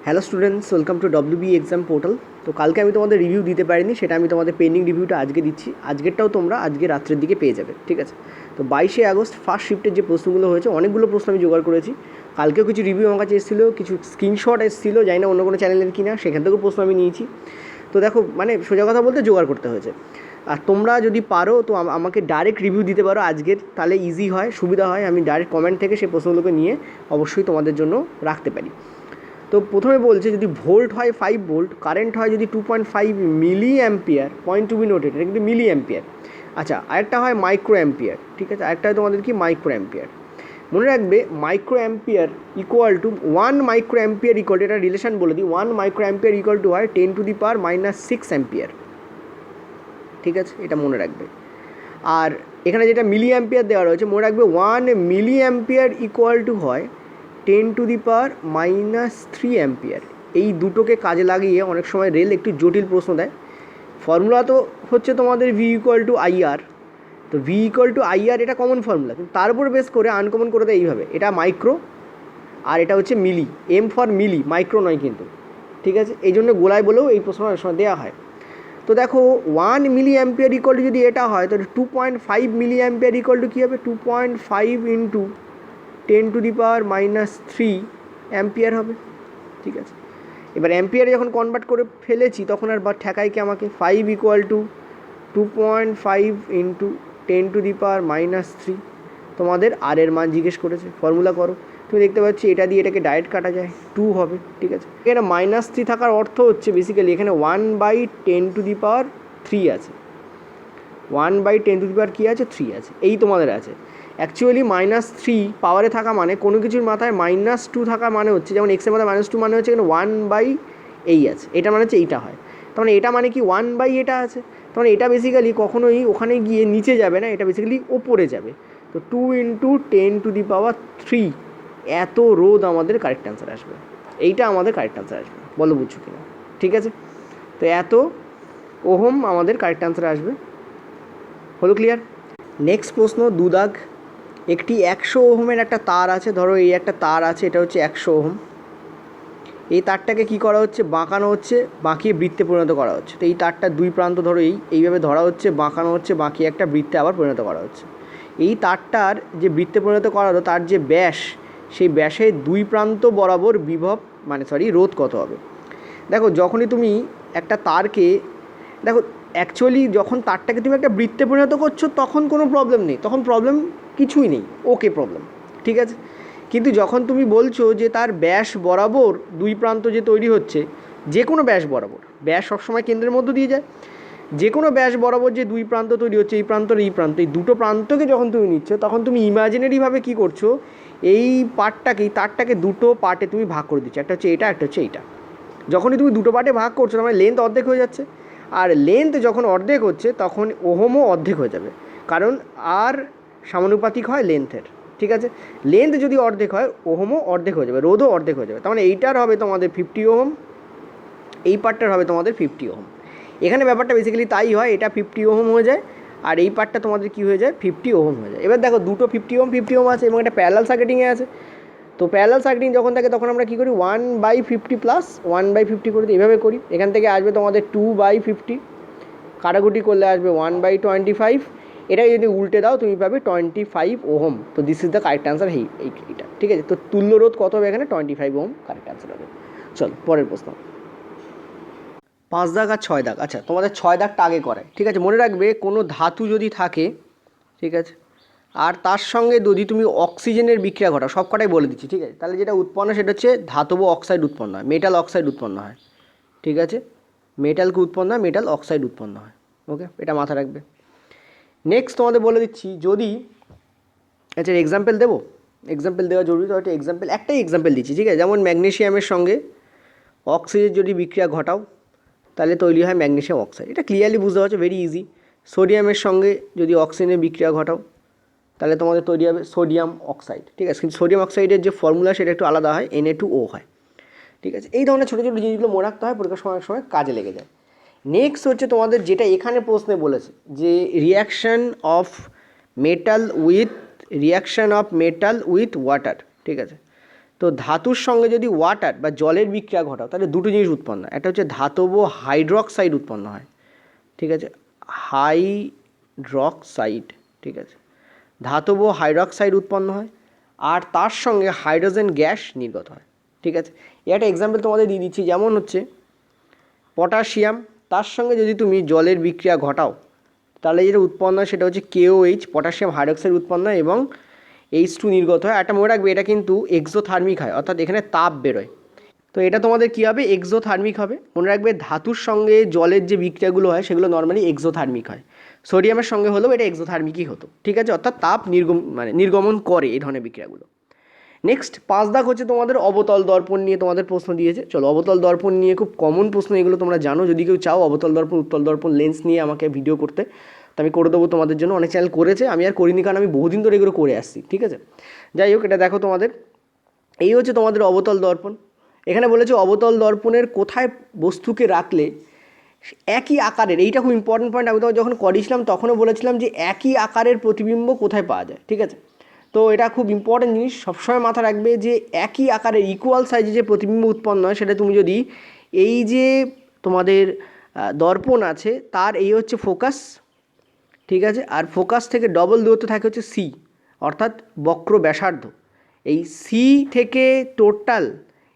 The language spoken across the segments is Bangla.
Hello students, welcome to WB exam portal. তো কালকে আমি তোমাদের রিভিউ দিতে পারিনি, সেটা আমি তোমাদের পেন্ডিং রিভিউটা আজকে দিচ্ছি। আজকেরটাও তোমরা আজকে রাত্রের দিকে পেয়ে যাবে, ঠিক আছে? তো 22শে আগস্ট ফার্স্ট শিফটের যে প্রশ্নগুলো হয়েছে, অনেকগুলো প্রশ্ন আমি জোগাড় করেছি। কালকেও কিছু রিভিউ আমার কাছে এসেছিলো, কিছু স্ক্রিনশট এসেছিলো, জানি না অন্য কোনো চ্যানেলের কিনা, সেখান থেকেও প্রশ্ন আমি নিয়েছি। তো দেখো, মানে সোজা কথা বলতে জোগাড় করতে হয়েছে। আর তোমরা যদি পারো তো আমাকে ডাইরেক্ট রিভিউ দিতে পারো আজকের, তাহলে ইজি হয়, সুবিধা হয়। আমি ডাইরেক্ট কমেন্ট থেকে সেই প্রশ্নগুলোকে নিয়ে অবশ্যই তোমাদের জন্য রাখতে পারি। তো প্রথমে বলছে, যদি ভোল্ট হয় 5 ভোল্ট, কারেন্ট হয় যদি 2.5 milli ampere, point to be noted, এটা কিন্তু মিলি অ্যাম্পিয়ার। আচ্ছা, আরেকটা হয় মাইক্রো অ্যাম্পিয়ার, ঠিক আছে? আরেকটা হয় তোমাদের কি মাইক্রো অ্যাম্পিয়ার। মনে রাখবে, micro ampere equal to 1 micro ampere equal to, এটা রিলেশন বলে দিই, 1 মাইক্রো অ্যাম্পিয়ার ইকুয়াল টু হয় 10⁻⁻6 অ্যাম্পিয়ার, ঠিক আছে? এটা মনে রাখবে। আর এখানে যেটা মিলি অ্যাম্পিয়ার দেওয়া রয়েছে, মনে রাখবে 1 মিলি অ্যাম্পিয়ার ইকুয়াল টু হয় 10⁻³ অ্যাম্পিয়ার। এই দুটোকে কাজে লাগিয়ে অনেক সময় রেল একটু জটিল প্রশ্ন দেয়। ফর্মুলা তো হচ্ছে তোমাদের ভি ইকুয়াল টু আইআর। তো ভি ইকুয়াল টু আইআর এটা কমন ফর্মুলা, কিন্তু তার উপর বেস করে আনকমন করে দেয় এইভাবে, এটা মাইক্রো আর এটা হচ্ছে মিলি, এম ফর মিলি, মাইক্রো নয় কিন্তু, ঠিক আছে? এই জন্য গোলায় বলেও এই প্রশ্ন অনেক সময় দেওয়া হয়। তো দেখো, 1 মিলি অ্যাম্পিয়ার ইকুয়াল টু যদি এটা হয়, তাহলে 2.5 মিলি অ্যাম্পিয়ার ইকুয়াল টু কী হবে? 2.5 ইন্টু 10⁻³ অ্যাম্পিয়ার হবে, ঠিক আছে? এবার অ্যাম্পিয়ারে যখন কনভার্ট করে ফেলেছি, তখন আর বা ঠেকায় কি আমাকে? 5 ইকুয়াল টু 2.5 ইন্টু 10⁻³ তোমাদের আর এর মান জিজ্ঞেস করেছে, ফর্মুলা করো। তুমি দেখতে পাচ্ছি এটা দিয়ে এটাকে ডাইরেক্ট কাটা যায়, 2 হবে, ঠিক আছে? এখানে -3 থাকার অর্থ হচ্ছে বেসিক্যালি এখানে 1/10⁻³ আছে, 1/10 কী আছে? 3 আছে, এই তোমাদের আছে। অ্যাকচুয়ালি -3 পাওয়ারে থাকা মানে কোনো কিছুর মাথায় -2 থাকা মানে হচ্ছে, যেমন এক্সের মাথায় -2 মানে হচ্ছে এখানে 1/এই আছে, এটা মানে হচ্ছে এইটা হয়। তার মানে এটা মানে কি 1/ এটা আছে, তার মানে এটা বেসিক্যালি কখনোই ওখানে গিয়ে নিচে যাবে না, এটা বেসিক্যালি ওপরে যাবে। তো 2 ইন্টু 10⁻³ এত রোধ আমাদের কারেক্ট অ্যান্সার আসবে, এইটা আমাদের কারেক্ট অ্যান্সার আসবে। বলো বুঝছো কিনা? ঠিক আছে? তো এত ওহম আমাদের কারেক্ট অ্যান্সার আসবে। হলো ক্লিয়ার? নেক্সট প্রশ্ন, দুদাগ। একটি 100 ওহমের একটা তার আছে, ধরো এই একটা তার আছে, এটা হচ্ছে 100 ওহম। এই তারটাকে কি করা হচ্ছে? বাঁকানো হচ্ছে, বাঁকিয়ে বৃত্তে পরিণত করা হচ্ছে। তো এই তারটা দুই প্রান্ত ধরো এইভাবে ধরা হচ্ছে, বাঁকানো হচ্ছে, বাঁকিয়ে একটা বৃত্তে আবার পরিণত করা হচ্ছে। এই তারটার যে বৃত্তে পরিণত করা হলো, তার যে ব্যাস, সেই ব্যাসের দুই প্রান্ত বরাবর বিভব রোধ কত হবে? দেখো, যখনই তুমি একটা তারকে, দেখো অ্যাকচুয়ালি যখন তারটাকে তুমি একটা বৃত্তে পরিণত করছো, তখন কোনো প্রবলেম নেই, তখন প্রবলেম কিছুই নেই, ওকে প্রবলেম, ঠিক আছে? কিন্তু যখন তুমি বলছো যে তার ব্যাস বরাবর দুই প্রান্ত যে তৈরি হচ্ছে, যে কোনো ব্যাস বরাবর, ব্যাস সবসময় কেন্দ্রের মধ্য দিয়ে যায়, যে কোনো ব্যাস বরাবর যে দুই প্রান্ত তৈরি হচ্ছে, এই প্রান্ত আর এই প্রান্ত, এই দুটো প্রান্তকে যখন তুমি নিচ্ছ, তখন তুমি ইমাজিনারিভাবে কী করছো? এই পার্টটাকে, এই তারটাকে দুটো পার্টে তুমি ভাগ করে দিচ্ছ, একটা হচ্ছে এটা, একটা হচ্ছে এইটা। যখনই তুমি দুটো পার্টে ভাগ করছো, তার মানে লেন্থ অর্ধেক হয়ে যাচ্ছে। আর লেন্থ যখন অর্ধেক হচ্ছে, তখন ওহমও অর্ধেক হয়ে যাবে, কারণ আর সমানুপাতিক হয় লেন্থের, ঠিক আছে? লেন্থ যদি অর্ধেক হয়, ওহমও অর্ধেক হয়ে যাবে, রোধও অর্ধেক হয়ে যাবে। তার মানে এইটার হবে তোমাদের 50 ওহম, এই পার্টটার হবে তোমাদের 50 ওহম। এখানে ব্যাপারটা বেসিক্যালি তাই হয়, এটা 50 ওহম হয়ে যায়, আর এই পার্টটা তোমাদের কী হয়ে যায়? 50 ওহম হয়ে যায়। এবার দেখো, দুটো 50 ওহম আছে এবং এটা প্যারালাল সার্কিটিংয়ে আছে। তো প্যারালাল সার্কিটিং যখন থাকে, তখন আমরা কী করি? 1/50 প্লাস 1/50 করে দিই, এভাবে করি। এখান থেকে আসবে তোমাদের 2/50, কাটাকুটি করলে আসবে 1/25। এটাই যদি উল্টে দাও, তুমি পাবে 25 ওহম। তো this is the correct answer, এইটা, ঠিক আছে? তো তুল্য রোধ কত হবে এখানে? 25 ওহম কারেক্ট অ্যান্সার হবে। চল পরের প্রশ্ন, 5 দাগ আর 6 দাগ। আচ্ছা, তোমাদের 6 দাগটা আগে করায়, ঠিক আছে? মনে রাখবে, কোনো ধাতু যদি থাকে, ঠিক আছে, আর তার সঙ্গে যদি তুমি অক্সিজেনের বিক্রিয়া ঘটাও, সব কটাই বলে দিচ্ছি, ঠিক আছে? তাহলে যেটা উৎপন্ন সেটা হচ্ছে ধাতব অক্সাইড উৎপন্ন হয়, মেটাল অক্সাইড উৎপন্ন হয়, ঠিক আছে? মেটালকে উৎপন্ন হয়, মেটাল অক্সাইড উৎপন্ন হয়, ওকে? এটা মাথায় রাখবে। নেক্সট তোমাদের বলে দিচ্ছি, যদি, আচ্ছা এক্সাম্পল দেবো, এক্সাম্পল দেওয়া জরুরি, তো একটা এক্সাম্পল, একটাই এক্সাম্পল দিচ্ছি, ঠিক আছে? যেমন ম্যাগনেশিয়ামের সঙ্গে অক্সিজেন যদি বিক্রিয়া ঘটাও, তাহলে তৈরি হয় ম্যাগনেশিয়াম অক্সাইড, এটা ক্লিয়ারলি বুঝতে পারছো, ভেরি ইজি। সোডিয়ামের সঙ্গে যদি অক্সিজেনের বিক্রিয়া ঘটাও, তাহলে তোমাদের তৈরি হবে সোডিয়াম অক্সাইড, ঠিক আছে? কিন্তু সোডিয়াম অক্সাইডের যে ফর্মুলা সেটা একটু আলাদা হয়, Na2O হয়, ঠিক আছে? এই ধরনের ছোটো ছোটো জিনিসগুলো মনে রাখতে হয়, পরীক্ষার সময় সময় কাজে লেগে যায়। নেক্সট হচ্ছে তোমাদের যেটা এখানে প্রশ্নে বলেছে, যে reaction of metal with water, ঠিক আছে? তো ধাতুর সঙ্গে যদি ওয়াটার বা জলের বিক্রিয়া ঘটাও তাহলে দুটো জিনিস উৎপন্ন হয়, একটা হচ্ছে ধাতব হাইড্রক্সাইড উৎপন্ন হয়, ঠিক আছে, হাইড্রক্সাইড, ঠিক আছে, ধাতব হাইড্রক্সাইড উৎপন্ন হয়, আর তার সঙ্গে হাইড্রোজেন গ্যাস নির্গত হয়, ঠিক আছে। এর একটা এক্সাম্পল তোমাদের দিয়ে দিচ্ছি, যেমন হচ্ছে পটাশিয়াম, তার সঙ্গে যদি তুমি জলের বিক্রিয়া ঘটাও তাহলে যেটা উৎপন্ন হয় সেটা হচ্ছে KOH, পটাশিয়াম হাইড্রক্সাইড উৎপন্ন হয় এবং H2 নির্গত হয়। একটা মনে রাখবে, এটা কিন্তু এক্সোথার্মিক হয়, অর্থাৎ এখানে তাপ বেরোয়। তো এটা তোমাদের কী হবে, এক্সোথার্মিক হবে। মনে রাখবে ধাতুর সঙ্গে জলের যে বিক্রিয়াগুলো হয় সেগুলো নর্মালি এক্সোথার্মিক হয়, সোডিয়ামের সঙ্গে হলেও এটা এক্সোথার্মিকই হতো, ঠিক আছে, অর্থাৎ তাপ নির্গমন করে এই ধরনের বিক্রিয়াগুলো। নেক্সট 5 দাগ হচ্ছে তোমাদের অবতল দর্পণ নিয়ে তোমাদের প্রশ্ন দিয়েছে। চলো, অবতল দর্পণ নিয়ে খুব কমন প্রশ্ন, এগুলো তোমরা জানো। যদি কেউ চাও অবতল দর্পণ উত্তল দর্পণ লেন্স নিয়ে আমাকে ভিডিও করতে, তো আমি করে দেবো তোমাদের জন্য। অনেক চ্যানেল করেছে, আমি আর করিনি কারণ আমি বহুদিন ধরে এগুলো করে আসছি, ঠিক আছে। যাই হোক, এটা দেখো তোমাদের, এই হচ্ছে তোমাদের অবতল দর্পণ। এখানে বলেছে অবতল দর্পণের কোথায় বস্তুকে রাখলে একই আকারের, এইটা খুব ইম্পর্টেন্ট পয়েন্ট, আমি যখন করেছিলাম তখনও বলেছিলাম যে একই আকারের প্রতিবিম্ব কোথায় পাওয়া যায়, ঠিক আছে। তো এটা খুব ইম্পর্টেন্ট জিনিস, সবসময় মাথা রাখবে যে একই আকারের ইকুয়াল সাইজে যে প্রতিবিম্ব উৎপন্ন হয় সেটা তুমি যদি এই যে তোমাদের দর্পণ আছে তার এই হচ্ছে ফোকাস, ঠিক আছে, আর ফোকাস থেকে ডবল দূরত্ব থাকে হচ্ছে সি, অর্থাৎ বক্র ব্যাসার্ধ। এই সি থেকে টোটাল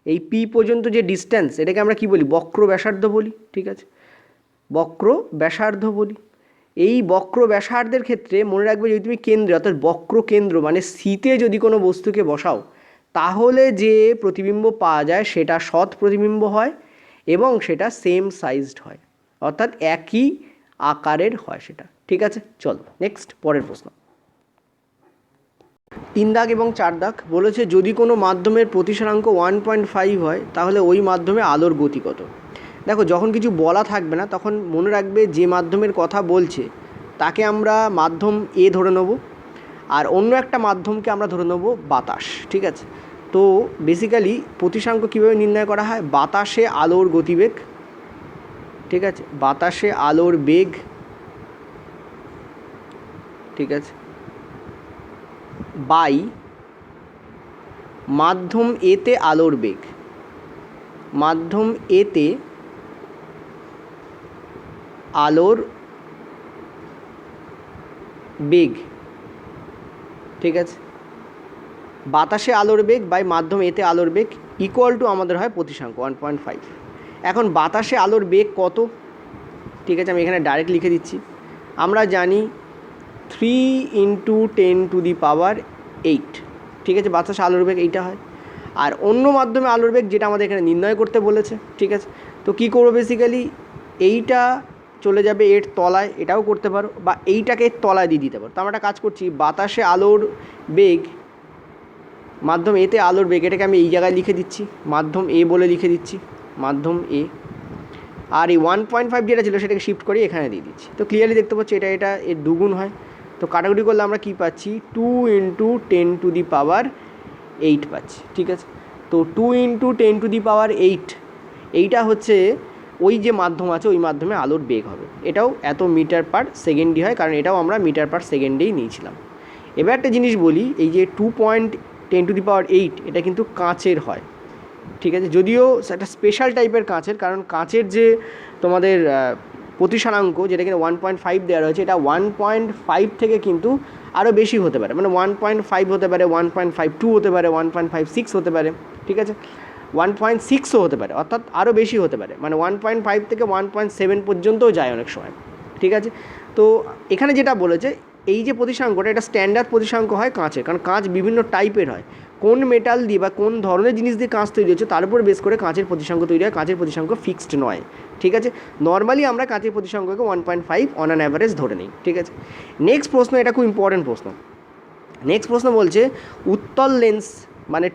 এই পি পর্যন্ত যে ডিস্ট্যান্স, এটাকে আমরা কি বলি, বক্র ব্যাসার্ধ বলি, ঠিক আছে, বক্র ব্যাসার্ধ বলি। এই বক্র ব্যাসার্ধের ক্ষেত্রে মনে রাখবে, যদি তুমি কেন্দ্রে অর্থাৎ বক্র কেন্দ্র মানে সিতে যদি কোনো বস্তুকে বসাও তাহলে যে প্রতিবিম্ব পাওয়া যায় সেটা সৎ প্রতিবিম্ব হয় এবং সেটা সেম সাইজড হয়, অর্থাৎ একই আকারের হয় সেটা, ঠিক আছে। চলো নেক্সট, পরের প্রশ্ন। 3 দাগ এবং 4 দাগ বলেছে যদি কোনো মাধ্যমের প্রতিসরাঙ্ক 1.5 হয় তাহলে ওই মাধ্যমে আলোর গতি কত। দেখো, যখন কিছু বলা থাকবে না তখন মনে রাখবে যে মাধ্যমের কথা বলছে তাকে আমরা মাধ্যম এ ধরে নেব, আর অন্য একটা মাধ্যমকে আমরা ধরে নেব বাতাস, ঠিক আছে। তো বেসিক্যালি প্রতিসরাঙ্ক কীভাবে নির্ণয় করা হয়, বাতাসে আলোর গতিবেগ, ঠিক আছে, বাতাসে আলোর বেগ, ঠিক আছে, বাই মাধ্যম এতে আলোর বেগ, মাধ্যম এতে আলোর বেগ, ঠিক আছে, বাতাসে আলোর বেগ বাই মাধ্যম এতে আলোর বেগ ইকুয়াল টু আমাদের হয় প্রতিসরাঙ্ক 1.5। এখন বাতাসে আলোর বেগ কত, ঠিক আছে, আমি এখানে ডাইরেক্ট লিখে দিচ্ছি। আমরা জানি 3 × 10⁸, ঠিক আছে, বাতাসে আলোর বেগ এইটা হয়। আর অন্য মাধ্যমে আলোর বেগ যেটা আমাদের এখানে নির্ণয় করতে বলেছে, ঠিক আছে। তো কী করবো, বেসিক্যালি এইটা চলে যাবে এর তলায়, এটাও করতে পারো, বা এইটাকে এর তলায় দিয়ে দিতে পারো। তো আমরা একটা কাজ করছি, বাতাসে আলোর বেগ মাধ্যম এতে আলোর বেগ, এটাকে আমি এই জায়গায় লিখে দিচ্ছি, মাধ্যম এ বলে লিখে দিচ্ছি, মাধ্যম এ। আর এই 1.5 যেটা ছিল সেটাকে শিফট করে এখানে দিয়ে দিচ্ছি। তো ক্লিয়ারলি দেখতে পাচ্ছি এটা এর দ্বিগুণ হয়। তো কাটাকুটি করলে আমরা কী পাচ্ছি, 2 × 10⁸ পাচ্ছি, ঠিক আছে। তো 2 × 10⁸, এইটা হচ্ছে ওই যে মাধ্যম আছে ওই মাধ্যমে আলোর বেগ হবে। এটাও এত মিটার পার সেকেন্ডই হয়, কারণ এটাও আমরা মিটার পার সেকেন্ডেই নিয়েছিলাম। এবার একটা জিনিস বলি, এই যে 2.10⁸ এটা কিন্তু কাঁচের হয়, ঠিক আছে, যদিও একটা স্পেশাল টাইপের কাঁচের, কারণ কাঁচের যে তোমাদের প্রতিসরাঙ্ক যেটা কিনা 1.5 দেওয়া রয়েছে, এটা 1.5 থেকে কিন্তু আরও বেশি হতে পারে, মানে 1.5 হতে পারে, 1.52 হতে পারে, 1.56 হতে পারে, ঠিক আছে, 1.6ও হতে পারে, অর্থাৎ আরও বেশি হতে পারে, মানে 1.5 থেকে 1.7 পর্যন্তও যায় অনেক সময়, ঠিক আছে। তো এখানে যেটা বলেছে, এই যে প্রতিসরাঙ্কটা এটা স্ট্যান্ডার্ড প্রতিসরাঙ্ক হয় কাঁচের, কারণ কাঁচ বিভিন্ন টাইপের হয়, কোন মেটাল দিয়ে বা কোন ধরনের জিনিস দিয়ে কাঁচ তৈরি হচ্ছে তার উপর বেস করে কাঁচের প্রতিসরাঙ্ক তৈরি হয়। কাঁচের প্রতিসরাঙ্ক ফিক্সড নয়, ঠিক আছে। নর্মালি আমরা কাঁচের প্রতিসরাঙ্ককে 1.5 অন অ্যান অ্যাভারেজ ধরে নিই, ঠিক আছে। নেক্সট প্রশ্ন, এটা খুব ইম্পর্টেন্ট প্রশ্ন। নেক্সট প্রশ্ন বলছে উত্তল লেন্স মানে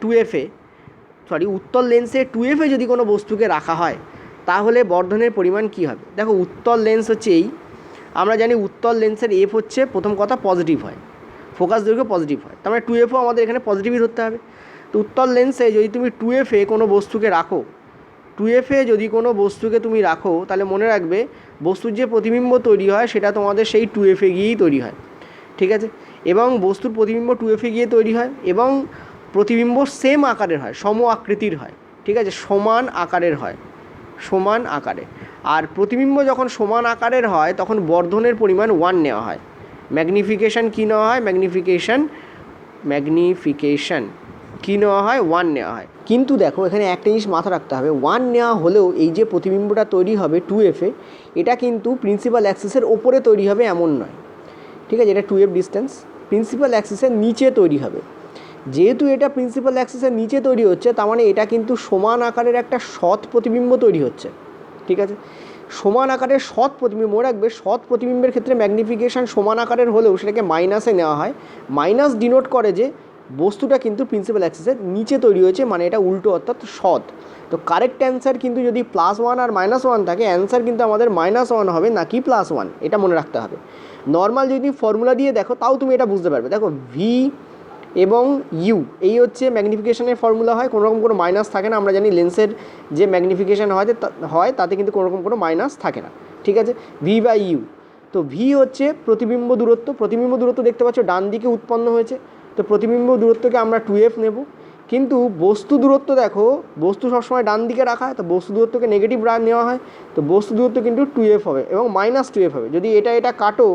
উত্তল লেন্সে 2F যদি কোনো বস্তুকে রাখা হয় তাহলে বর্ধনের পরিমাণ কী হবে। দেখো, উত্তল লেন্স হচ্ছে এই, আমরা জানি উত্তল লেন্সের এফ হচ্ছে প্রথম কথা পজিটিভ হয়, ফোকাস দৈর্ঘ্য পজিটিভ হয়, তার মানে 2Fও আমাদের এখানে পজিটিভই ধরতে হবে। তো উত্তল লেন্সে যদি তুমি 2F কোনো বস্তুকে রাখো, 2F যদি কোনো বস্তুকে তুমি রাখো তাহলে মনে রাখবে বস্তুর যে প্রতিবিম্ব তৈরি হয় সেটা তোমাদের সেই 2F গিয়েই তৈরি হয়, ঠিক আছে। এবং বস্তুর প্রতিবিম্ব 2F গিয়ে তৈরি হয় এবং প্রতিবিম্ব সেম আকারের হয়, সম আকৃতির হয়, ঠিক আছে, সমান আকারের হয়, সমান আকারে। আর প্রতিবিম্ব যখন সমান আকারের হয় তখন বর্ধনের পরিমাণ 1 নেওয়া হয়। ম্যাগনিফিকেশান কী নেওয়া হয়? ম্যাগনিফিকেশান কী নেওয়া হয়? 1 নেওয়া হয়। কিন্তু দেখো এখানে একটা জিনিস মাথা রাখতে হবে, 1 নেওয়া হলেও এই যে প্রতিবিম্বটা তৈরি হবে 2f এ, এটা কিন্তু প্রিন্সিপাল অ্যাক্সিসের ওপরে তৈরি হবে এমন নয়, ঠিক আছে, এটা 2f ডিস্টেন্স প্রিন্সিপাল অ্যাক্সিসের নিচে তৈরি হবে। যেহেতু এটা প্রিন্সিপাল অ্যাক্সিসের নিচে তৈরি হচ্ছে, তার মানে এটা কিন্তু সমান আকারের একটা সৎ প্রতিবিম্ব তৈরি হচ্ছে, ঠিক আছে। সমান আকারের সৎ প্রতিবিম্ব, মনে রাখবে সৎ প্রতিবিম্বের ক্ষেত্রে ম্যাগনিফিকেশান সমান আকারের হলেও সেটাকে মাইনাসে নেওয়া হয়। মাইনাস ডিনোট করে যে বস্তুটা কিন্তু প্রিন্সিপাল অ্যাক্সিসের নিচে তৈরি হয়েছে, মানে এটা উল্টো অর্থাৎ সৎ। তো কারেক্ট অ্যান্সার কিন্তু যদি +1 আর -1 থাকে, অ্যান্সার কিন্তু আমাদের -1 হবে, না কি +1, এটা মনে রাখতে হবে। নর্মাল যদি ফর্মুলা দিয়ে দেখো তাও তুমি এটা বুঝতে পারবে। দেখো ভি এবং ইউ এই হচ্ছে ম্যাগনিফিকেশানের ফর্মুলা হয়, কোনোরকম কোনো মাইনাস থাকে না। আমরা জানি লেন্সের যে ম্যাগনিফিকেশান হয় তাতে কিন্তু কোনোরকম কোনো মাইনাস থাকে না, ঠিক আছে, ভি বাই ইউ। তো ভি হচ্ছে প্রতিবিম্ব দূরত্ব, প্রতিবিম্ব দূরত্ব দেখতে পাচ্ছ ডান দিকে উৎপন্ন হয়েছে, তো প্রতিবিম্ব দূরত্বকে আমরা 2f নেব। কিন্তু বস্তু দূরত্ব দেখো, বস্তু সবসময় ডান দিকে রাখা হয়, তো বস্তু দূরত্বকে নেগেটিভ নেওয়া হয়, তো বস্তু দূরত্ব কিন্তু 2f হবে এবং -2f হবে। যদি এটা কাটো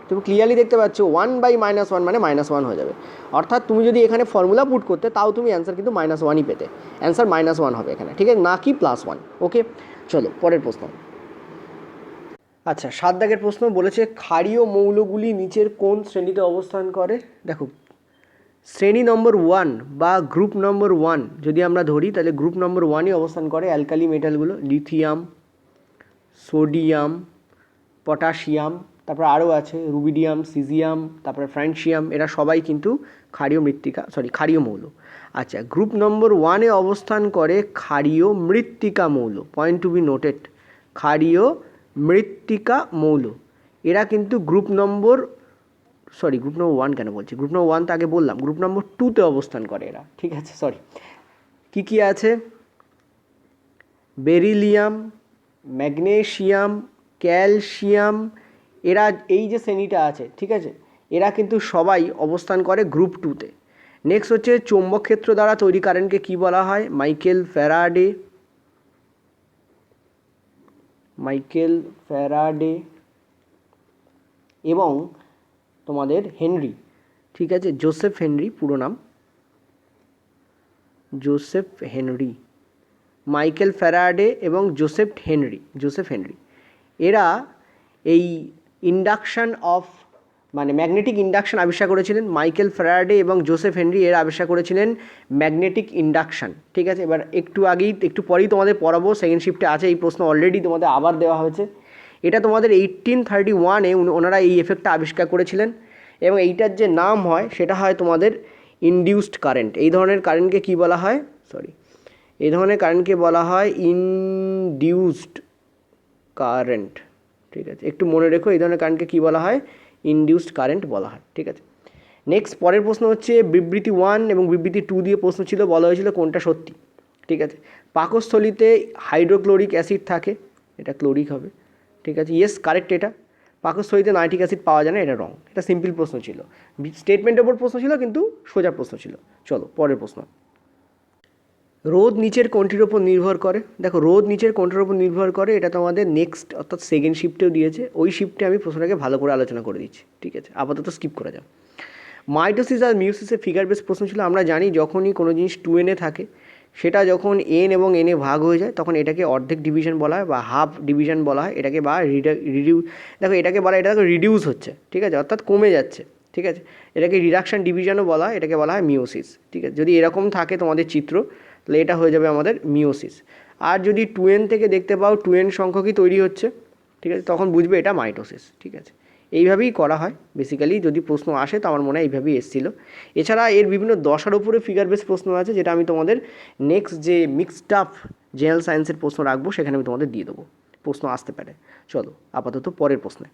তুমি ক্লিয়ারলি দেখতে পাচ্ছ 1/-1 মানে -1 হয়ে যাবে। অর্থাৎ তুমি যদি এখানে ফর্মুলা পুট করতে তাও তুমি অ্যান্সার কিন্তু -1ই পেতে, অ্যান্সার -1 হবে এখানে, ঠিক আছে, না কি +1। ওকে, চলো পরের প্রশ্ন। আচ্ছা, 7 দাগের প্রশ্ন বলেছে ক্ষারীয় মৌলগুলি নিচের কোন শ্রেণীতে অবস্থান করে? দেখো শ্রেণী নম্বর 1 বা গ্রুপ নম্বর 1 যদি আমরা ধরি, তাহলে গ্রুপ নম্বর 1ই অবস্থান করে অ্যালকালি মেটালগুলো, লিথিয়াম, সোডিয়াম, পটাশিয়াম, তারপর আরও আছে রুবিডিয়াম, সিজিয়াম, তারপরে ফ্রান্সিয়াম, এরা সবাই কিন্তু ক্ষারীয় মৌল। আচ্ছা, গ্রুপ নম্বর 1-এ অবস্থান করে ক্ষারীয় মৃত্তিকা মৌল, পয়েন্ট টু বি নোটেড, ক্ষারীয় মৃত্তিকা মৌল। এরা কিন্তু গ্রুপ নম্বর 1 কেন বলছি, গ্রুপ নম্বর 1 তো আগে বললাম, গ্রুপ নম্বর 2-তে অবস্থান করে এরা, ঠিক আছে, কী আছে? বেরিলিয়াম, ম্যাগনেসিয়াম, ক্যালসিয়াম, এরা এই যে শ্রেণীটা আছে, ঠিক আছে, এরা কিন্তু সবাই অবস্থান করে গ্রুপ 2-তে। নেক্সট হচ্ছে চৌম্বক ক্ষেত্র দ্বারা তৈরি কারেন্টকে কী বলা হয়? মাইকেল ফ্যারাডে এবং তোমাদের হেনরি, ঠিক আছে, জোসেফ হেনরি, পুরো নাম জোসেফ হেনরি, মাইকেল ফ্যারাডে এবং জোসেফ হেনরি, এরা এই ম্যাগনেটিক ইন্ডাকশান আবিষ্কার করেছিলেন। মাইকেল ফ্যারাডে এবং জোসেফ হেনরি এরা আবিষ্কার করেছিলেন ম্যাগনেটিক ইন্ডাকশান, ঠিক আছে। এবার একটু পরেই তোমাদের পড়াবো, সেকেন্ড শিফটে আছে এই প্রশ্ন, অলরেডি তোমাদের আবার দেওয়া হয়েছে। এটা তোমাদের 1831-এ ওনারা এই এফেক্টটা আবিষ্কার করেছিলেন এবং এইটার যে নাম হয় সেটা হয় তোমাদের ইনডিউসড কারেন্ট। এই ধরনের কারেন্টকে কী বলা হয়? ইনডিউসড কারেন্ট, ঠিক আছে, একটু মনে রেখো, এই ধরনের কারেন্টকে কী বলা হয়? ইনডিউসড কারেন্ট বলা হয়, ঠিক আছে। নেক্সট পরের প্রশ্ন হচ্ছে বিবৃতি 1 এবং বিবৃতি 2 দিয়ে প্রশ্ন ছিল, বলা হয়েছিল কোনটা সত্যি, ঠিক আছে। পাকস্থলীতে হাইড্রোক্লোরিক অ্যাসিড থাকে, এটা ক্লোরিক হবে, ঠিক আছে, ইয়েস কারেক্ট। এটা পাকস্থলীতে নাইট্রিক অ্যাসিড পাওয়া যায় না, এটা রং। এটা সিম্পল প্রশ্ন ছিল, স্টেটমেন্টের ওপর প্রশ্ন ছিল কিন্তু সোজা প্রশ্ন ছিল। চলো পরের প্রশ্ন। রোদ নিচের কোনটির ওপর নির্ভর করে? দেখো রোদ নিচের কোনটির ওপর নির্ভর করে, এটা তোমাদের নেক্সট অর্থাৎ সেকেন্ড শিফটেও দিয়েছে, ওই শিফটে আমি প্রশ্নটাকে ভালো করে আলোচনা করে দিচ্ছি, ঠিক আছে, আপাতত স্কিপ করে যাও। মাইটোসিস আর মিওসিসের ফিগার বেস প্রশ্ন ছিল। আমরা জানি যখনই কোনো জিনিস 2n-এ থাকে, সেটা যখন n এবং n-এ ভাগ হয়ে যায় তখন এটাকে অর্ধেক ডিভিশন বলা হয় বা হাফ ডিভিশন বলা হয়, এটাকে বা এটাকে রিডিউস হচ্ছে, ঠিক আছে, অর্থাৎ কমে যাচ্ছে, ঠিক আছে, এটাকে রিডাকশান ডিভিশনও বলা হয়, এটাকে বলা হয় মিওসিস, ঠিক আছে। যদি এরকম থাকে তোমাদের চিত্র, তাহলে এটা হয়ে যাবে আমাদের মিওসিস। আর যদি 2n থেকে দেখতে পাও 2n সংখ্যকই তৈরি হচ্ছে, ঠিক আছে, তখন বুঝবে এটা মাইটোসিস, ঠিক আছে। এইভাবেই করা হয় বেসিক্যালি, যদি প্রশ্ন আসে তো আমার মনে হয় এইভাবেই এসেছিলো। এছাড়া এর বিভিন্ন দশার উপরে ফিগার বেস প্রশ্ন আছে, যেটা আমি তোমাদের নেক্সট যে মিক্সড আপ জেনারেল সায়েন্সের প্রশ্ন রাখবো সেখানে আমি তোমাদের দিয়ে দেবো, প্রশ্ন আসতে পারে। চলো আপাতত পরের প্রশ্নে।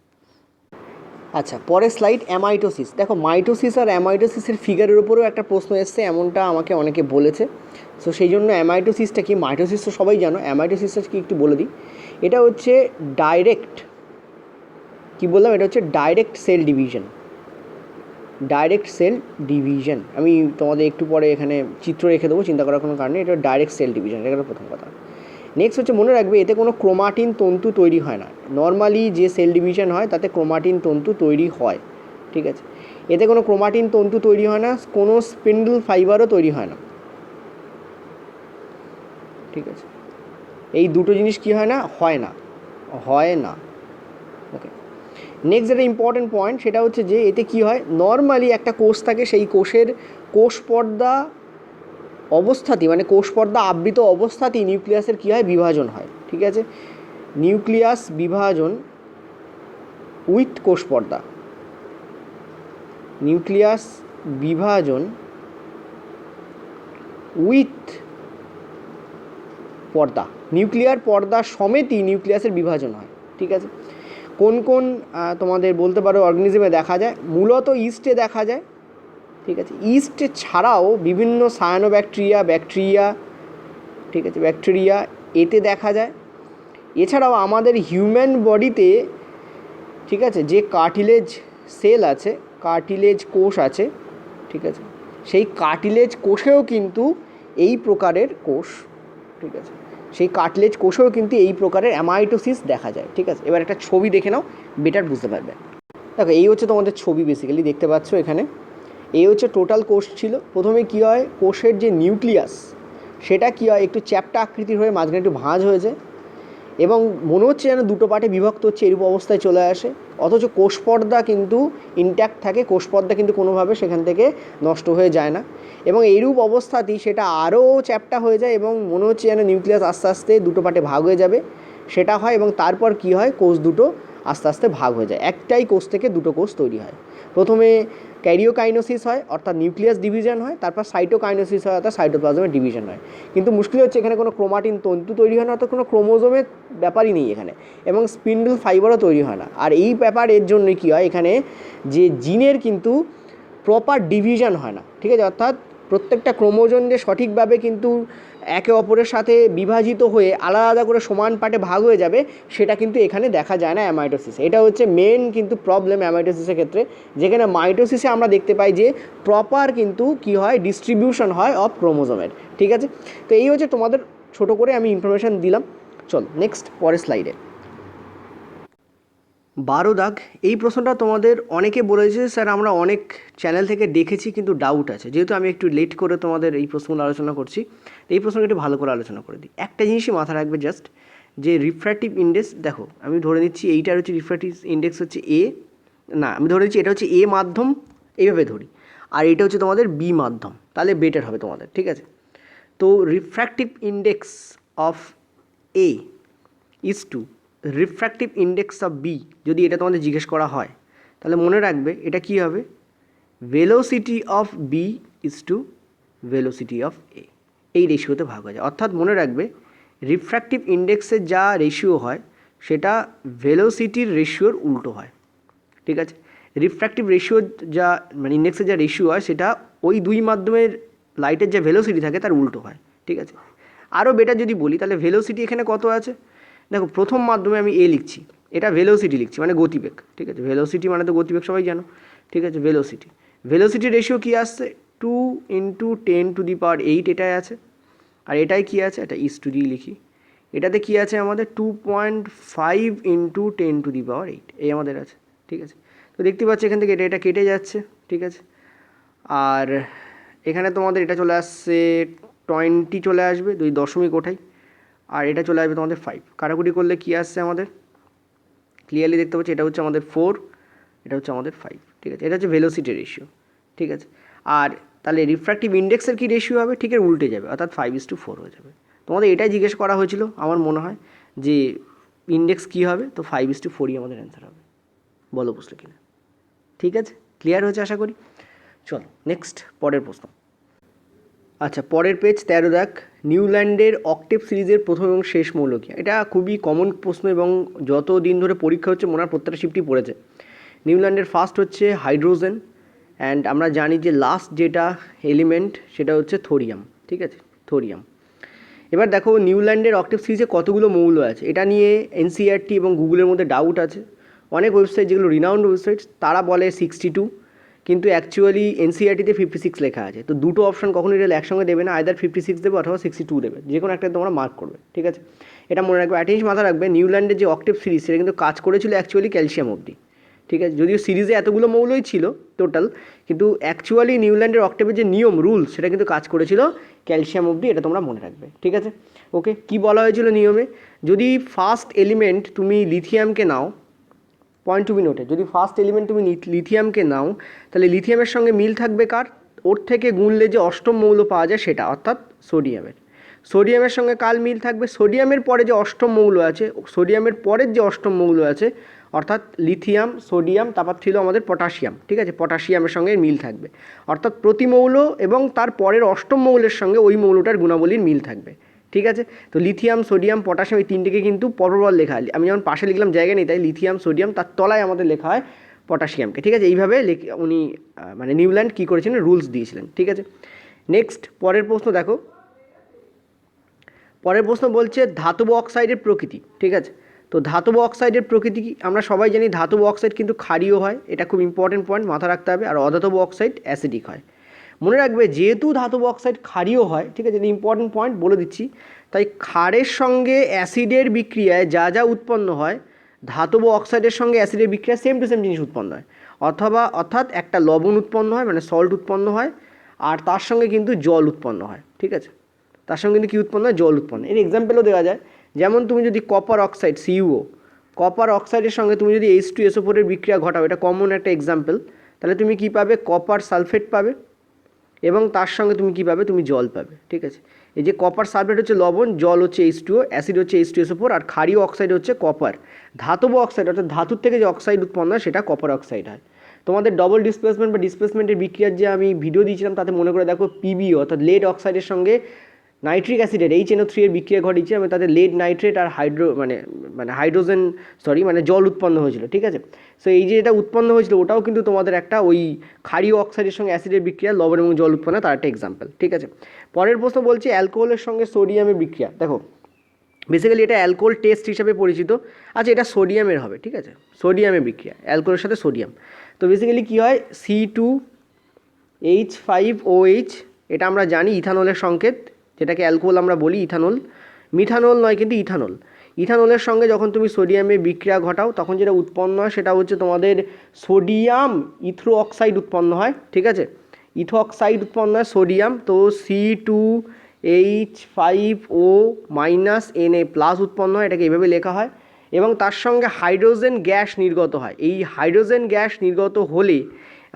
আচ্ছা, পরের স্লাইড অ্যামাইটোসিস। দেখো মাইটোসিস আর অ্যামাইটোসিসের ফিগারের উপরেও একটা প্রশ্ন এসছে, এমনটা আমাকে অনেকে বলেছে। সো সেই জন্য অ্যামাইটোসিসটা কি, মাইটোসিস তো সবাই জানো, অ্যামাইটোসিসটা কি একটু বলে দিই। এটা হচ্ছে direct cell division, direct cell division. আমি তোমাদের একটু পরে এখানে চিত্র রেখে দেবো, চিন্তা করার কোনো কারণ নেই। এটা ডাইরেক্ট সেল ডিভিশন, এটা প্রথম কথা। নেক্সট হচ্ছে মনে রাখবে এতে কোনো ক্রোমাটিন তন্তু তৈরি হয় না। নর্মালি যে সেল ডিভিশন হয় তাতে ক্রোমাটিন তন্তু তৈরি হয়, ঠিক আছে। এতে কোনো ক্রোমাটিন তন্তু তৈরি হয় না, কোনো স্পিন্ডল ফাইবারও তৈরি হয় না, ঠিক আছে। এই দুটো জিনিস কি হয় না? হয় না, হয় না, ওকে। নেক্সট যেটা ইম্পর্টেন্ট পয়েন্ট সেটা হচ্ছে যে এতে কি হয়, নর্মালি একটা কোষ থাকে, সেই কোষের কোষ পর্দা অবস্থাতেই, মানে কোষ পর্দা আবৃত অবস্থাতেই নিউক্লিয়াসের কী হয়, বিভাজন হয়, ঠিক আছে। নিউক্লিয়াস বিভাজন উইথ কোষ পর্দা, নিউক্লিয়াস বিভাজন উইথ পর্দা, নিউক্লিয়ার পর্দা সমেতই নিউক্লিয়াসের বিভাজন হয়, ঠিক আছে। কোন কোন তোমাদের বলতে পারো অর্গানিজমে দেখা যায়? মূলত ইস্টে দেখা যায়, ঠিক আছে। ইস্ট ছাড়াও বিভিন্ন ব্যাকটেরিয়া, ঠিক আছে, ব্যাকটেরিয়া এতে দেখা যায়। এছাড়াও আমাদের হিউম্যান বডিতে, ঠিক আছে, যে কার্টিলেজ সেল আছে, কার্টিলেজ কোষ আছে, ঠিক আছে, সেই কার্টিলেজ কোষেও কিন্তু এই প্রকারের কোষ, ঠিক আছে, সেই কার্টিলেজ কোষেও কিন্তু এই প্রকারের অ্যামাইটোসিস দেখা যায়, ঠিক আছে। এবার একটা ছবি দেখে নাও, বেটার বুঝতে পারবে। দেখো এই হচ্ছে তোমাদের ছবি, বেসিক্যালি দেখতে পাচ্ছ এখানে। এই হচ্ছে টোটাল কোষ ছিল। প্রথমে কী হয়, কোষের যে নিউক্লিয়াস সেটা কী হয়, একটু চ্যাপ্টা আকৃতির হয়ে মাঝখানে একটু ভাঁজ হয়েছে এবং মনে হচ্ছে যেন দুটো পার্টে বিভক্ত হচ্ছে, এরূপ অবস্থায় চলে আসে। অথচ কোষপর্দা কিন্তু ইনট্যাক্ট থাকে, কোষপর্দা কিন্তু কোনোভাবে সেখান থেকে নষ্ট হয়ে যায় না। এবং এইরূপ অবস্থাতেই সেটা আরও চ্যাপ্টা হয়ে যায় এবং মনে হচ্ছে যেন নিউক্লিয়াস আস্তে আস্তে দুটো পার্টে ভাগ হয়ে যাবে, সেটা হয়। এবং তারপর কি হয়, কোষ দুটো আস্তে আস্তে ভাগ হয়ে যায়, একটাই কোষ থেকে দুটো কোষ তৈরি হয়। প্রথমে ক্যারিওকাইনোসিস হয়, অর্থাৎ নিউক্লিয়াস ডিভিশন হয়, তারপর সাইটোকাইনোসিস হয়, অর্থাৎ সাইটোপ্লাজমের ডিভিশন হয়। কিন্তু মুশকিল হচ্ছে এখানে কোনো ক্রোমাটিন তন্তু তৈরি হয় না, অর্থাৎ কোনো ক্রোমোজোমের ব্যাপারই নেই এখানে, এবং স্পিন্ডল ফাইবারও তৈরি হয় না। আর এই ব্যাপারের জন্য কী হয়, এখানে যে জিনের কিন্তু প্রপার ডিভিশন হয় না, ঠিক আছে। অর্থাৎ প্রত্যেকটা ক্রোমোজোম যে সঠিকভাবে কিন্তু একে অপরের সাথে বিভাজিত হয়ে আলাদা আলাদা করে সমান পার্টে ভাগ হয়ে যাবে, সেটা কিন্তু এখানে দেখা যায় না অ্যামাইটোসিসে। এটা হচ্ছে মেন কিন্তু প্রবলেম অ্যামাইটোসিসের ক্ষেত্রে, যেখানে মাইটোসিসে আমরা দেখতে পাই যে প্রপার কিন্তু কি হয়, ডিস্ট্রিবিউশন হয় অফ ক্রোমোজোমের, ঠিক আছে। তো এই হচ্ছে তোমাদের ছোটো করে আমি ইনফরমেশান দিলাম। চলো নেক্সট, পরের স্লাইডে। 12 দাগ, এই প্রশ্নটা তোমাদের অনেকে বলেছে স্যার আমরা অনেক চ্যানেল থেকে দেখেছি কিন্তু ডাউট আছে। যেহেতু আমি একটু লেট করে তোমাদের এই প্রশ্নগুলো আলোচনা করছি, এই প্রশ্নটা একটু ভালো করে আলোচনা করে দিই। একটা জিনিসই মাথা রাখবে জাস্ট, যে রিফ্র্যাক্টিভ ইন্ডেক্স, দেখো আমি ধরে নিচ্ছি এইটার হচ্ছে রিফ্র্যাক্টিভ ইন্ডেক্স হচ্ছে এ, না আমি ধরে নিচ্ছি এটা হচ্ছে এ মাধ্যম, এইভাবে ধরি, আর এটা হচ্ছে তোমাদের বি মাধ্যম, তাহলে বেটার হবে তোমাদের, ঠিক আছে। তো refractive index of A is to refractive index of B, যদি এটা তোমাদের জিজ্ঞেস করা হয় তাহলে মনে রাখবে এটা কী হবে, velocity of B is to velocity of A, এই রেশিওতে ভাগ হয়ে যায়। অর্থাৎ মনে রাখবে রিফ্র্যাক্টিভ ইন্ডেক্সের যা রেশিও হয় সেটা ভেলোসিটির রেশিওর উল্টো হয়, ঠিক আছে। রিফ্র্যাক্টিভ রেশিও যা মানে ইন্ডেক্সের যা রেশিও হয় সেটা ওই দুই মাধ্যমের লাইটের যে ভেলোসিটি থাকে তার উল্টো হয়, ঠিক আছে। আরও বেটার যদি বলি তাহলে ভেলোসিটি এখানে কত আছে, দেখো প্রথম মাধ্যমে আমি এ লিখছি, এটা ভেলোসিটি লিখছি মানে গতিবেগ, ঠিক আছে। ভেলোসিটি মানে তো গতিবেগ সবাই জানো, ঠিক আছে। ভেলোসিটি রেশিও কী আসছে, 2 × 10⁸, এটাই আছে। আর এটাই কী আছে, এটা ইস টু ডি লিখি, এটাতে কী আছে আমাদের 2.5 × 10⁸, এই আমাদের আছে, ঠিক আছে। তো দেখতে পাচ্ছি এখান থেকে এটা কেটে যাচ্ছে, ঠিক আছে। আর এখানে তোমাদের এটা চলে আসছে 20 চলে আসবে, দুই দশমিক ওঠাই, আর এটা চলে আসবে তোমাদের 5, কাটাকুটি করলে কী আসছে আমাদের ক্লিয়ারলি দেখতে পাচ্ছি, এটা হচ্ছে আমাদের 4, এটা হচ্ছে আমাদের 5, ঠিক আছে। এটা হচ্ছে ভেলোসিটি রেশিও, ঠিক আছে। আর তাহলে রিফ্র্যাক্টিভ ইন্ডেক্সের কী রেশিও হবে, ঠিক এর উল্টে যাবে, অর্থাৎ 5:4 হয়ে যাবে। তোমাদের এটাই জিজ্ঞেস করা হয়েছিল আমার মনে হয় যে ইন্ডেক্স কী হবে, তো 5:4ই আমাদের অ্যান্সার হবে। বলো বুঝলে কিনা, ঠিক আছে, ক্লিয়ার হয়েছে আশা করি। চলো নেক্সট, পরের প্রশ্ন। আচ্ছা, পরের পেজ 13 দেখ, নিউল্যান্ডের অক্টেভ সিরিজের প্রথম এবং শেষ মৌল কী? এটা খুবই কমন প্রশ্ন এবং যত দিন ধরে পরীক্ষা হচ্ছে মনে হয় প্রত্যেকটা শিফটই পড়েছে। নিউল্যান্ডের ফার্স্ট হচ্ছে হাইড্রোজেন, অ্যান্ড আমরা জানি যে লাস্ট যেটা এলিমেন্ট সেটা হচ্ছে থোরিয়াম, ঠিক আছে, থোরিয়াম। এবার দেখো নিউল্যান্ডের অক্টেভ সিরিজে কতগুলো মৌল আছে, এটা নিয়ে এনসিইআরটি এবং গুগলের মধ্যে ডাউট আছে। অনেক ওয়েবসাইট যেগুলো রিনাউন্ড ওয়েবসাইট তারা বলে 62, কিন্তু অ্যাকচুয়ালি এনসিইআরটিতে 56 লেখা আছে। তো দুটো অপশন কখনোই রেল একসঙ্গে দেবে না, আইদার 56 দেবে অথবা 62 দেবে, যে কোনো একটা তোমরা মার্ক করবে, ঠিক আছে? এটা মনে রাখবে। একটা জিনিস মাথা রাখবে, নিউল্যান্ডের যে অক্টেভ সিরিজ সেটা কিন্তু কাজ করেছিল অ্যাকচুয়ালি ক্যালসিয়াম অবধি, ঠিক আছে? যদিও সিরিজে এতগুলো মৌলই ছিল টোটাল, কিন্তু অ্যাকচুয়ালি নিউল্যান্ডের অক্টেভের যে নিয়ম রুলস সেটা কিন্তু কাজ করেছিল ক্যালসিয়াম অবধি, এটা তোমরা মনে রাখবে, ঠিক আছে? ওকে, কি বলা হয়েছিল নিয়মে? যদি ফার্স্ট এলিমেন্ট তুমি লিথিয়ামকে নাও, পয়েন্ট টু বি নোটে, যদি ফার্স্ট এলিমেন্ট তুমি লিথিয়ামকে নাও, তাহলে লিথিয়ামের সঙ্গে মিল থাকবে কার? ওর থেকে গুণলে যে অষ্টম মৌল পাওয়া যায় সেটা, অর্থাৎ সোডিয়ামের। সোডিয়ামের সঙ্গে কাল মিল থাকবে সোডিয়ামের পরে যে অষ্টম মৌল আছে, সোডিয়ামের পরের যে অষ্টম মৌল আছে, অর্থাৎ লিথিয়াম, সোডিয়াম, তারপর ছিল আমাদের পটাশিয়াম, ঠিক আছে? পটাশিয়ামের সঙ্গে মিল থাকবে, অর্থাৎ প্রতি মৌল এবং তার পরের অষ্টম মৌলের সঙ্গে ওই মৌলটার গুণাবলীর মিল থাকবে, ঠিক আছে? তো লিথিয়াম, সোডিয়াম, পটাশিয়াম এই তিনটেকে কিন্তু পরপর লেখা হয়। আমি যেমন পাশে লিখলাম জায়গা নেই, তাই লিথিয়াম, সোডিয়াম, তার তলায় আমাদের লেখা হয় পটাশিয়ামকে, ঠিক আছে? এইভাবে উনি মানে নিউল্যান্ড কী করেছিলেন, রুলস দিয়েছিলেন, ঠিক আছে? নেক্সট পরের প্রশ্ন দেখো, পরের প্রশ্ন বলছে ধাতব অক্সাইডের প্রকৃতি, ঠিক আছে? তো ধাতব অক্সাইডের প্রকৃতি কি? আমরা সবাই জানি ধাতব অক্সাইড কিন্তু ক্ষারীয় হয়, এটা খুব ইম্পর্টেন্ট পয়েন্ট, মাথা রাখতে হবে। আর অধাতব অক্সাইড অ্যাসিডিক হয়। মনে রাখবে যেহেতু ধাতব অক্সাইড ক্ষারীয় হয়, ঠিক আছে, এটা ইম্পর্টেন্ট পয়েন্ট বলে দিচ্ছি, তাই ক্ষারের সঙ্গে অ্যাসিডের বিক্রিয়ায় যা যা উৎপন্ন হয়, ধাতব অক্সাইডের সঙ্গে অ্যাসিডের বিক্রিয়ায় সেম টু সেম জিনিস উৎপন্ন হয়। অর্থাৎ একটা লবণ উৎপন্ন হয়, মানে সল্ট উৎপন্ন হয়, আর তার সঙ্গে কিন্তু জল উৎপন্ন হয়, ঠিক আছে? তার সঙ্গে কিন্তু কী উৎপন্ন হয়? জল উৎপন্ন। এর এক্সাম্পলও দেওয়া যায়, যেমন তুমি যদি কপার অক্সাইড সিইউও, কপার অক্সাইডের সঙ্গে তুমি যদি H2SO4 এর বিক্রিয়া ঘটাও, এটা কমন একটা এক্সাম্পল, তাহলে তুমি কী পাবে? কপার সালফেট পাবে, এবং তার সঙ্গে তুমি কী পাবে? তুমি জল পাবে, ঠিক আছে? এই যে কপার সালফেট হচ্ছে লবণ, জল হচ্ছে H2O, অ্যাসিড হচ্ছে H2SO4, আর ক্ষারীয় অক্সাইড হচ্ছে কপার। ধাতব অক্সাইড অর্থাৎ ধাতুর থেকে যে অক্সাইড উৎপন্ন হয় সেটা কপার অক্সাইড হয়। তোমাদের ডবল ডিসপ্লেসমেন্ট বা ডিসপ্লেসমেন্টের বিক্রিয়ার যে আমি ভিডিও দিয়েছিলাম তাতে মনে করে দেখো PbO অর্থাৎ লেড অক্সাইডের সঙ্গে নাইট্রিক অ্যাসিডের HNO3 এর বিক্রিয়া ঘটিয়েছে, এবং তাদের লেড নাইট্রেট আর হাইড্রোজেন জল উৎপন্ন হয়েছিল, ঠিক আছে? সো এই যে এটা উৎপন্ন হয়েছিল ওটাও কিন্তু তোমাদের একটা ওই ক্ষারীয় অক্সাইডের সঙ্গে অ্যাসিডের বিক্রিয়া, লবণ এবং জল উৎপন্ন, তার একটা এক্সাম্পল, ঠিক আছে? পরের প্রশ্ন বলছে অ্যালকোহলের সঙ্গে সোডিয়ামের বিক্রিয়া। দেখো বেসিক্যালি এটা অ্যালকোহল টেস্ট হিসাবে পরিচিত। আচ্ছা, এটা সোডিয়ামের হবে, ঠিক আছে? সোডিয়ামের বিক্রিয়া, অ্যালকোহলের সাথে সোডিয়াম। তো বেসিক্যালি কী হয়? C2H5OH, এটা আমরা জানি ইথানলের সংকেত, যেটাকে অ্যালকোহল আমরা বলি ইথানল। মিথানল নয় কিন্তু ইথানল। ইথানলের সঙ্গে যখন তুমি সোডিয়ামের বিক্রিয়া ঘটাও তখন যেটা উৎপন্ন হয় সেটা হচ্ছে তোমাদের সোডিয়াম ইথ্রো অক্সাইড উৎপন্ন হয়, ঠিক আছে? ইথো অক্সাইড উৎপন্ন হয় সোডিয়াম। তো C2H5O- উৎপন্ন হয়, এটাকে এভাবে লেখা হয়, এবং তার সঙ্গে হাইড্রোজেন গ্যাস নির্গত হয়। এই হাইড্রোজেন গ্যাস নির্গত হলে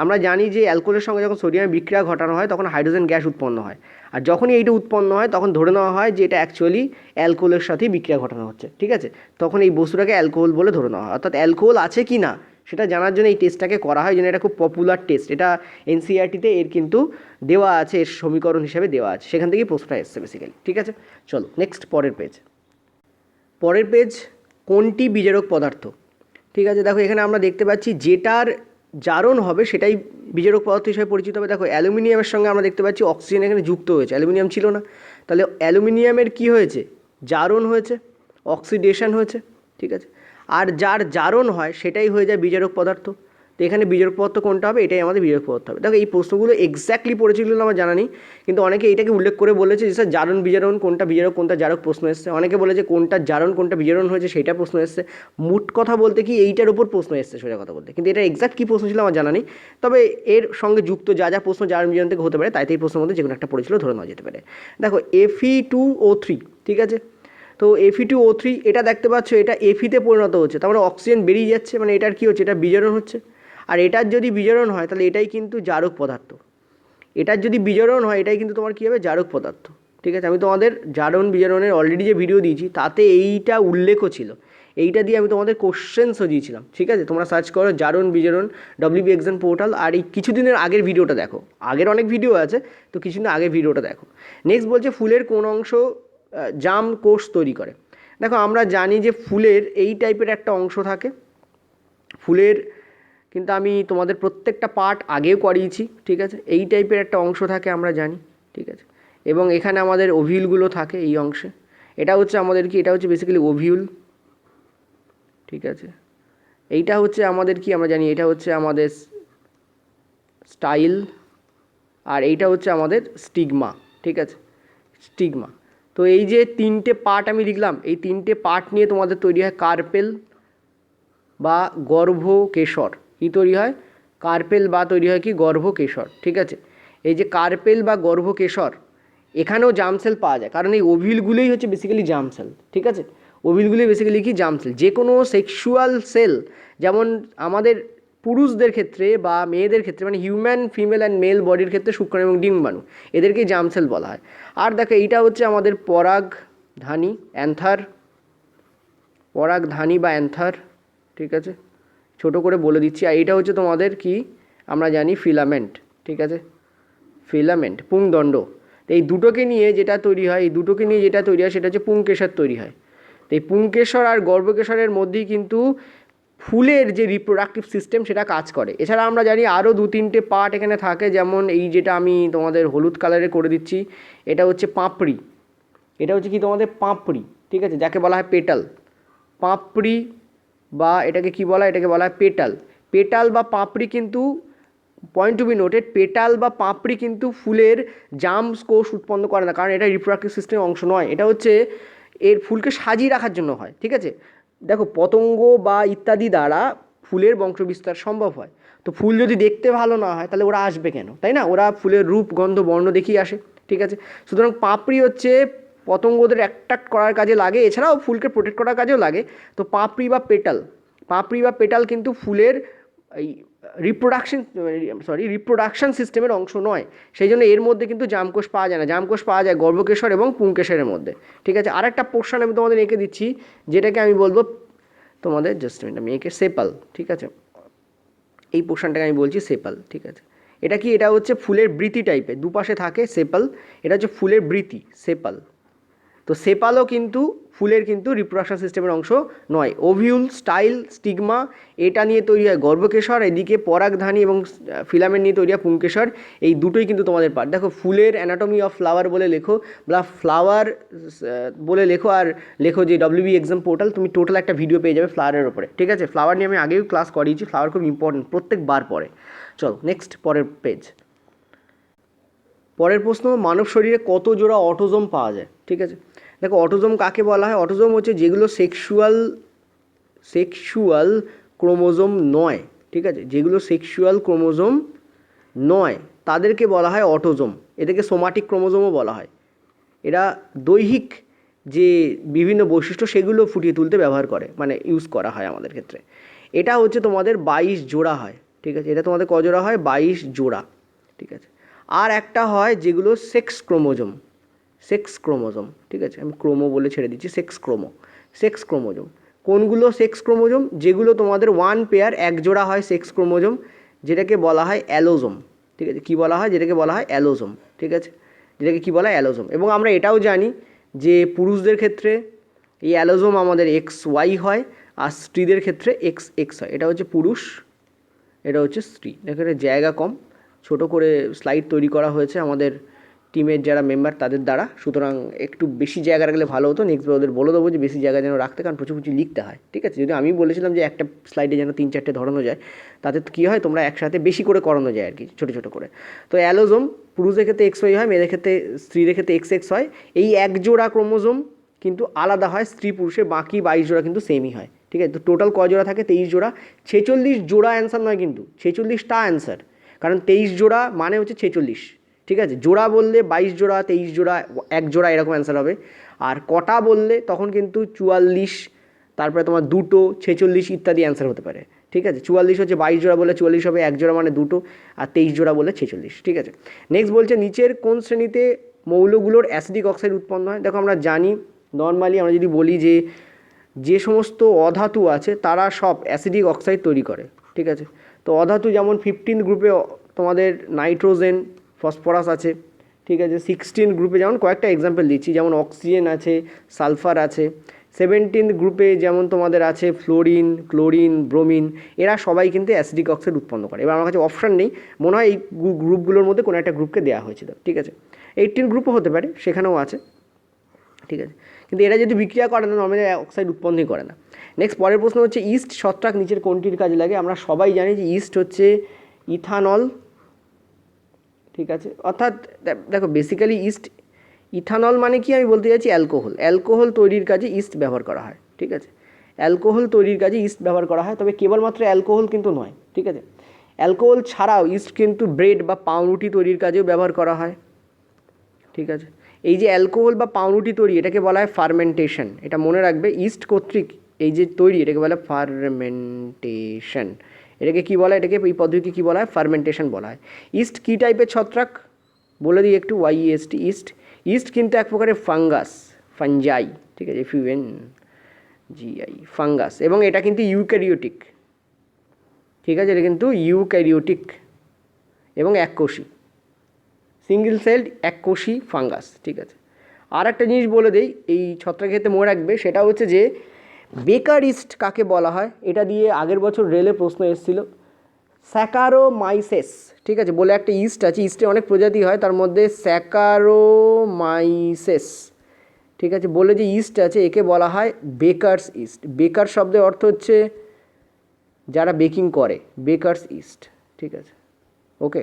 আমরা জানি যে অ্যালকোহলের সঙ্গে যখন সোডিয়ামের বিক্রিয়া ঘটানো হয় তখন হাইড্রোজেন গ্যাস উৎপন্ন হয়, আর যখনই এইটা উৎপন্ন হয় তখন ধরে নেওয়া হয় যে এটা অ্যাকচুয়ালি অ্যালকোহলের সাথেই বিক্রিয়া ঘটানো হচ্ছে, ঠিক আছে? তখন এই বস্তুটাকে অ্যালকোহল বলে ধরে নেওয়া হয়। অর্থাৎ অ্যালকোহল আছে কি না সেটা জানার জন্য এই টেস্টটাকে করা হয়, যেন এটা খুব পপুলার টেস্ট। এটা এনসিইআরটিতে এর কিন্তু দেওয়া আছে, এর সমীকরণ হিসেবে দেওয়া আছে, সেখান থেকেই প্রশ্নটা এসছে বেসিক্যালি, ঠিক আছে? চলো নেক্সট পরের পেজ কোনটি বিজারক পদার্থ, ঠিক আছে? দেখো এখানে আমরা দেখতে পাচ্ছি যেটার জারণ হবে সেটাই বিজারক পদার্থ হিসেবে পরিচিত হবে। দেখো অ্যালুমিনিয়ামের সঙ্গে আমরা দেখতে পাচ্ছি অক্সিজেন এখানে যুক্ত হয়েছে, অ্যালুমিনিয়াম ছিল না, তাহলে অ্যালুমিনিয়ামের কি হয়েছে? জারণ হয়েছে, অক্সিডেশন হয়েছে, ঠিক আছে? আর যার জারণ হয় সেটাই হয়ে যায় বিজারক পদার্থ। তো এখানে বিজারক পদার্থ কোনটা হবে? এটাই আমাদের বিজারক পদার্থ হবে। দেখো এই প্রশ্নগুলো এক্স্যাক্টলি পড়েছিল আমার জানা নেই, কিন্তু অনেকে এইটাকে উল্লেখ করে বলেছে যে স্যার জারণ বিজারণ কোনটা বিজারক কোনটা জারক প্রশ্ন এসছে, অনেকে বলেছে কোনটা জারণ কোনটা বিজারণ হয়েছে সেটা প্রশ্ন এসছে। মুট কথা বলতে কি এইটার উপর প্রশ্ন এসছে সোজা কথা বলতে, কিন্তু এটা এক্স্যাক্ট কী প্রশ্ন ছিল আমার জানা নেই। তবে এর সঙ্গে যুক্ত যা যা প্রশ্ন জারণ বিজারণ থেকে হতে পারে তাই এই প্রশ্নের মধ্যে যে কোনো একটা পড়েছিল ধরে নেওয়া যেতে পারে। দেখো Fe2O3, ঠিক আছে? তো Fe2O3 এটা দেখতে পাচ্ছ, এটা Fe-তে পরিণত হচ্ছে, তার মানে অক্সিজেন বেরিয়ে যাচ্ছে, মানে এটার কী হচ্ছে? এটা বিজারণ হচ্ছে। আর এটার যদি বিজারণ হয় তাহলে এটাই কিন্তু জারক পদার্থ। এটার যদি বিজারণ হয় এটাই কিন্তু তোমার কী হবে? জারক পদার্থ, ঠিক আছে? আমি তোমাদের জারণ বিজারণের অলরেডি যে ভিডিও দিয়েছি তাতে এইটা উল্লেখও ছিল, এইটা দিয়ে আমি তোমাদের কোশ্চেন্সও দিয়েছিলাম, ঠিক আছে? তোমরা সার্চ করো জারণ বিজারণ WB এক্সাম পোর্টাল, আর এই কিছুদিনের আগের ভিডিওটা দেখো, আগের অনেক ভিডিও আছে, তো কিছুদিন আগের ভিডিওটা দেখো। নেক্সট বলছে ফুলের কোন অংশ জাম কোষ তৈরি করে। দেখো আমরা জানি যে ফুলের এই টাইপের একটা অংশ থাকে, ফুলের কিন্তু আমি তোমাদের প্রত্যেকটা পার্ট আগেও করিয়েছি, ঠিক আছে? এই টাইপের একটা অংশ থাকে আমরা জানি, ঠিক আছে? এবং এখানে আমাদের ওভিউলগুলো থাকে এই অংশে, এটা হচ্ছে আমাদের কি? এটা হচ্ছে বেসিক্যালি ওভিউল, ঠিক আছে? এইটা হচ্ছে আমাদের কি? আমরা জানি এটা হচ্ছে আমাদের স্টাইল, আর এইটা হচ্ছে আমাদের স্টিগমা, ঠিক আছে, স্টিগমা। তো এই যে তিনটে পার্ট আমি লিখলাম, এই তিনটে পার্ট নিয়ে তোমাদের তৈরি হয় কার্পেল বা গর্ভকেশর। কী তৈরি হয়? কার্পেল বা তৈরি হয় কি গর্ভকেশর, ঠিক আছে। এই যে কার্পেল বা গর্ভকেশর, এখানেও জার্ম সেল পাওয়া যায়, কারণ এই ওভিলগুলোই হচ্ছে বেসিক্যালি জার্ম সেল, ঠিক আছে। ওভিলগুলোই বেসিক্যালি কি জার্ম সেল। যে কোনো সেক্সুয়াল সেল, যেমন আমাদের পুরুষদের ক্ষেত্রে বা মেয়েদের ক্ষেত্রে, মানে হিউম্যান ফিমেল অ্যান্ড মেল বডির ক্ষেত্রে শুক্রাণু এবং ডিম্বাণু, এদেরকেই জার্ম সেল বলা হয়। আর দেখো এইটা হচ্ছে আমাদের পরাগধানী, অ্যান্থার, পরাগধানী বা অ্যান্থার, ঠিক আছে, ছোটো করে বলে দিচ্ছি। আর এইটা হচ্ছে তোমাদের কি আমরা জানি ফিলামেন্ট, ঠিক আছে, ফিলামেন্ট, পুংদণ্ড। এই দুটোকে নিয়ে যেটা তৈরি হয়, এই দুটোকে নিয়ে যেটা তৈরি হয় সেটা হচ্ছে পুংকেশর তৈরি হয়। তো এই পুংকেশর আর গর্ভকেশরের মধ্যেই কিন্তু ফুলের যে রিপ্রোডাক্টিভ সিস্টেম সেটা কাজ করে। এছাড়া আমরা জানি আরও 2-3টে পার্ট এখানে থাকে, যেমন এই যেটা আমি তোমাদের হলুদ কালারে করে দিচ্ছি, এটা হচ্ছে পাপড়ি। এটা হচ্ছে কি তোমাদের পাপড়ি, ঠিক আছে, যাকে বলা হয় পেটাল। পাপড়ি বা এটাকে কি বলা হয়? এটাকে বলা হয় পেটাল। পেটাল বা পাপড়ি কিন্তু, point to be noted, petal বা পাপড়ি কিন্তু ফুলের জার্মস কোষ উৎপন্ন করে না, কারণ এটা রিপ্রোডাক্টিভ সিস্টেমের অংশ নয়। এটা হচ্ছে এর ফুলকে সাজিয়ে রাখার জন্য হয়, ঠিক আছে। দেখো পতঙ্গ বা ইত্যাদি দ্বারা ফুলের বংশবিস্তার সম্ভব হয়। তো ফুল যদি দেখতে ভালো না হয় তাহলে ওরা আসবে কেন, তাই না? ওরা ফুলের রূপ, গন্ধ, বর্ণ দেখেই আসে, ঠিক আছে। সুতরাং পাপড়ি হচ্ছে পতঙ্গদের অ্যাট্রাক্ট করার কাজে লাগে, এছাড়াও ফুলকে প্রোটেক্ট করার কাজেও লাগে। তো পাপড়ি বা পেটাল, পাপড়ি বা পেটাল কিন্তু ফুলের এই রিপ্রোডাকশন সিস্টেমের অংশ নয়। সেই জন্য এর মধ্যে কিন্তু জামকোষ পাওয়া যায় না। জামকোষ পাওয়া যায় গর্ভকেশর এবং পুংকেশরের মধ্যে, ঠিক আছে। আরেকটা পোর্শন আমি তোমাদের এঁকে দিচ্ছি, যেটাকে আমি বলবো তোমাদের, জাস্ট মিনিট, আমি এঁকে সেপাল, ঠিক আছে। এই পোর্শনটাকে আমি বলছি সেপাল, ঠিক আছে। এটা কি? এটা হচ্ছে ফুলের বৃতি টাইপের, দুপাশে থাকে সেপাল, এটা হচ্ছে ফুলের বৃতি, সেপাল। তো সেপালও কিন্তু ফুলের কিন্তু রিপ্রোডাকশন সিস্টেমের অংশ নয়। ওভিউল, স্টাইল, স্টিগমা, এটা নিয়ে তৈরি হয় গর্ভকেশর, এদিকে পরাগধানী এবং ফিলামেন্ট নিয়ে তৈরি হয় পুংকেশর। এই দুটোই কিন্তু তোমাদের পার্ট। দেখো ফুলের অ্যানাটমি অফ ফ্লাওয়ার বলে লেখো, বা ফ্লাওয়ার বলে লেখো, আর লেখো যে WB এক্সাম পোর্টাল, তুমি টোটাল একটা ভিডিও পেয়ে যাবে ফ্লাওয়ারের ওপরে, ঠিক আছে। ফ্লাওয়ার নিয়ে আমি আগেও ক্লাস করিয়েছি, ফ্লাওয়ার খুব ইম্পর্টেন্ট, প্রত্যেকবার পরে। চলো নেক্সট, পরের পেজ। পরের প্রশ্ন, মানব শরীরে কত জোড়া অটোজোম পাওয়া যায়, ঠিক আছে। দেখো অটোজোম কাকে বলা হয়? অটোজোম হচ্ছে যেগুলো সেক্সুয়াল ক্রোমোজোম নয়, ঠিক আছে, যেগুলো সেক্সুয়াল ক্রোমোজোম নয় তাদেরকে বলা হয় অটোজোম। এদেরকে সোমাটিক ক্রোমোজোমও বলা হয়। এরা দৈহিক যে বিভিন্ন বৈশিষ্ট্য সেগুলো ফুটিয়ে তুলতে ব্যবহার করে, মানে ইউজ করা হয় আমাদের ক্ষেত্রে। এটা হচ্ছে তোমাদের 22 জোড়া হয়, ঠিক আছে। এটা তোমাদের কজোড়া হয়? 22 জোড়া, ঠিক আছে। আর একটা হয় যেগুলো সেক্স ক্রোমোজোম, ঠিক আছে, আমি ক্রোমো বলে ছেড়ে দিচ্ছি, সেক্স ক্রোমোজোম। কোনগুলো সেক্স ক্রোমোজোম? যেগুলো তোমাদের 1 পেয়ার, এক জোড়া হয় সেক্স ক্রোমোজোম, যেটাকে বলা হয় অ্যালোজোম, ঠিক আছে। কী বলা হয়? যেটাকে বলা হয় অ্যালোজোম, ঠিক আছে, যেটাকে কী বলা হয়? অ্যালোজোম। এবং আমরা এটাও জানি যে পুরুষদের ক্ষেত্রে এই অ্যালোজোম আমাদের XY হয়, আর স্ত্রীদের ক্ষেত্রে XX হয়। এটা হচ্ছে পুরুষ, এটা হচ্ছে স্ত্রী। দেখো এটা জায়গা কম, ছোট করে স্লাইড তৈরি করা হয়েছে আমাদের টিমের যারা মেম্বার তাদের দ্বারা, সুতরাং একটু বেশি জায়গা রাখলে ভালো হতো। নেক্সট ওদের বলে দেবো যে বেশি জায়গা যেন রাখতে, কারণ প্রচুর লিখতে হয়, ঠিক আছে। যদি আমি বলেছিলাম যে একটা স্লাইডে যেন 3-4টে ধরানো যায়, তাতে কী হয়, তোমরা একসাথে বেশি করে করানো যায় আর কি, ছোটো ছোটো করে। তো অ্যালোজোম পুরুষদের ক্ষেত্রে XY হয়, মেয়েদের ক্ষেত্রে, স্ত্রীদের ক্ষেত্রে XX হয়। এই এক জোড়া ক্রোমোজোম কিন্তু আলাদা হয় স্ত্রী পুরুষের, বাকি 22 জোড়া কিন্তু সেমই হয়, ঠিক আছে। তো টোটাল কয় জোড়া থাকে? 23 জোড়া। 46 জোড়া অ্যান্সার নয় কিন্তু, 46টা অ্যান্সার, কারণ 23 জোড়া মানে হচ্ছে 46, ঠিক আছে। জোড়া বললে 22 জোড়া, 23 জোড়া, এক জোড়া, এরকম অ্যান্সার হবে। আর কটা বললে তখন কিন্তু 44, তারপরে তোমার দুটো, 46 ইত্যাদি অ্যান্সার হতে পারে, ঠিক আছে। 44 হচ্ছে 22 জোড়া বলে 44 হবে, এক জোড়া মানে দুটো, আর 23 জোড়া বলে 46, ঠিক আছে। নেক্সট বলছে নিচের কোন শ্রেণীতে মৌলগুলোর অ্যাসিডিক অক্সাইড উৎপন্ন হয়? দেখো আমরা জানি নর্মালি, আমরা যদি বলি যে সমস্ত অধাতু আছে তারা সব অ্যাসিডিক অক্সাইড তৈরি করে, ঠিক আছে। তো অধাতু যেমন 15 গ্রুপে তোমাদের নাইট্রোজেন, ফসফরাস আছে, ঠিক আছে। 16 গ্রুপে যেমন কয়েকটা এক্সাম্পল দিচ্ছি, যেমন অক্সিজেন আছে, সালফার আছে। 17 গ্রুপে যেমন তোমাদের আছে ফ্লোরিন, ক্লোরিন, ব্রোমিন, এরা সবাই কিন্তু অ্যাসিডিক অক্সাইড উৎপন্ন করে। এবার আমার কাছে অপশান নেই, মনে হয় এই গ্রুপগুলোর মধ্যে কোনো একটা গ্রুপকে দেওয়া হয়েছিল, ঠিক আছে। 18 গ্রুপও হতে পারে, সেখানেও আছে, ঠিক আছে। কিন্তু এরা যদি বিক্রিয়া করে না, নর্মালি অক্সাইড উৎপন্নই করে না। নেক্সট পরের প্রশ্ন হচ্ছে ইস্ট ছত্রাক নিচের কোনটির কাজে লাগে? আমরা সবাই জানি যে ইস্ট হচ্ছে ইথানল ঠিক আছে, অর্থাৎ দেখো বেসিক্যালি ইস্ট, ইথানল মানে কি আমি বলতে চাইছি অ্যালকোহল, অ্যালকোহল তৈরির কাজে ইস্ট ব্যবহার করা হয়। ঠিক আছে, অ্যালকোহল তৈরির কাজে ইস্ট ব্যবহার করা হয়, তবে কেবলমাত্র অ্যালকোহল কিন্তু নয়। ঠিক আছে, অ্যালকোহল ছাড়াও ইস্ট কিন্তু ব্রেড বা পাউরুটি তৈরির কাজেও ব্যবহার করা হয়। ঠিক আছে, এই যে অ্যালকোহল বা পাউরুটি তৈরি এটাকে বলা হয় ফার্মেন্টেশন, এটা মনে রাখবে, ইস্ট কর্তৃক এই যে তৈরি এটাকে বলা হয় ফার্মেন্টেশন। এটাকে কী বলা হয়, এটাকে এই পদ্ধতিকে কী বলা হয়, ফার্মেন্টেশন বলা হয়। ইস্ট কী টাইপের ছত্রাক বলে দিই একটু, YEST, ইস্ট, ইস্ট কিন্তু এক প্রকারের ফাঙ্গাস, ফাঞ্জাই। ঠিক আছে, FUNGI, ফাঙ্গাস, এবং এটা কিন্তু ইউক্যারিওটিক। ঠিক আছে, এটা কিন্তু ইউক্যারিওটিক এবং এককোষী, সিঙ্গেল সেলড এককোষী ফাঙ্গাস। ঠিক আছে, আর একটা জিনিস বলে দেই এই ছত্রাকের ক্ষেত্রে মনে রাখবে, সেটা হচ্ছে যে বেকার ইস্ট কাকে বলা হয়, এটা দিয়ে আগের বছর রেলে প্রশ্ন এসেছিল, স্যাকারোমাইসেস। ঠিক আছে, বলে একটা ইস্ট আছে, ইস্টে অনেক প্রজাতি হয়, তার মধ্যে স্যাকারোমাইসেস। ঠিক আছে, বলে যে ইস্ট আছে একে বলা হয় বেকারস ইস্ট। বেকার শব্দের অর্থ হচ্ছে যারা বেকিং করে, বেকারস ইস্ট। ঠিক আছে, ওকে,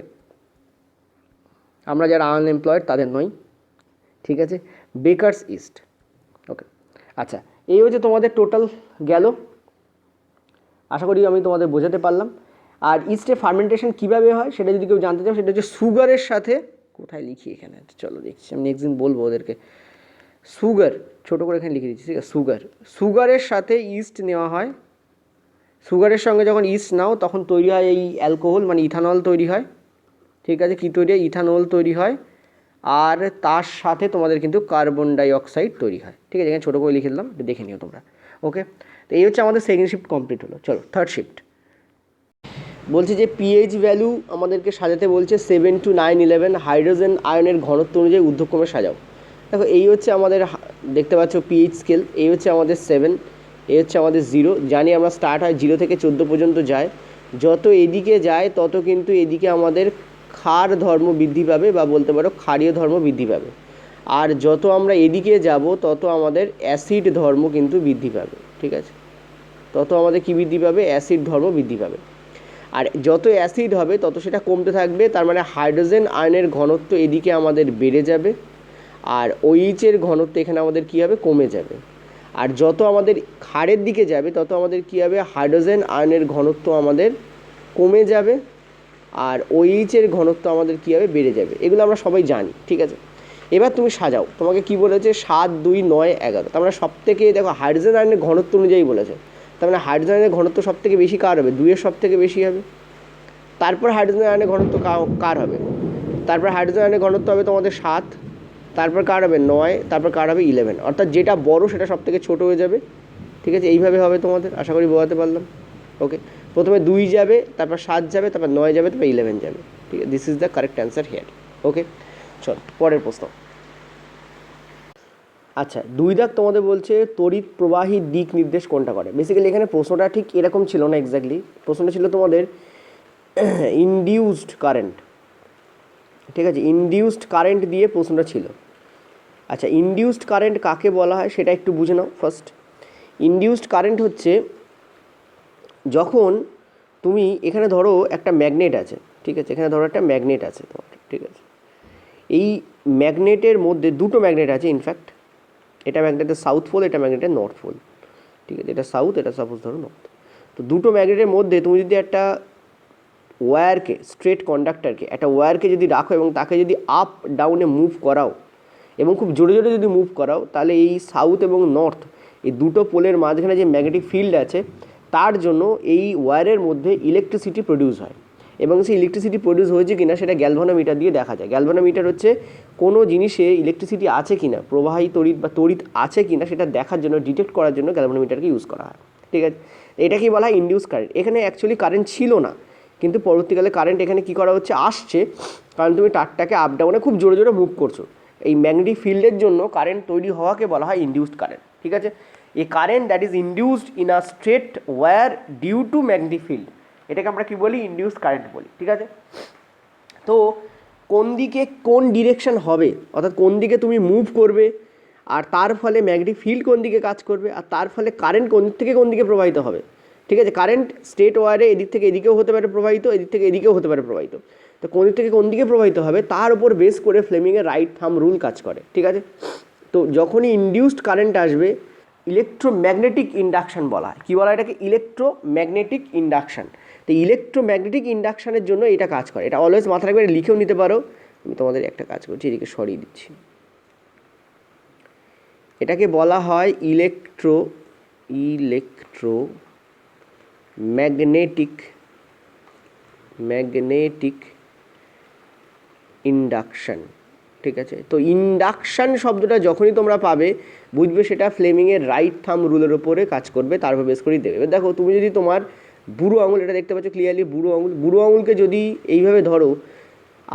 আমরা যারা আনএমপ্লয়েড তাদের নয়। ঠিক আছে, বেকারস ইস্ট। ওকে, আচ্ছা, এই হচ্ছে তোমাদের টোটাল গেল, আশা করি আমি তোমাদের বোঝাতে পারলাম। আর ইস্টের ফার্মেন্টেশন কীভাবে হয় সেটা যদি কেউ জানতে চাও, সেটা হচ্ছে সুগারের সাথে, কোথায় লিখি এখানে, চলো দেখছি, আমি নেক্সট দিন বলবো ওদেরকে। সুগার ছোটো করে এখানে লিখে দিচ্ছি, ঠিক আছে, সুগারের সাথে ইস্ট নেওয়া হয়, সুগারের সঙ্গে যখন ইস্ট নাও তখন তৈরি হয় এই অ্যালকোহল মানে ইথানল তৈরি হয়। ঠিক আছে, কী তৈরি হয়, ইথানল তৈরি হয়, আর তার সাথে তোমাদের কিন্তু কার্বন ডাই অক্সাইড তৈরি হয়। ঠিক আছে, এখানে ছোটো করে লিখে দিলাম, দেখে নিও তোমরা। ওকে, তো এই হচ্ছে আমাদের সেকেন্ড শিফট কমপ্লিট হলো। চলো থার্ড শিফট, বলছে যে পিএইচ ভ্যালু আমাদেরকে সাজাতে বলছে 7 to 9, 11 হাইড্রোজেন আয়নের ঘনত্ব অনুযায়ী ঊর্ধ্বক্রমে সাজাও। দেখো এই হচ্ছে আমাদের, দেখতে পাচ্ছ পিএইচ স্কেল, এই হচ্ছে আমাদের 7, এই হচ্ছে আমাদের 0। জানি আমরা স্টার্ট হয় 0 থেকে 14 পর্যন্ত যায়, যত এদিকে যায় তত কিন্তু এদিকে আমাদের ক্ষার ধর্ম বৃদ্ধি পাবে, বা বলতে পারো ক্ষারীয় ধর্ম বৃদ্ধি পাবে, আর যত আমরা এদিকে যাব তত আমাদের অ্যাসিড ধর্ম কিন্তু বৃদ্ধি পাবে। ঠিক আছে, তত আমাদের কি বৃদ্ধি পাবে, অ্যাসিড ধর্ম বৃদ্ধি পাবে। আর যত অ্যাসিড হবে তত সেটা কমতে থাকবে, তার মানে হাইড্রোজেন আয়নের ঘনত্ব এদিকে আমাদের বেড়ে যাবে, আর OH-এর ঘনত্ব এখানে আমাদের কী হবে, কমে যাবে। আর যত আমাদের ক্ষারের দিকে যাবে তত আমাদের কী হবে, হাইড্রোজেন আয়নের ঘনত্ব আমাদের কমে যাবে, আর OH-এর ঘনত্ব আমাদের কী হবে, বেড়ে যাবে। এগুলো আমরা সবাই জানি। ঠিক আছে, এবার তুমি সাজাও, তোমাকে কি বলেছে, 7, 2, 9, 11, তার মানে সব থেকে দেখো হাইড্রোজেন আয়নের ঘনত্ব অনুযায়ী বলেছে, তার মানে হাইড্রোজেন আয়নের ঘনত্ব সব থেকে বেশি কার হবে, 2 এর সব থেকে বেশি হবে। তারপর হাইড্রোজেন আয়নের ঘনত্ব কার হবে, তারপর হাইড্রোজেন আয়নের ঘনত্ব হবে তোমাদের 7, তারপর কার হবে 9, তারপর কার হবে 11, অর্থাৎ যেটা বড় সেটা সব থেকে ছোটো হয়ে যাবে। ঠিক আছে, এইভাবে হবে তোমাদের, আশা করি বোঝাতে পারলাম। ওকে, প্রথমে 2 যাবে, তারপর 7 যাবে, তারপর 9 যাবে, তারপর 11 যাবে। ঠিক আছে, this is the correct answer here. Okay, চল পরের প্রশ্ন। আচ্ছা, 2 দাগ তোমাদের বলছে তড়িৎ প্রবাহী দিক নির্দেশ কোনটা করে। বেসিক্যালি এখানে প্রশ্নটা ঠিক এরকম ছিল না এক্স্যাক্টলি, প্রশ্নটা ছিল তোমাদের ইনডিউসড কারেন্ট। ঠিক আছে, ইনডিউসড কারেন্ট দিয়ে প্রশ্নটা ছিল। আচ্ছা, ইনডিউসড কারেন্ট কাকে বলা হয় সেটা একটু বুঝে নাও ফার্স্ট। ইনডিউসড কারেন্ট হচ্ছে যখন তুমি এখানে ধরো একটা ম্যাগনেট আছে, ঠিক আছে, এখানে ধরো একটা ম্যাগনেট আছে তোমার, ঠিক আছে, এই ম্যাগনেটের মধ্যে দুটো ম্যাগনেট আছে ইনফ্যাক্ট, এটা ম্যাগনেটের সাউথ পোল, এটা ম্যাগনেটের নর্থ পোল। ঠিক আছে, এটা সাউথ, এটা সাপোজ ধরো নর্থ। তো দুটো ম্যাগনেটের মধ্যে তুমি যদি একটা ওয়্যারকে, স্ট্রেট কন্ডাক্টরকে, একটা ওয়্যারকে যদি রাখো এবং তাকে যদি আপ ডাউনে মুভ করাও এবং খুব জোরে জোরে যদি মুভ করাও, তাহলে এই সাউথ এবং নর্থ এই দুটো পোলের মাঝখানে যে ম্যাগনেটিক ফিল্ড আছে তার জন্য এই ওয়্যারের মধ্যে ইলেকট্রিসিটি প্রডিউস হয়, এবং সেই ইলেকট্রিসিটি প্রডিউস হয়েছে কিনা সেটা গ্যালভানোমিটার দিয়ে দেখা যায়। গ্যালভানোমিটার হচ্ছে কোনো জিনিসে ইলেকট্রিসিটি আছে কিনা, প্রবাহী তড়িৎ বা তড়িৎ আছে কিনা সেটা দেখার জন্য, ডিটেক্ট করার জন্য গ্যালভানোমিটারকে ইউজ করা হয়। ঠিক আছে, এটাকেই বলা হয় ইনডিউস কারেন্ট। এখানে অ্যাকচুয়ালি কারেন্ট ছিল না, কিন্তু পরবর্তীকালে কারেন্ট এখানে কী করা হচ্ছে, আসছে, কারণ তুমি তারটাকে আপ ডাউনে খুব জোরে জোরে মুভ করছো। এই ম্যাগনেটিক ফিল্ডের জন্য কারেন্ট তৈরি হওয়াকে বলা হয় ইনডিউসড কারেন্ট। ঠিক আছে, a current that is induced in a straight wire due to magnetic field, এটাকে আমরা কী বলি, ইনডিউসড কারেন্ট বলি। ঠিক আছে, তো কোন দিকে কোন ডিরেকশন হবে, অর্থাৎ কোন দিকে তুমি মুভ করবে, আর তার ফলে ম্যাগনেটিক ফিল্ড কোন দিকে কাজ করবে, আর তার ফলে কারেন্ট কোন থেকে কোন দিকে প্রবাহিত হবে। ঠিক আছে, কারেন্ট স্ট্রেট ওয়্যারে এদিক থেকে এদিকেও হতে পারে প্রবাহিত, এদিক থেকে এদিকেও হতে পারে প্রবাহিত। তো কোন দিক থেকে কোন দিকে প্রবাহিত হবে তার উপর বেস করে ফ্লেমিংয়ের রাইট থাম্ব রুল কাজ করে, ঠিক আছে। তো যখনই ইনডিউসড কারেন্ট আসবে ইলেকট্রোম্যাগনেটিক ইন্ডাকশান বলা হয়। কী বলা হয় এটাকে? Electromagnetic induction. তো ইলেকট্রোম্যাগনেটিক ইন্ডাকশানের জন্য এটা কাজ করে। এটা অলওয়েজ মাথায় রাখবে, লিখেও নিতে পারো। আমি তোমাদের একটা কাজ করছি, এদিকে সরিয়ে দিচ্ছি। এটাকে বলা হয় ম্যাগনেটিক ইন্ডাকশান, ঠিক আছে। তো ইন্ডাকশান শব্দটা যখনই তোমরা পাবে বুঝবে সেটা ফ্লেমিংয়ের রাইট থাম্ব রুলের ওপরে কাজ করবে, তার উপর বেস করেই দেবে। এবার দেখো, তুমি যদি তোমার বুড়ো আঙুল, এটা দেখতে পাচ্ছ ক্লিয়ারলি, বুড়ো আঙুলকে যদি এইভাবে ধরো,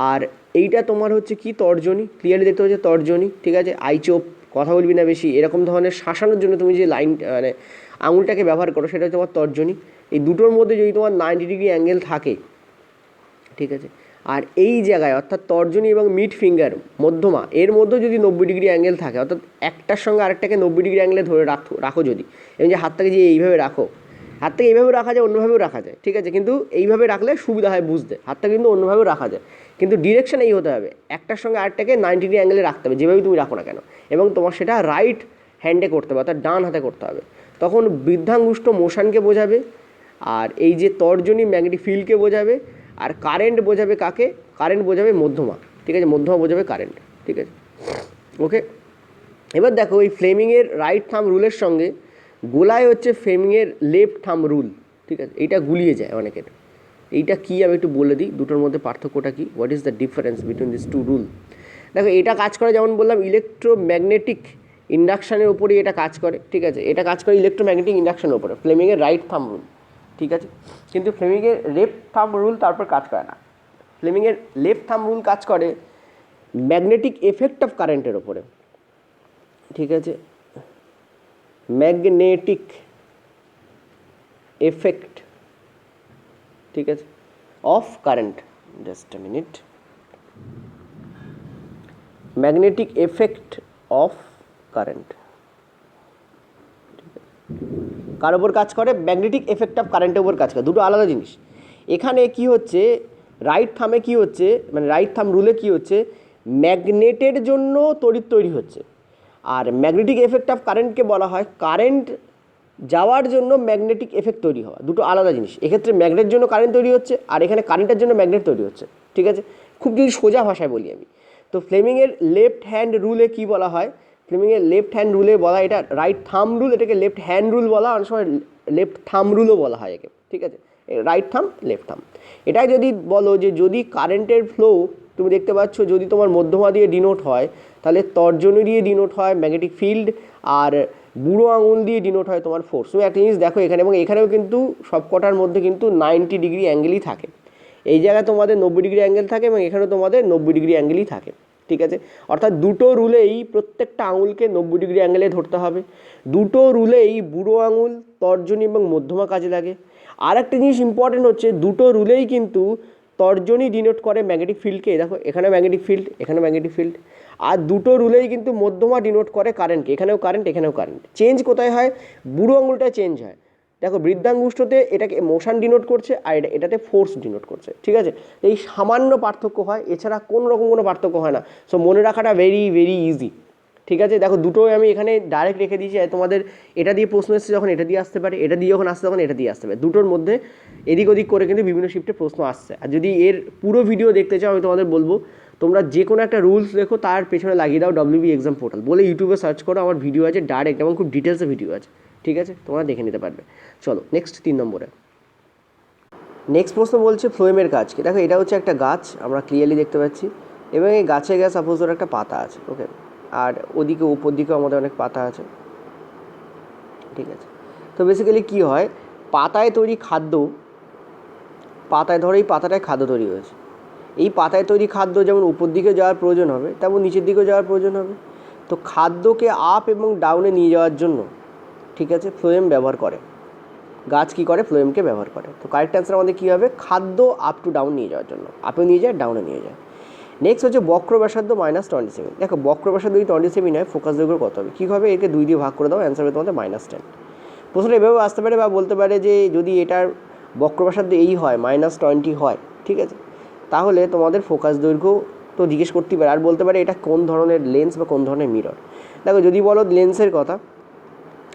আর এইটা তোমার হচ্ছে কি তর্জনী, ক্লিয়ারলি দেখতে পাচ্ছ তর্জনী, ঠিক আছে। আইচোপ, কথা বলবি না বেশি, এরকম ধরনের শাসানোর জন্য তুমি যে লাইন মানে আঙুলটাকে ব্যবহার করো সেটা হচ্ছে তোমার তর্জনী। এই দুটোর মধ্যে যদি তোমার 90 ডিগ্রি অ্যাঙ্গেল থাকে, ঠিক আছে, আর এই জায়গায় অর্থাৎ তর্জনী এবং মিড ফিঙ্গার মধ্যমা এর মধ্যে যদি 90 ডিগ্রি অ্যাঙ্গেল থাকে, অর্থাৎ একটার সঙ্গে আরেকটাকে 90 ডিগ্রি অ্যাঙ্গেলে ধরে রাখো যদি, এবং যে হাতটাকে যে এইভাবে রাখো, হাতটাকে এইভাবেও রাখা যায়, অন্যভাবেও রাখা যায়, ঠিক আছে, কিন্তু এইভাবে রাখলে সুবিধা হয় বুঝতে। হাতটা কিন্তু অন্যভাবেও রাখা যায়, কিন্তু ডিরেকশন এই হতে হবে, একটার সঙ্গে আরেকটাকে 90 ডিগ্রি অ্যাঙ্গেলে রাখতে হবে, যেভাবে তুমি রাখো না কেন, এবং তোমার সেটা রাইট হ্যান্ডে করতে হবে, অর্থাৎ ডান হাতে করতে হবে। তখন বৃদ্ধাঙ্গুষ্ঠ মোশনকে বোঝাবে, আর এই যে তর্জনী ম্যাগনেটিক ফিল্ডকে বোঝাবে, আর কারেন্ট বোঝাবে কাকে? কারেন্ট বোঝাবে মধ্যমা, ঠিক আছে, মধ্যমা বোঝাবে কারেন্ট, ঠিক আছে, ওকে। এবার দেখো, এই ফ্লেমিংয়ের রাইট থাম্ব রুলের সঙ্গে গোলায় হচ্ছে ফ্লেমিংয়ের লেফট থাম্ব রুল, ঠিক আছে। এইটা গুলিয়ে যায় অনেকের। এইটা কী আমি একটু বলে দিই, দুটোর মধ্যে পার্থক্যটা কী, what is the difference between this two rule. দেখো, এটা কাজ করে যেমন বললাম ইলেকট্রোম্যাগনেটিক ইন্ডাকশানের ওপরেই এটা কাজ করে, ঠিক আছে। এটা কাজ করে ইলেকট্রোম্যাগনেটিক ইন্ডাকশানের ওপরে, ফ্লেমিংয়ের রাইট থাম্ব রুল, ঠিক আছে। কিন্তু ফ্লেমিংয়ের লেফট থাম্ব রুল তারপর কাজ করে না। ফ্লেমিংয়ের লেফট থাম্ব রুল কাজ করে ম্যাগনেটিক এফেক্ট অফ কারেন্টের ওপরে, ঠিক আছে, ম্যাগনেটিক এফেক্ট, ঠিক আছে, of current. Just a minute. Magnetic effect of current কার ওপর কাজ করে? ম্যাগনেটিক এফেক্ট অফ কারেন্টের ওপর কাজ করে, দুটো আলাদা জিনিস। এখানে কি হচ্ছে, রাইট থামে কি হচ্ছে, মানে রাইট থাম রুলে কি হচ্ছে, ম্যাগনেটের জন্য তড়িৎ তৈরি হচ্ছে, আর ম্যাগনেটিক এফেক্ট অফ কারেন্টকে বলা হয় কারেন্ট যাওয়ার জন্য ম্যাগনেটিক এফেক্ট তৈরি হওয়া, দুটো আলাদা জিনিস। এক্ষেত্রে ম্যাগনেটের জন্য কারেন্ট তৈরি হচ্ছে, আর এখানে কারেন্টের জন্য ম্যাগনেট তৈরি হচ্ছে, ঠিক আছে। খুব যদি সোজা ভাষায় বলি আমি, তো ফ্লেমিংয়ের লেফট হ্যান্ড রুলে কি বলা হয়? ফ্লেমিংয়ের লেফট হ্যান্ড রুলে বলা, এটা রাইট থাম রুল, এটাকে লেফট হ্যান্ড রুল বলা, অনেক সময় লেফট থাম রুলও বলা হয় একে, ঠিক আছে। রাইট থাম, লেফট থাম। এটাই যদি বলো যে যদি কারেন্টের ফ্লো তুমি দেখতে পাচ্ছ যদি তোমার মধ্যমা দিয়ে ডিনোট হয়, তাহলে তর্জনী দিয়ে ডিনোট হয় ম্যাগনেটিক ফিল্ড, আর বুড়ো আঙুল দিয়ে ডিনোট হয় তোমার ফোর্স। তুমি একটা জিনিস দেখো এখানে, এবং এখানেও কিন্তু সব কটার মধ্যে কিন্তু 90 ডিগ্রি অ্যাঙ্গেলই থাকে। এই জায়গায় তোমাদের 90 ডিগ্রি অ্যাঙ্গেল থাকে, এবং এখানেও তোমাদের 90 ডিগ্রি অ্যাঙ্গেলই থাকে, ঠিক আছে। অর্থাৎ দুটো রুলেই প্রত্যেকটা আঙুলকে 90 ডিগ্রি অ্যাঙ্গেলে ধরতে হবে। দুটো রুলেই বুড়ো আঙুল, তর্জনী এবং মধ্যমা কাজে লাগে। আর একটা জিনিস ইম্পর্টেন্ট হচ্ছে, দুটো রুলেই কিন্তু তর্জনী ডিনোট করে ম্যাগনেটিক ফিল্ডকে, দেখো এখানে ম্যাগনেটিক ফিল্ড, এখানে ম্যাগনেটিক ফিল্ড। আর দুটো রুলেই কিন্তু মধ্যমা ডিনোট করে কারেন্টকে, এখানেও কারেন্ট, এখানেও কারেন্ট। চেঞ্জ কোথায় হয়? বুড়ো আঙুলটায় চেঞ্জ হয়। দেখো বৃদ্ধাঙ্গুষ্ঠতে এটাকে মোশন ডিনোট করছে, আর এটাতে ফোর্স ডিনোট করছে, ঠিক আছে। এই সামান্য পার্থক্য হয়, এছাড়া কোনো রকম কোনো পার্থক্য হয় না। সো মনে রাখাটা ভেরি ভেরি ইজি, ঠিক আছে। দেখো দুটোই আমি এখানে ডাইরেক্ট রেখে দিয়েছি, তোমাদের এটা দিয়ে প্রশ্ন এসছে যখন এটা দিয়ে আসতে পারে, এটা দিয়ে যখন আসছে তখন এটা দিয়ে আসতে পারে। দুটোর মধ্যে এদিক ওদিক করে কিন্তু বিভিন্ন শিফটে প্রশ্ন আসছে। আর যদি এর পুরো ভিডিও দেখতে চাও, আমি তোমাদের বলবো তোমরা যে কোনো একটা রুলস দেখো, তার পেছনে লাগিয়ে দাও WB এক্সাম পোর্টাল বলে, ইউটিউবে সার্চ করো, আমার ভিডিও আছে ডাইরেক্ট, এবং খুব ডিটেলসে ভিডিও আছে, ঠিক আছে, তোমরা দেখে নিতে পারবে। চলো নেক্সট 3 নম্বরে। নেক্সট প্রশ্ন বলছে ফ্লোয়েমের কাজ কি। দেখো এটা হচ্ছে একটা গাছ, আমরা ক্লিয়ারলি দেখতে পাচ্ছি, এবং এই গাছে গিয়ে সাপোজ ওর একটা পাতা আছে, ওকে, আর ওদিকে উপর দিকেও আমাদের অনেক পাতা আছে, ঠিক আছে। তো বেসিক্যালি কী হয়, পাতায় তৈরি খাদ্য, পাতায় ধরো এই পাতাটায় খাদ্য তৈরি হয়েছে, এই পাতায় তৈরি খাদ্য যেমন উপর দিকে যাওয়ার প্রয়োজন হবে, তেমন নিচের দিকেও যাওয়ার প্রয়োজন হবে। তো খাদ্যকে আপ এবং ডাউনে নিয়ে যাওয়ার জন্য, ঠিক আছে, ফ্লোয়েম ব্যবহার করে। গাছ কী করে? ফ্লোয়েমকে ব্যবহার করে। তো কারেক্ট অ্যান্সার আমাদের কী হবে? খাদ্য আপ টু ডাউন নিয়ে যাওয়ার জন্য, আপেও নিয়ে যায়, ডাউনে নিয়ে যায়। নেক্সট হচ্ছে বক্র ব্যাসার্ধ -27। দেখো বক্র ব্যাসার্ধ যদি 27 হয়, ফোকাস দৈর্ঘ্য কত হবে? কী হবে? একে 2 দিয়ে ভাগ করে দাও, অ্যান্সার হবে তোমাদের -10। প্রশ্নটা এভাবেও আসতে পারে, বা বলতে পারে যে যদি এটার বক্র ব্যাসার্ধ এই হয়, -20 হয়, ঠিক আছে, তাহলে তোমাদের ফোকাস দৈর্ঘ্য তো জিজ্ঞেস করতেই পারে, আর বলতে পারে এটা কোন ধরনের লেন্স বা কোন ধরনের মিরর। দেখো যদি বলো লেন্সের কথা,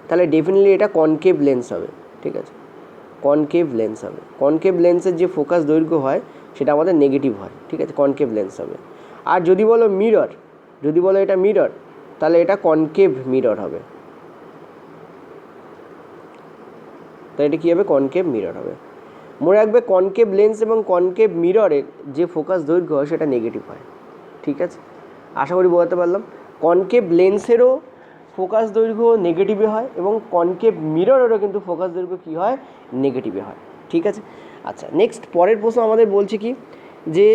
তাহলে ডেফিনেটলি এটা কনকেভ লেন্স হবে, ঠিক আছে, কনকেভ লেন্স হবে। কনকেভ লেন্সের যে ফোকাস দৈর্ঘ্য হয় সেটা আমাদের নেগেটিভ হয়, ঠিক আছে, কনকেভ লেন্স হবে। আর যদি বলো মিরর, যদি বলো এটা মিরর, তাহলে এটা কনকেভ মিরর হবে। তাই এটা কী হবে, কনকেভ মিরর হবে। মনে রাখবে কনকেভ লেন্স এবং কনকেভ মিররের যে ফোকাস দৈর্ঘ্য হয় সেটা নেগেটিভ হয়, ঠিক আছে, আশা করি বোঝাতে পারলাম। কনকেভ লেন্সেরও ফোকাস দৈর্ঘ্য নেগেটিভে হয় এবং কনকেভ মিররেরও কিন্তু ফোকাস দৈর্ঘ্য কী হয়, নেগেটিভে হয়, ঠিক আছে। আচ্ছা, নেক্সট পরের প্রশ্ন আমাদের বলছে কি, যে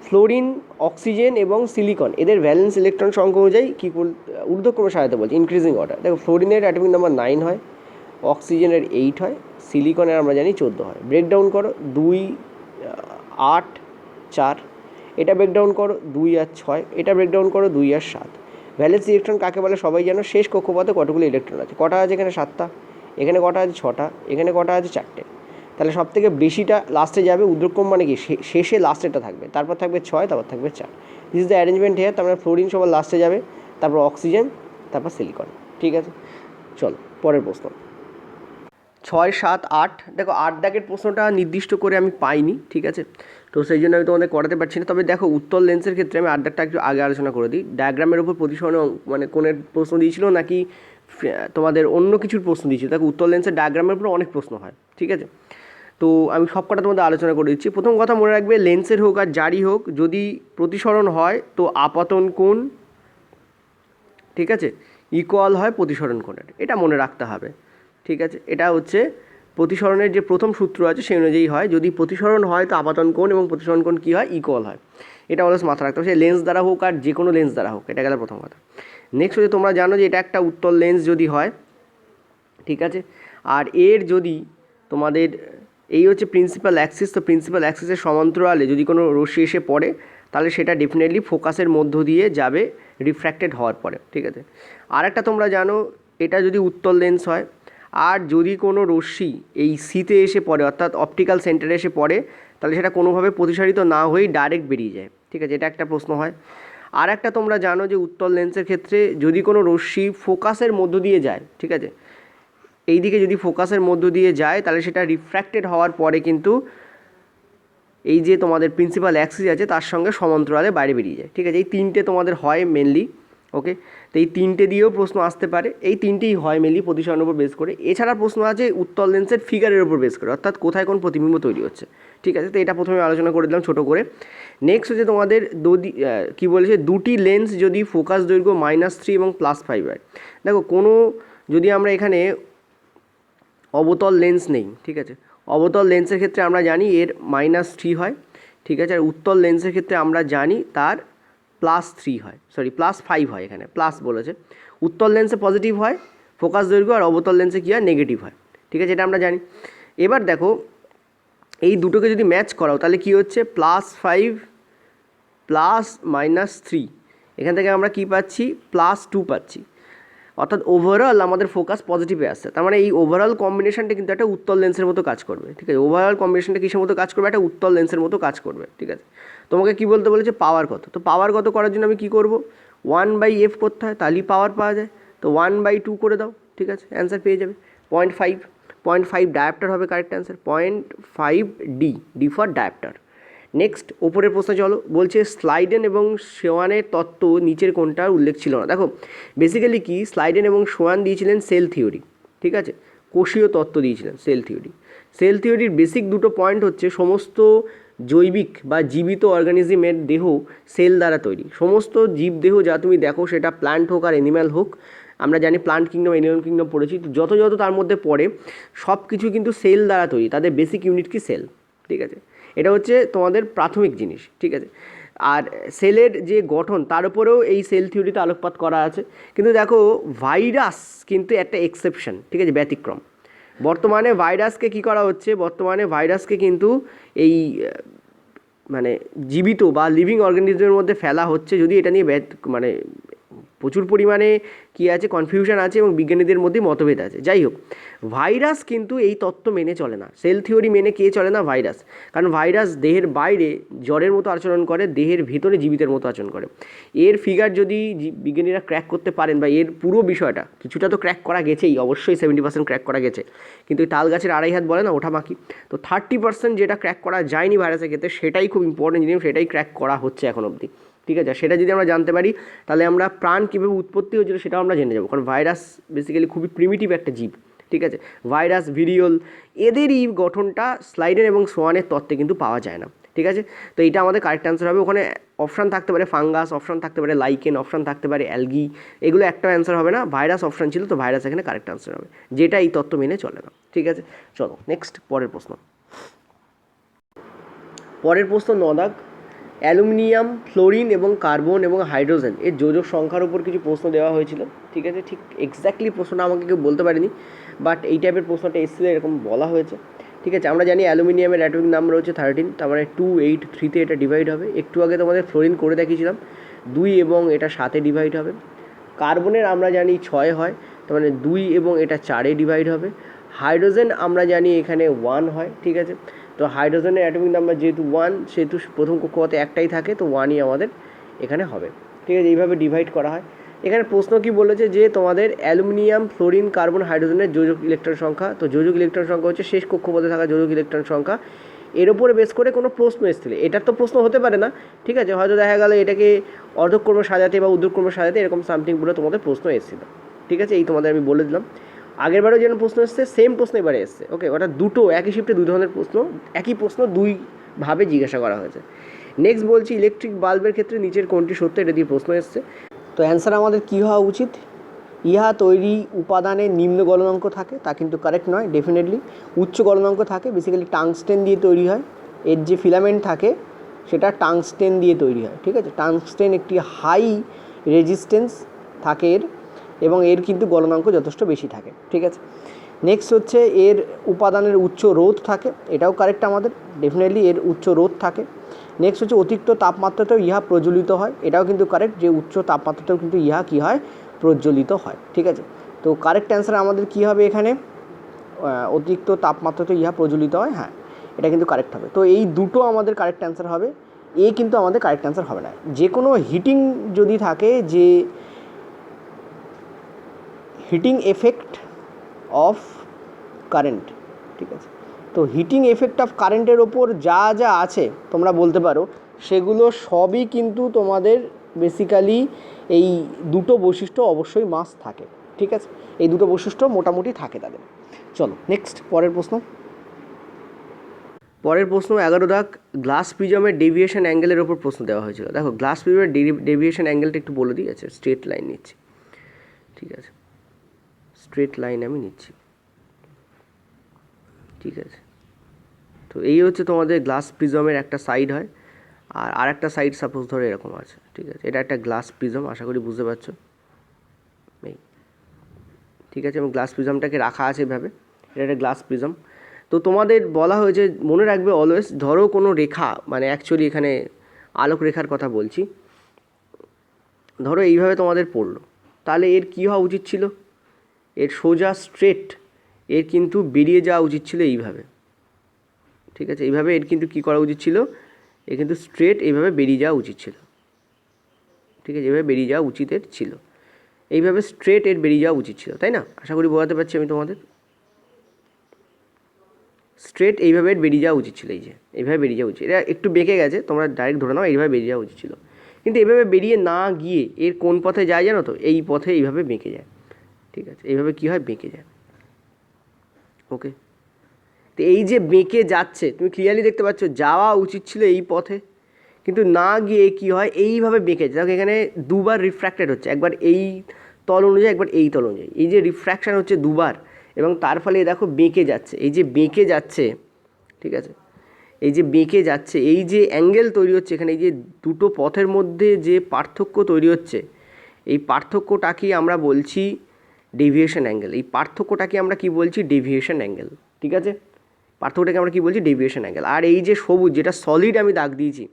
ফ্লোরিন, অক্সিজেন এবং সিলিকন এদের ভ্যালেন্স ইলেকট্রন সংখ্যা অনুযায়ী কী ঊর্ধ্বক্রমে সাজাতে বলছে, ইনক্রিজিং অর্ডার। দেখো ফ্লোরিনের অ্যাটমিক নাম্বার 9 হয়, অক্সিজেনের 8 হয়, সিলিকনের আমরা জানি 14 হয়। ব্রেকডাউন করো 2, 8, 4, এটা ব্রেকডাউন করো 2 আর 6, এটা ব্রেকডাউন করো 2 আর 7। ভ্যালেন্স ইলেকট্রন কাকে বলে সবাই জানো, শেষ কক্ষপথে কতগুলো ইলেকট্রন আছে, কটা আছে এখানে 7টা, এখানে কটা আছে 6টা, এখানে কটা আছে 4টে। তাহলে সব থেকে বেশিটা লাস্টে যাবে, ঊর্ধ্বক্রম মানে কি শেষে লাস্টেটা থাকবে, তারপর থাকবে 6, তারপর থাকবে 4। This is the arrangement here. তারপরে ফ্লোরিন সবার লাস্টে যাবে, তারপর অক্সিজেন, তারপর সিলিকন, ঠিক আছে। চলো পরের প্রশ্ন 6, 7, 8। দেখো 8 দাগের প্রশ্নটা নির্দিষ্ট করে আমি পাইনি, ঠিক আছে, তো সেই জন্য আমি তোমাদের করাতে পারছি না। তবে দেখো উত্তর লেন্সের ক্ষেত্রে আমি 8 দাগটা একটু আগে আলোচনা করে দিই। ডায়াগ্রামের উপর প্রতিসরণ মানে কোণের প্রশ্ন দিয়েছিল নাকি তোমাদের অন্য কিছুর প্রশ্ন দিয়েছিল। দেখো উত্তর লেন্সের ডায়াগ্রামের উপর অনেক প্রশ্ন হয়, ঠিক আছে, তো আমি সব কটা তোমাদের আলোচনা করে দিচ্ছি। প্রথম কথা মনে রাখবে, লেন্সের হোক আর যারই হোক, যদি প্রতিসরণ হয় তো আপতন কোণ, ঠিক আছে, ইকুয়াল হয় প্রতিসরণ কোণের, এটা মনে রাখতে হবে, ঠিক আছে। এটা হচ্ছে প্রতিসরণের যে প্রথম সূত্র আছে সেই অনুযায়ী হয়, যদি প্রতিসরণ হয় তো আপাতন কোণ এবং প্রতিসরণ কোণ কী হয়, ইকুয়াল হয়। এটা অলওয়েজ মাথা রাখতে হবে, সে লেন্স দ্বারা হোক আর যে কোনো লেন্স দ্বারা হোক, এটা গেল প্রথম কথা। নেক্সট হচ্ছে তোমরা জানো যে এটা একটা উত্তল লেন্স যদি হয়, ঠিক আছে, আর এর যদি তোমাদের এই হচ্ছে প্রিন্সিপাল অ্যাক্সিস, তো প্রিন্সিপাল অ্যাক্সিসের সমান্তরালে যদি কোনো রশ্মি এসে পড়ে তাহলে সেটা ডেফিনেটলি ফোকাসের মধ্য দিয়ে যাবে রিফ্র্যাক্টেড হওয়ার পরে, ঠিক আছে। আর একটা তোমরা জানো, এটা যদি উত্তল লেন্স হয় আর যদি কোনো রশ্মি এই সিতে এসে পড়ে অর্থাৎ অপটিক্যাল সেন্টারে এসে পড়ে তাহলে সেটা কোনোভাবে প্রতিসারিত না হয়েই ডাইরেক্ট বেরিয়ে যায়, ঠিক আছে, এটা একটা প্রশ্ন হয়। আর একটা তোমরা জানো যে উত্তল লেন্সের ক্ষেত্রে যদি কোনো রশ্মি ফোকাসের মধ্য দিয়ে যায়, ঠিক আছে, এই দিকে যদি ফোকাসের মধ্য দিয়ে যায় তাহলে সেটা রিফ্র্যাক্টেড হওয়ার পরে কিন্তু এই যে তোমাদের প্রিন্সিপাল অ্যাক্সিস আছে তার সঙ্গে সমান্তরালে বাইরে বেরিয়ে যায়, ঠিক আছে। এই তিনটে তোমাদের হয় মেনলি, ওকে, তো এই তিনটে দিয়েও প্রশ্ন আসতে পারে, এই তিনটেই হয় মেনলি প্রতিসরণের উপর বেস করে। এছাড়া প্রশ্ন আছে উত্তল লেন্সের ফিগারের উপর বেস করে, অর্থাৎ কোথায় কোন প্রতিবিম্ব তৈরি হচ্ছে, ঠিক আছে, তো এটা প্রথমে আলোচনা করে দিলাম ছোটো করে। নেক্সট হচ্ছে তোমাদের কী বলেছে, দুটি লেন্স যদি ফোকাস দৈর্ঘ্য -3 এবং +5 হয়। দেখো কোনো যদি আমরা এখানে অবতল লেন্স নেই, ঠিক আছে, অবতল লেন্সের ক্ষেত্রে আমরা জানি এর -3 হয়, ঠিক আছে, আর উত্তল লেন্সের ক্ষেত্রে আমরা জানি তার +3 হয়, +5 হয়, এখানে প্লাস বলেছে। উত্তল লেন্সে পজিটিভ হয় ফোকাস দৈর্ঘ্য আর অবতল লেন্সে কী হয়, নেগেটিভ হয়, ঠিক আছে, এটা আমরা জানি। এবার দেখো এই দুটোকে যদি ম্যাচ করাও তাহলে কী হচ্ছে, +5 +-3, এখান থেকে আমরা কী পাচ্ছি, +2 পাচ্ছি, অর্থাৎ ওভারঅল আমাদের ফোকাস পজিটিভে আসছে। তার মানে এই ওভারঅল কম্বিনেশনটা কিন্তু একটা উত্তল লেন্সের মতো কাজ করবে, ঠিক আছে, ওভারঅল কম্বিনেশনটা কিসের মতো কাজ করবে, একটা উত্তল লেন্সের মতো কাজ করবে, ঠিক আছে। তোমাকে কী বলতে বলেছে, পাওয়ার কত, তো পাওয়ার কত করার জন্য আমি কী করবো, 1/f করতে হয়, তাহলেই পাওয়ার পাওয়া যায়, তো 1/2 করে দাও, ঠিক আছে, অ্যান্সার পেয়ে যাবে 0.5 ডায়াপ্টার হবে correct answer, 0.5 D for dioptre. Next ওপরের প্রশ্ন চলো, বলছে স্লাইডেন এবং সোয়ানের তত্ত্ব নিচের কোনটার উল্লেখ ছিল না। দেখো বেসিক্যালি কি, স্লাইডেন এবং সোয়ান দিয়েছিলেন সেল থিওরি, ঠিক আছে, কোষীয় তত্ত্ব দিয়েছিলেন সেল থিওরি। সেল থিওরির বেসিক দুটো পয়েন্ট হচ্ছে, সমস্ত জৈবিক বা জীবিত অর্গানিজমের দেহ সেল দ্বারা তৈরি, সমস্ত জীবদেহ যা তুমি দেখো সেটা প্ল্যান্ট হোক আর অ্যানিম্যাল হোক, আমরা জানি প্লান্ট কিংডম অ্যানিমাল কিংডম পড়েছি, যত যত তার মধ্যে পড়ে সব কিছু কিন্তু সেল দ্বারা তৈরি, তাদের বেসিক ইউনিট কি সেল, ঠিক আছে, এটা হচ্ছে তোমাদের প্রাথমিক জিনিস, ঠিক আছে। আর সেলের যে গঠন তার উপরেও এই সেল থিওরিতে আলোকপাত করা আছে। কিন্তু দেখো ভাইরাস কিন্তু একটা এক্সেপশন, ঠিক আছে, ব্যতিক্রম। বর্তমানে ভাইরাসকে কী করা হচ্ছে, বর্তমানে ভাইরাসকে কিন্তু এই মানে জীবিত বা লিভিং অর্গানিজমের মধ্যে ফেলা হচ্ছে, যদি এটা নিয়ে মানে প্রচুর পরিমাণে কী আছে, কনফিউশন আছে এবং বিজ্ঞানীদের মধ্যে মতভেদ আছে। যাই হোক, ভাইরাস কিন্তু এই তত্ত্ব মেনে চলে না, সেল থিওরি মেনে কে চলে না? ভাইরাস। কারণ ভাইরাস দেহের বাইরে জ্বরের মতো আচরণ করে, দেহের ভিতরে জীবিতের মতো আচরণ করে। এর ফিগার যদি বিজ্ঞানীরা ক্র্যাক করতে পারেন, বা এর পুরো বিষয়টা কিছুটা তো ক্র্যাক করা গেছেই, অবশ্যই 70% ক্র্যাক করা গেছে, কিন্তু তাল গাছের আড়াই হাত বলে না, ওঠা বাকি। তো 30% যেটা ক্র্যাক করা যায়নি ভাইরাসের ক্ষেত্রে, সেটাই খুব ইম্পর্টেন্ট জিনিস, সেটাই ক্র্যাক করা হচ্ছে এখন অবধি। ঠিক আছে, সেটা যদি আমরা জানতে পারি, তাহলে আমরা প্রাণ কীভাবে উৎপত্তি হয়েছিল সেটাও আমরা জেনে যাবো। কারণ ভাইরাস বেসিক্যালি খুবই প্রিমিটিভ একটা জীব। ঠিক আছে, ভাইরাস, ভিরিওল, এদেরই গঠনটা স্লাইডেন এবং সোয়ানের তত্ত্বে কিন্তু পাওয়া যায় না। ঠিক আছে, তো এইটা আমাদের কারেক্ট অ্যান্সার হবে। ওখানে অপশান থাকতে পারে ফাঙ্গাস, অপশান থাকতে পারে লাইকেন, অপশান থাকতে পারে অ্যালগি, এগুলো একটা অ্যান্সার হবে না। ভাইরাস অপশান ছিল, তো ভাইরাস এখানে কারেক্ট অ্যান্সার হবে, যেটা এই তত্ত্ব মেনে চলে না। ঠিক আছে, চলো নেক্সট, পরের প্রশ্ন। পরের প্রশ্ন 9 দাগ, অ্যালুমিনিয়াম, ফ্লোরিন এবং কার্বন এবং হাইড্রোজেন এর যোজক সংখ্যার উপর কিছু প্রশ্ন দেওয়া হয়েছিল। ঠিক আছে, ঠিক এক্স্যাক্টলি প্রশ্নটা আমাকে কেউ বলতে পারেনি, বাট এই টাইপের প্রশ্নটা এসেছিল, এরকম বলা হয়েছে। ঠিক আছে, আমরা জানি অ্যালুমিনিয়ামের অ্যাটমিক নাম্বার হচ্ছে 13, তার মানে 2, 8, 3-তে এটা ডিভাইড হবে। একটু আগে তোমাদের ফ্লোরিন করে দেখিয়েছিলাম 2 এবং এটা 7-এ ডিভাইড হবে। কার্বনের আমরা জানি 6 হয়, তার মানে 2 এবং এটা 4-এ ডিভাইড হবে। হাইড্রোজেন আমরা জানি এখানে 1 হয়। ঠিক আছে, তো হাইড্রোজেনের অ্যাটমিক নাম্বার যেহেতু 1, সেহেতু প্রথম কক্ষপথে একটাই থাকে, তো 1ই আমাদের এখানে হবে। ঠিক আছে, এইভাবে ডিভাইড করা হয়। এখানে প্রশ্ন কি বলেছে যে তোমাদের অ্যালুমিনিয়াম, ফ্লোরিন, কার্বন, হাইড্রোজেনের যোজক ইলেকট্রন সংখ্যা। তো যোজক ইলেকট্রন সংখ্যা হচ্ছে শেষ কক্ষপথে থাকা যোজক ইলেকট্রন সংখ্যা। এর উপরে বেস করে কোনো প্রশ্ন এসেছিল, এটার তো প্রশ্ন হতে পারে না। ঠিক আছে, হয়তো দেখা গেল এটাকে অর্ধক্রমে সাজাতে বা ঊর্ধ্বক্রমে সাজাতে, এরকম সামথিং বলে তোমাদের প্রশ্ন এসেছিলো। ঠিক আছে, এই তোমাদের আমি বলে দিলাম। আগেরবারও যেন প্রশ্ন এসছে, সেম প্রশ্ন এবারে এসছে। ওকে, অর্থাৎ দুটো একই শিফটে 2 ধরনের প্রশ্ন, একই প্রশ্ন 2ভাবে জিজ্ঞাসা করা হয়েছে। নেক্সট বলছি, ইলেকট্রিক বাল্বের ক্ষেত্রে নিচের কোনটি সত্য, এটা দিয়ে প্রশ্ন এসছে। তো অ্যান্সার আমাদের কী হওয়া উচিত? ইহা তৈরি উপাদানে নিম্ন গলনাঙ্ক থাকে, তা কিন্তু কারেক্ট নয়। ডেফিনেটলি উচ্চ গলনাঙ্ক থাকে, বেসিক্যালি টাংস্টেন দিয়ে তৈরি হয়। এর যে ফিলামেন্ট থাকে সেটা টাংস্টেন দিয়ে তৈরি হয়। ঠিক আছে, টাংস্টেন একটি হাই রেজিস্ট্যান্স থাকে এর, এবং এর কিন্তু গলনাঙ্ক যথেষ্ট বেশি থাকে। ঠিক আছে, নেক্সট হচ্ছে এর উপাদানের উচ্চ রোধ থাকে, এটাও কারেক্ট আমাদের। ডেফিনেটলি এর উচ্চ রোধ থাকে। নেক্সট হচ্ছে অতিরিক্ত তাপমাত্রাতেও ইহা প্রজ্বলিত হয়, এটাও কিন্তু কারেক্ট, যে উচ্চ তাপমাত্রাতেও কিন্তু ইহা কী হয়? প্রজ্বলিত হয়। ঠিক আছে, তো কারেক্ট অ্যান্সার আমাদের কী হবে এখানে? অতিরিক্ত তাপমাত্রাতেও ইহা প্রজ্বলিত হয়, হ্যাঁ, এটা কিন্তু কারেক্ট হবে। তো এই দুটো আমাদের কারেক্ট অ্যান্সার হবে, এ কিন্তু আমাদের কারেক্ট অ্যান্সার হবে না। যে কোনো হিটিং যদি থাকে, যে হিটিং এফেক্ট অফ কারেন্ট, ঠিক আছে, তো হিটিং এফেক্ট অফ কারেন্টের ওপর যা যা আছে তোমরা বলতে পারো, সেগুলো সবই কিন্তু তোমাদের বেসিক্যালি এই দুটো বৈশিষ্ট্য অবশ্যই মাস্ট থাকে। ঠিক আছে, এই দুটো বৈশিষ্ট্য মোটামুটি থাকে তাদের। চলো নেক্সট, পরের প্রশ্ন। পরের প্রশ্ন 11 দাগ, গ্লাস প্রিজমের ডেভিয়েশন অ্যাঙ্গেলের ওপর প্রশ্ন দেওয়া হয়েছিল। দেখো, গ্লাস প্রিজমের ডেভিয়েশন অ্যাঙ্গেলটা একটু বলে দিই। আছে স্ট্রেট লাইন নিচ্ছি। ঠিক আছে, স্ট্রেট লাইন আমি নিচ্ছি। ঠিক আছে, তো এই হচ্ছে তোমাদের গ্লাস প্রিজমের একটা সাইড হয়, আর আরেকটা সাইড সাপোজ ধরে এরকম আছে। ঠিক আছে, এটা একটা গ্লাস প্রিজম, আশা করি বুঝতে পারছো এই। ঠিক আছে, এবং গ্লাস প্রিজমটাকে রাখা আছে এভাবে, এটা একটা গ্লাস প্রিজম। তো তোমাদের বলা হয়েছে, মনে রাখবে অলওয়েজ, ধরো কোনো রেখা, মানে অ্যাকচুয়ালি এখানে আলোক রেখার কথা বলছি, ধরো এইভাবে তোমাদের পড়লো, তাহলে এর কী হওয়া উচিত ছিল? এর সোজা স্ট্রেট এর কিন্তু বেরিয়ে যাওয়া উচিত ছিল এইভাবে। ঠিক আছে, এইভাবে এর কিন্তু কী করা উচিত ছিল? এর কিন্তু স্ট্রেট এইভাবে বেরিয়ে যাওয়া উচিত ছিল। ঠিক আছে, এইভাবে বেরিয়ে যাওয়া উচিতের ছিল, এইভাবে স্ট্রেট এর বেরিয়ে যাওয়া উচিত ছিল, তাই না? আশা করি বোঝাতে পারছি আমি তোমাদের। স্ট্রেট এইভাবে বেরিয়ে যাওয়া উচিত ছিল, এই যে এইভাবে বেরিয়ে যাওয়া উচিত। এটা একটু বেঁকে গেছে, তোমরা ডাইরেক্ট ধরে নাও এইভাবে বেরিয়ে যাওয়া উচিত ছিল, কিন্তু এইভাবে বেরিয়ে না গিয়ে এর কোন পথে যায় জানো তো? এই পথে এইভাবে বেঁকে যায়। ঠিক আছে, এইভাবে কী হয়? বেঁকে যায়। ওকে, তো এই যে বেঁকে যাচ্ছে, তুমি ক্লিয়ারলি দেখতে পাচ্ছ, যাওয়া উচিত ছিল এই পথে, কিন্তু না গিয়ে কী হয়? এইভাবে বেঁকে যায়। দেখো, এখানে দুবার রিফ্র্যাক্টেড হচ্ছে, একবার এই তল অনুযায়ী, একবার এই তল অনুযায়ী। এই যে রিফ্র্যাকশান হচ্ছে দুবার, এবং তার ফলে দেখো বেঁকে যাচ্ছে। এই যে বেঁকে যাচ্ছে, ঠিক আছে, এই যে বেঁকে যাচ্ছে, এই যে অ্যাঙ্গেল তৈরি হচ্ছে এখানে, এই যে দুটো পথের মধ্যে যে পার্থক্য তৈরি হচ্ছে, এই পার্থক্যটাকেই আমরা বলছি ডেভিয়েশন অ্যাঙ্গেল। এই পার্থক্যটাকে আমরা কি বলছি? Deviation angle. ঠিক আছে, পার্থক্যটাকে আমরা কি বলছি? Deviation angle. আর এই যে সবুজ, যেটা সলিড আমি দাগ দিয়েছি,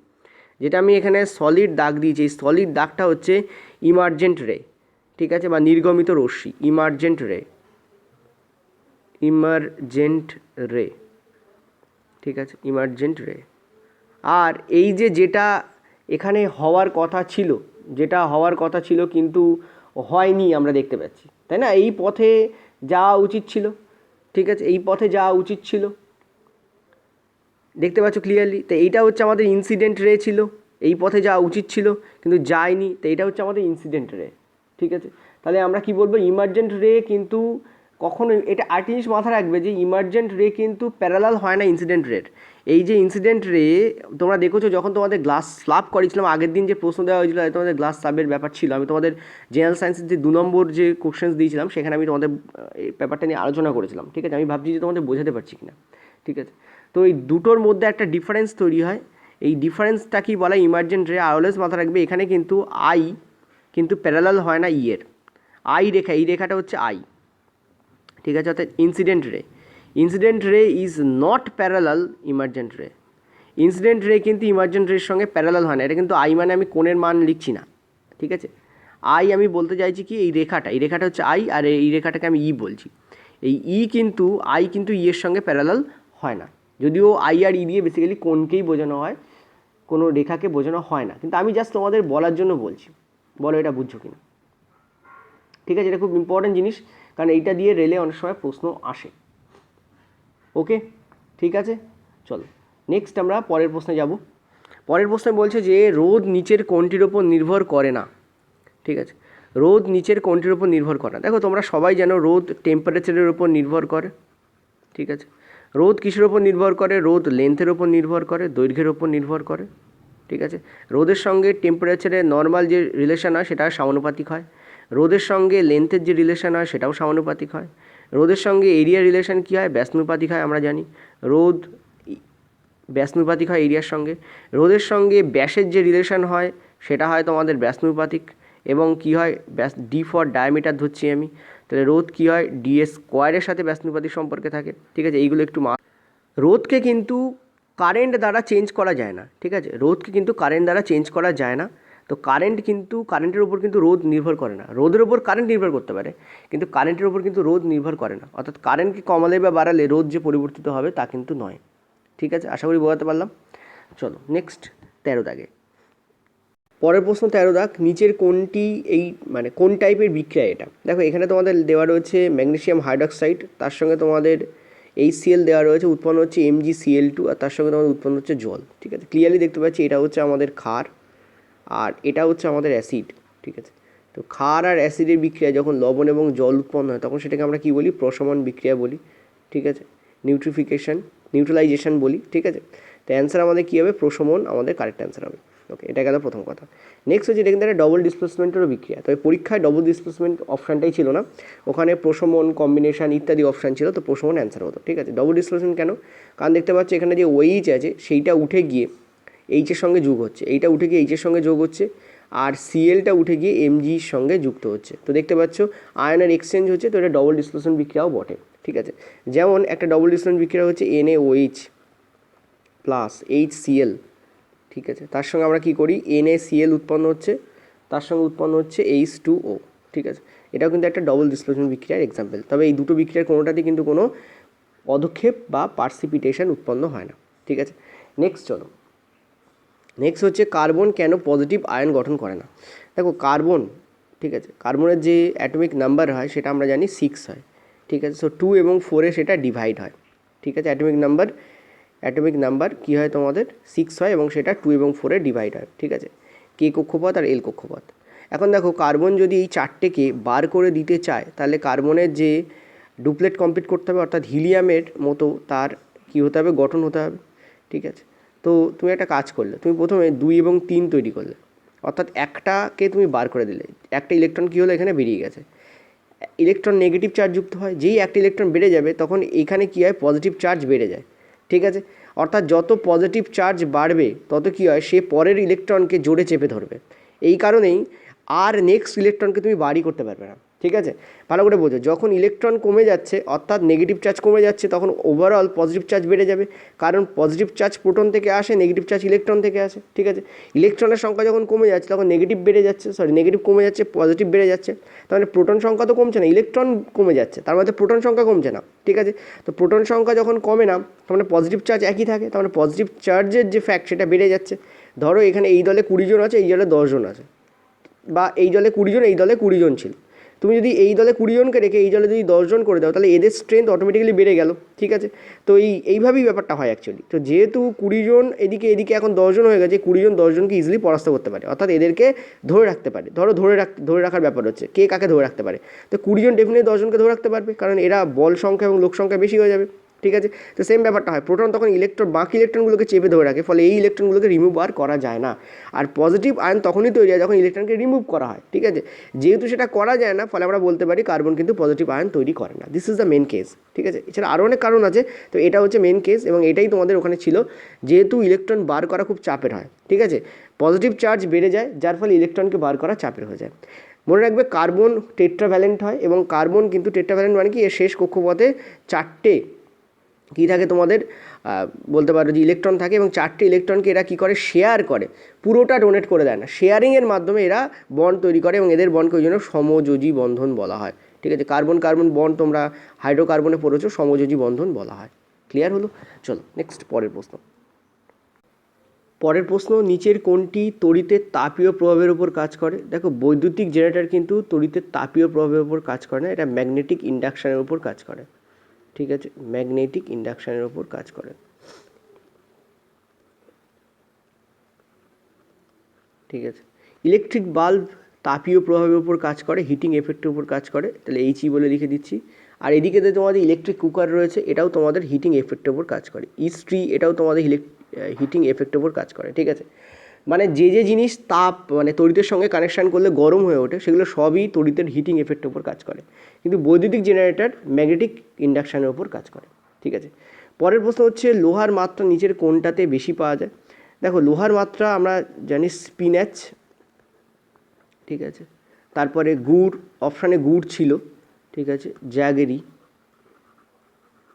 যেটা আমি এখানে সলিড দাগ দিয়েছি, এই সলিড দাগটা হচ্ছে ইমার্জেন্ট রে, ঠিক আছে, বা নির্গমিত রশ্মি, ইমার্জেন্ট রে, ইমার্জেন্ট রে, ঠিক আছে, ইমার্জেন্ট রে। আর এই যে যেটা এখানে হওয়ার কথা ছিল, যেটা হওয়ার কথা ছিল কিন্তু হয়নি আমরা দেখতে পাচ্ছি, তাই না? এই পথে যাওয়া উচিত ছিল, ঠিক আছে, এই পথে যাওয়া উচিত ছিল, দেখতে পাচ্ছ ক্লিয়ারলি। তো এইটা হচ্ছে আমাদের ইনসিডেন্ট রে ছিল, এই পথে যাওয়া উচিত ছিল কিন্তু যায়নি, তো এইটা হচ্ছে আমাদের ইনসিডেন্ট রে, ঠিক আছে। তাহলে আমরা কি বলবো, ইমার্জেন্ট রে কিন্তু কখনো, এটা আরেকটা জিনিস মাথায় রাখবে যে ইমার্জেন্ট রে কিন্তু প্যারালাল হয় না ইনসিডেন্ট রের। এই যে ইনসিডেন্ট রে তোমরা দেখেছো যখন তোমাদের গ্লাস স্ল্যাব করেছিলাম আগের দিন, যে প্রশ্ন দেওয়া হয়েছিল তোমাদের গ্লাস স্ল্যাবের ব্যাপার ছিল, আমি তোমাদের জেনারেল সায়েন্সের যে 2 নম্বর যে কোশ্চেন্স দিয়েছিলাম সেখানে আমি তোমাদের এই ব্যাপারটা নিয়ে আলোচনা করেছিলাম, ঠিক আছে। আমি ভাবছি যে তোমাদের বোঝাতে পারছি কিনা, ঠিক আছে। তো এই দুটোর মধ্যে একটা ডিফারেন্স তৈরি হয়, এই ডিফারেন্সটা কি বলা, ইমার্জেন্ট রে। অলওয়েজ মাথায় রাখবে এখানে কিন্তু আই কিন্তু প্যারালাল হয় না এর, আই রেখা, এই রেখাটা হচ্ছে আই, ঠিক আছে। অর্থাৎ ইনসিডেন্ট রে ইজ নট প্যারালাল ইমার্জেন্ট রে, ইনসিডেন্ট রে কিন্তু ইমার্জেন্ট রের সঙ্গে প্যারালাল হয় না। এটা কিন্তু আই মানে আমি কোণের মান লিখছি না, ঠিক আছে। আই আমি বলতে চাইছি কি, এই রেখাটা হচ্ছে আই, আর এই রেখাটাকে আমি ই বলছি। এই ই কিন্তু আই কিন্তু ই এর সঙ্গে প্যারালাল হয় না, যদিও আই আর ই দিয়ে বেসিক্যালি কোণকেই বোঝানো হয়, কোনো রেখাকে বোঝানো হয় না, কিন্তু আমি জাস্ট তোমাদের বলার জন্য বলছি, বলো এটা বুঝছো কিনা, ঠিক আছে। এটা খুব ইম্পর্টেন্ট জিনিস, কারণ এইটা দিয়ে রেলে অনেক সময় প্রশ্ন আসে। ওকে, ঠিক আছে, চলো নেক্সট আমরা পরের প্রশ্নে যাব। পরের প্রশ্নে বলছে যে রোদ নিচের কোণটির ওপর নির্ভর করে না, ঠিক আছে। রোদ নিচের কোণটির ওপর নির্ভর করে না। দেখো তোমরা সবাই জানো রোদ টেম্পারেচারের ওপর নির্ভর করে, ঠিক আছে। রোদ কিসের ওপর নির্ভর করে, রোদ লেন্থের ওপর নির্ভর করে, দৈর্ঘ্যের ওপর নির্ভর করে, ঠিক আছে। রোদের সঙ্গে টেম্পারেচারের নর্মাল যে রিলেশন হয় সেটা সমানুপাতিক হয়, রোদের সঙ্গে লেন্থের যে রিলেশন হয় সেটাও সমানুপাতিক হয়, রোদের সঙ্গে এরিয়া রিলেশন কী হয়, ব্যাসানুপাতিক হয়, আমরা জানি রোদ ব্যাসানুপাতিক হয় এরিয়ার সঙ্গে। রোদের সঙ্গে ব্যাসের যে রিলেশন হয় সেটা হয় তোমাদের ব্যাসানুপাতিক, এবং কী হয়, ব্যাস ডি ফর ডায়ামিটার ধরছি আমি, তাহলে রোদ কী হয়, ডিএস স্কোয়ারের সাথে ব্যাসানুপাতিক সম্পর্কে থাকে, ঠিক আছে। এইগুলো একটু রোদকে কিন্তু কারেন্ট দ্বারা চেঞ্জ করা যায় না, ঠিক আছে। রোদকে কিন্তু কারেন্ট দ্বারা চেঞ্জ করা যায় না। তো কারেন্টের উপর কিন্তু রোদ নির্ভর করে না, রোদের ওপর কারেন্ট নির্ভর করতে পারে কিন্তু কারেন্টের ওপর কিন্তু রোদ নির্ভর করে না। অর্থাৎ কারেন্টকে কমালে বা বাড়ালে রোদ যে পরিবর্তিত হবে তা কিন্তু নয়, ঠিক আছে। আশা করি বোঝাতে পারলাম। চলো নেক্সট 13 দাগে, পরের প্রশ্ন 13 দাগ, নিচের কোনটি এই মানে কোন টাইপের বিক্রিয়া এটা। দেখো এখানে তোমাদের দেওয়া রয়েছে ম্যাগনেসিয়াম হাইড্রক্সাইড, তার সঙ্গে তোমাদের HCl দেওয়া রয়েছে, উৎপন্ন হচ্ছে MgCl2, আর তার সঙ্গে তোমাদের উৎপন্ন হচ্ছে জল, ঠিক আছে। ক্লিয়ারলি দেখতে পাচ্ছি এটা হচ্ছে আমাদের ক্ষার আর এটা হচ্ছে আমাদের অ্যাসিড, ঠিক আছে। তো ক্ষার আর অ্যাসিডের বিক্রিয়া যখন লবণ এবং জল উৎপন্ন হয় তখন সেটাকে আমরা কী বলি, প্রশমন বিক্রিয়া বলি, ঠিক আছে। নিউট্রালাইজেশন বলি, ঠিক আছে। তো অ্যান্সার আমাদের কী হবে, প্রশমন আমাদের কারেক্ট অ্যান্সার হবে। ওকে, এটা গেল প্রথম কথা। নেক্সট হচ্ছে এটা কিন্তু একটা ডবল ডিসপ্লেসমেন্টেরও বিক্রিয়া, তবে পরীক্ষায় ডবল ডিসপ্লেসমেন্ট অপশানটাই ছিল না, ওখানে প্রশমন, কম্বিনেশন ইত্যাদি অপশান ছিল, তো প্রশমন অ্যান্সার হতো, ঠিক আছে। ডবল ডিসপ্লেসমেন্ট কেন, কারণ দেখতে পাচ্ছি এখানে যে ওইচ আছে সেইটা উঠে গিয়ে এইচের সঙ্গে যোগ হচ্ছে, এইটা উঠে গিয়ে এইচের সঙ্গে যোগ হচ্ছে, আর সিএলটা উঠে গিয়ে এমজির সঙ্গে যুক্ত হচ্ছে। তো দেখতে পাচ্ছ আয়নের এক্সচেঞ্জ হচ্ছে, তো এটা ডবল ডিসপ্লেসমেন্ট বিক্রিয়াও বটে, ঠিক আছে। যেমন একটা ডবল ডিসপ্লেসমেন্ট বিক্রিয়া হচ্ছে NaOH প্লাস HCl, ঠিক আছে। তার সঙ্গে আমরা কী করি, NaCl উৎপন্ন হচ্ছে, তার সঙ্গে উৎপন্ন হচ্ছে H2O, ঠিক আছে। এটাও কিন্তু একটা ডবল ডিসপ্লেসমেন্ট বিক্রিয়ার এক্সাম্পল। তবে এই দুটো বিক্রিয়ার কোনোটাতেই কিন্তু কোনো পদক্ষেপ বা পার্সিপিটেশন উৎপন্ন হয় না, ঠিক আছে। নেক্সট চলো, নেক্সট হচ্ছে কার্বন কেন পজিটিভ আয়ন গঠন করে না। দেখো কার্বন, ঠিক আছে, কার্বনের যে অ্যাটমিক নাম্বার হয় সেটা আমরা জানি 6 হয়, ঠিক আছে। সো 2 এবং 4-এ সেটা ডিভাইড হয়, ঠিক আছে। অ্যাটমিক নাম্বার কী হয় তোমাদের 6 হয় এবং সেটা 2 এবং 4-এ ডিভাইড হয়, ঠিক আছে। কে কক্ষপথ আর এল কক্ষপথ। এখন দেখো কার্বন যদি এই চারটেকে বার করে দিতে চায় তাহলে কার্বনের যে ডুপ্লেট কমপ্লিট করতে হবে, অর্থাৎ হিলিয়ামের মতো তার কী হতে হবে, গঠন হতে হবে, ঠিক আছে। তো তুমি একটা কাজ করলে, তুমি প্রথমে 2 এবং 3 তৈরি করলে, অর্থাৎ একটাকে তুমি বার করে দিলে, একটা ইলেকট্রন কী হলো, এখানে বেরিয়ে গেছে। ইলেকট্রন নেগেটিভ চার্জ যুক্ত হয়, যেই একটা ইলেকট্রন বেড়ে যাবে তখন এখানে কী হয়, পজিটিভ চার্জ বেড়ে যায়, ঠিক আছে। অর্থাৎ যত পজিটিভ চার্জ বাড়বে তত কী হয়, সে পরের ইলেকট্রনকে জোরে চেপে ধরবে। এই কারণেই আর নেক্সট ইলেকট্রনকে তুমি বারই করতে পারবে না, ঠিক আছে, ভালো করে বোঝো, যখন ইলেকট্রন কমে যাচ্ছে অর্থাৎ নেগেটিভ চার্জ কমে যাচ্ছে তখন ওভারঅল পজিটিভ চার্জ বেড়ে যাবে, কারণ পজিটিভ চার্জ প্রোটন থেকে আসে, নেগেটিভ চার্জ ইলেকট্রন থেকে আসে। ঠিক আছে, ইলেকট্রনের সংখ্যা যখন কমে যাচ্ছে তখন নেগেটিভ বেড়ে যাচ্ছে, নেগেটিভ কমে যাচ্ছে, পজিটিভ বেড়ে যাচ্ছে, তার মানে প্রোটন সংখ্যা তো কমছে না, ইলেকট্রন কমে যাচ্ছে, তার মধ্যে প্রোটন সংখ্যা কমছে না। ঠিক আছে, তো প্রোটন সংখ্যা যখন কমে না তার মানে পজিটিভ চার্জ একই থাকে, তার মানে পজিটিভ চার্জের যে ফ্যাক্ট সেটা বেড়ে যাচ্ছে। ধরো এখানে এই দলে 20 জন আছে, এই দলে 10 জন আছে, বা এই দলে 20 জন, এই দলে 20 জন ছিল, তুমি যদি এই দলে 20 জনকে রেখে এই দলে যদি 10 জন করে দাও তাহলে এদের স্ট্রেংথ অটোমেটিক্যালি বেড়ে গেল। ঠিক আছে, তো এইভাবেই ব্যাপারটা হয় অ্যাকচুয়ালি। তো যেহেতু 20 জন এদিকে এখন 10 জন হয়ে গেছে, 20 জন 10 জনকে ইজিলি পরাস্ত করতে পারে, অর্থাৎ এদেরকে ধরে রাখতে পারে। ধরো ধরে রাখার ব্যাপার হচ্ছে কে কাকে ধরে রাখতে পারে, তো 20 জন ডেফিনেটলি 10 জনকে ধরে রাখতে পারবে, কারণ এরা বল সংখ্যা এবং লোক সংখ্যা বেশি হয়ে যাবে। ঠিক আছে, তো সেম ব্যাপারটা হয়, প্রোটন তখন বাকি ইলেকট্রনগুলোকে চেপে ধরে রাখে, ফলে এই ইলেকট্রনগুলোকে রিমুভ আর করা যায় না। আর পজিটিভ আয়ন তখনই তৈরি হয় যখন ইলেকট্রনকে রিমুভ করা হয়। ঠিক আছে, যেহেতু সেটা করা যায় না ফলে আমরা বলতে পারি কার্বন কিন্তু পজিটিভ আয়ন তৈরি করে না। This is the main case. ঠিক আছে, এছাড়া আরও অনেক কারণ আছে, তো এটা হচ্ছে মেন কেস, এবং এটাই তোমাদের ওখানে ছিল, যেহেতু ইলেকট্রন বার করা খুব চাপের হয়। ঠিক আছে, পজিটিভ চার্জ বেড়ে যায় যার ফলে ইলেকট্রনকে বার করা চাপের হয়ে যায়। মনে রাখবে কার্বন টেট্রাভ্যালেন্ট হয়, এবং কার্বন কিন্তু টেট্রাভ্যালেন্ট মানে কি, এর শেষ কক্ষপথে 4টে কী থাকে তোমাদের, বলতে পারো যে ইলেকট্রন থাকে, এবং 4টে ইলেকট্রনকে এরা কী করে, শেয়ার করে, পুরোটা ডোনেট করে দেয় না, শেয়ারিংয়ের মাধ্যমে এরা বন্ড তৈরি করে, এবং এদের বন্ডকে ওই জন্য সমযোজী বন্ধন বলা হয়। ঠিক আছে, কার্বন কার্বন বন্ড তোমরা হাইড্রোকার্বনে পড়েছো, সমযোজী বন্ধন বলা হয়। ক্লিয়ার হলো? চলো নেক্সট পরের প্রশ্ন, নিচের কোনটি তড়িতের তাপীয় প্রভাবের উপর কাজ করে? দেখো, বৈদ্যুতিক জেনারেটর কিন্তু তড়িতের তাপীয় প্রভাবের উপর কাজ করে না, এটা ম্যাগনেটিক ইন্ডাকশানের উপর কাজ করে। ঠিক আছে, ম্যাগনেটিক ইন্ডাকশানের উপর কাজ করে। ঠিক আছে, ইলেকট্রিক বাল্ব তাপীয় প্রভাবের উপর কাজ করে, হিটিং এফেক্টের উপর কাজ করে, তাহলে এইচই বলে লিখে দিচ্ছি। আর এদিকে যে তোমাদের ইলেকট্রিক কুকার রয়েছে এটাও তোমাদের হিটিং এফেক্টের উপর কাজ করে। ইস্ত্রি এটাও তোমাদের হিটিং এফেক্টের উপর কাজ করে। ঠিক আছে, মানে যে জিনিস তাপ মানে তড়িতের সঙ্গে কানেকশান করলে গরম হয়ে ওঠে সেগুলো সবই তড়িতের হিটিং এফেক্টের উপর কাজ করে, কিন্তু বৈদ্যুতিক জেনারেটর ম্যাগনেটিক ইন্ডাকশানের উপর কাজ করে। ঠিক আছে, পরের প্রশ্ন হচ্ছে লোহার মাত্রা নিচের কোনটাতে বেশি পাওয়া যায়? দেখো, লোহার মাত্রা আমরা জানি স্পিনাচ। ঠিক আছে, তারপরে গুড়, অপশানে গুড় ছিল। ঠিক আছে, জ্যাগেরি,